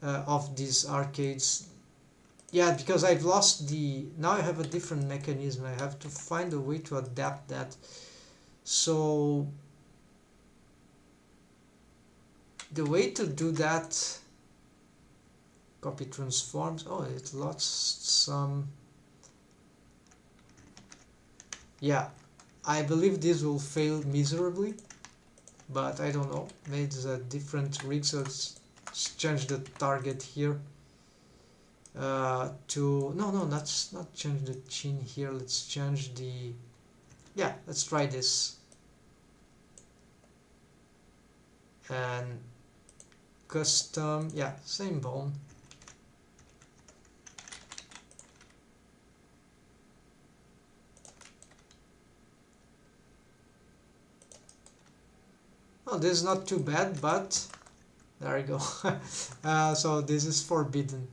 of these arcades, yeah, because I've lost the. Now I have a different mechanism. I have to find a way to adapt that. So the way to do that. Copy transforms. Oh, it lost some. Yeah, I believe this will fail miserably, but I don't know. Maybe it's a different rig, so let's change the target here to no, let's not change the chin here. Let's change the. Yeah, let's try this and custom. Yeah, same bone. Oh, this is not too bad, but there you go. So this is forbidden.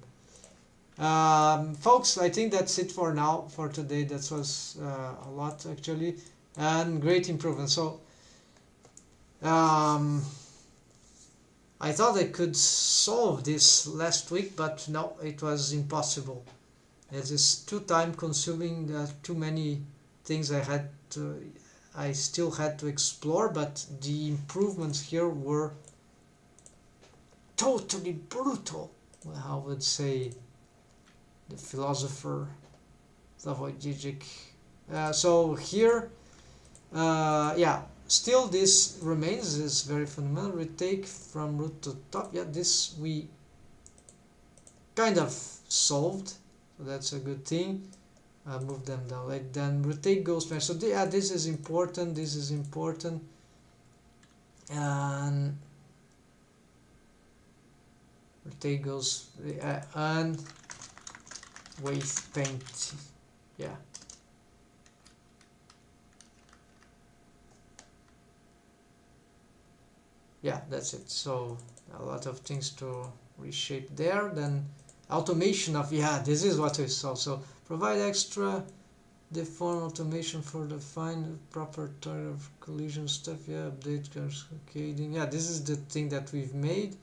Folks, I think that's it for now, for today. That was a lot actually, and great improvement. So I thought I could solve this last week, but no, it was impossible. It is too time consuming, too many things I still had to explore, but the improvements here were totally brutal. I would say the philosopher Slavoj Žižek. So here, yeah, still this remains, is very fundamental. Retake from root to top. Yeah, this we kind of solved, so that's a good thing. Move them down, like then rotate goes smash. So yeah, this is important, and rotate goes and wave paint. Yeah, that's it. So a lot of things to reshape there. Then automation of, yeah, this is what we saw. So provide extra deform automation for the fine proper target of collision stuff. Yeah, update cascading. Yeah, this is the thing that we've made.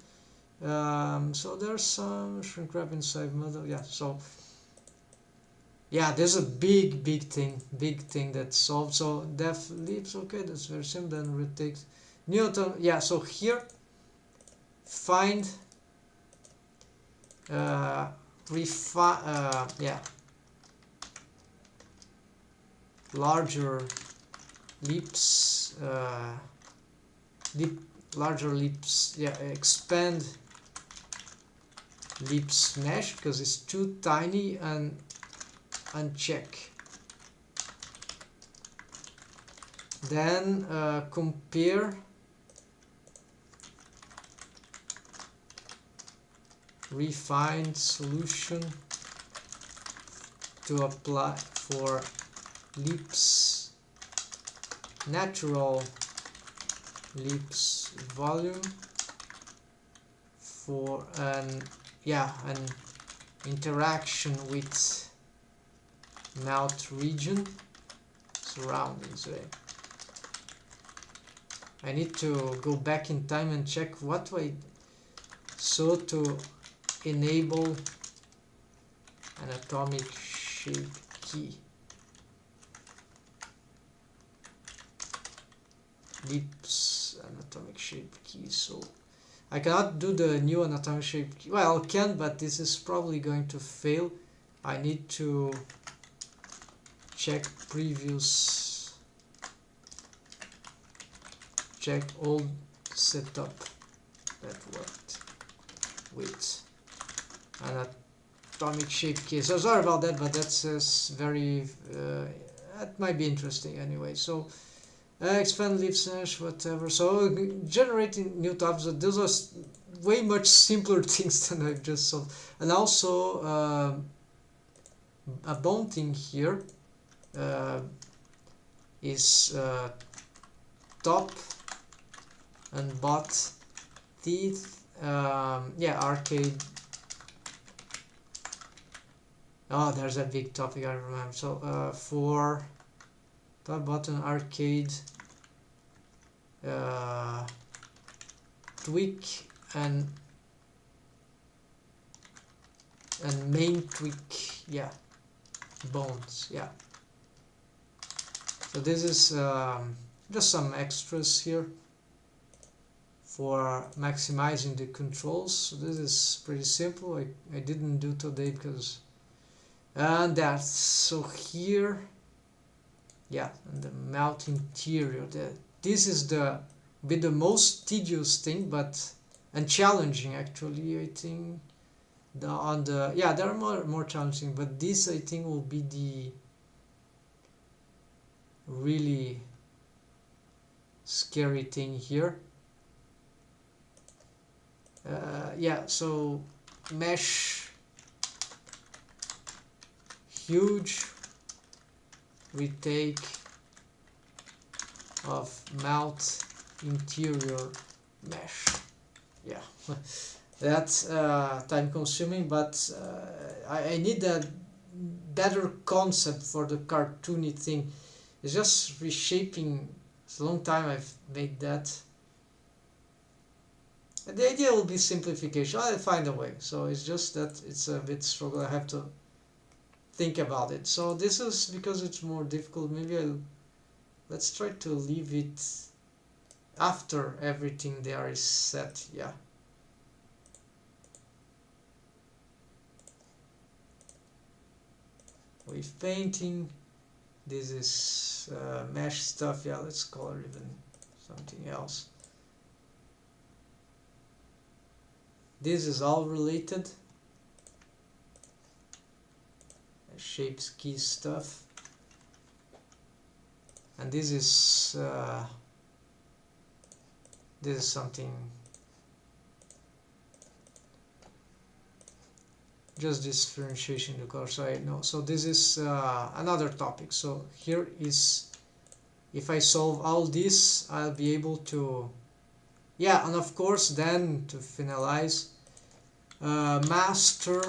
So there's some shrink wrap inside model. Yeah, so yeah, there's a big thing that's solved. So def leaves, okay, that's very simple. Then retake Newton. Yeah, so here find yeah, larger leaps, larger leaps. Yeah, expand leaps mesh because it's too tiny, and uncheck. Then compare refined solution to apply for leaps, natural leaps volume for an interaction with mouth region surroundings. I need to go back in time and check what so to enable an atomic shape key. Leaps an atomic shape key. So I cannot do the new atomic shape key. Well, I can, but this is probably going to fail. I need to check previous check old setup that worked with an atomic shape key. So sorry about that, but that's very that might be interesting anyway. So expand leaf slash whatever. So generating new tabs, those are way much simpler things than I've just solved. And also a bone thing here is top and bot teeth. Yeah, arcade. Oh, there's a big topic I remember. So for top button arcade, tweak and main tweak, yeah, bones, yeah. So this is just some extras here for maximizing the controls. So this is pretty simple. I didn't do today because and that's so here, yeah, and the mouth interior. This is the most tedious thing, but and challenging actually. I think there are more challenging, but this I think will be the really scary thing here. Yeah, so mesh huge retake of mouth interior mesh. Yeah, that's time consuming, but I need a better concept for the cartoony thing. It's just reshaping. It's a long time I've made that. And the idea will be simplification. I'll find a way. So it's just that it's a bit struggle. I have to think about it. So this is because it's more difficult. Maybe let's try to leave it after everything there is set. Yeah. With painting, this is mesh stuff. Yeah, let's call it even something else. This is all related. Shapes, key stuff. And this is something just differentiation in the color. So I know. So this is another topic. So here is, if I solve all this, I'll be able to, yeah, and of course then to finalize, master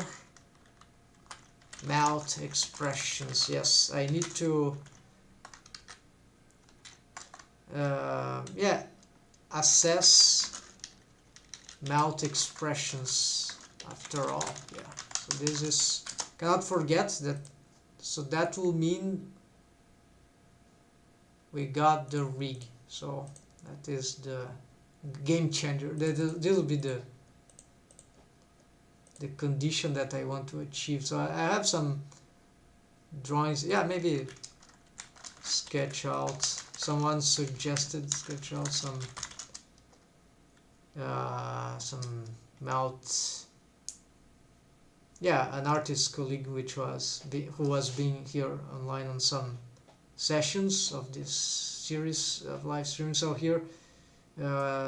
mouth expressions. Yes, I need to yeah, assess mouth expressions after all. Yeah, so this is, cannot forget that. So that will mean we got the rig. So that is the game changer. This will be the condition that I want to achieve. So I have some drawings. Yeah, maybe sketch out. Someone suggested sketch out some mouth. Yeah, an artist colleague who was being here online on some sessions of this series of live streaming. So here,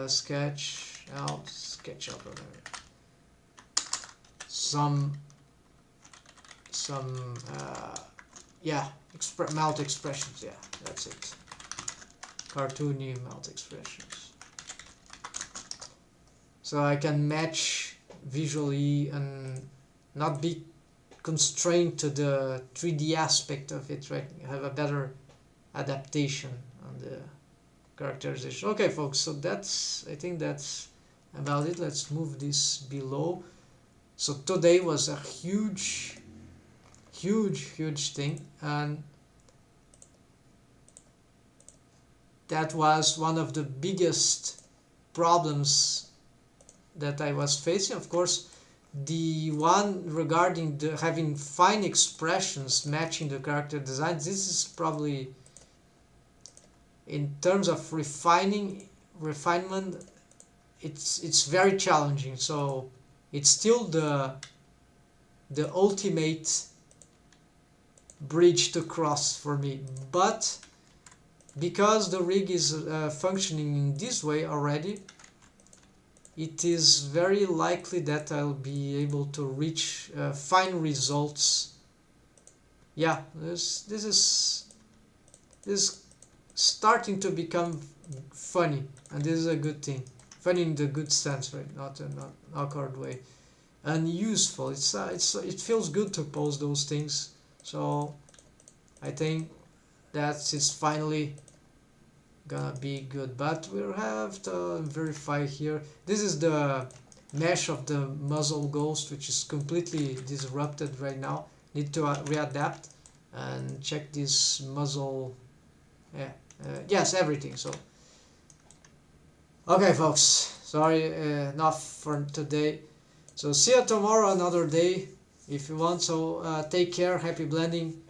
sketch out, whatever. Some yeah, mouth expressions. Yeah, that's it. Cartoony mouth expressions. So I can match visually and not be constrained to the 3D aspect of it, right? Have a better adaptation on the characterization. Okay, folks, so I think that's about it. Let's move this below. So today was a huge thing, and that was one of the biggest problems that I was facing. Of course, the one regarding having fine expressions matching the character design, this is probably, in terms of refining, refinement, it's very challenging. So it's still the ultimate bridge to cross for me. But because the rig is functioning in this way already, it is very likely that I'll be able to reach fine results. Yeah, this is starting to become funny, and this is a good thing. Funny in the good sense, right? Not in an awkward way. And useful. It feels good to post those things. So I think that it's finally gonna be good, but we'll have to verify here. This is the mesh of the muzzle ghost, which is completely disrupted right now. Need to readapt and check this muzzle. Yeah, yes, everything. So okay, folks, sorry, enough for today. So see you tomorrow, another day if you want. So take care, happy blending,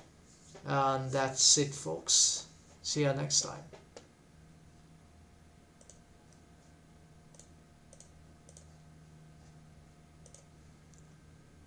and that's it, folks. See you next time.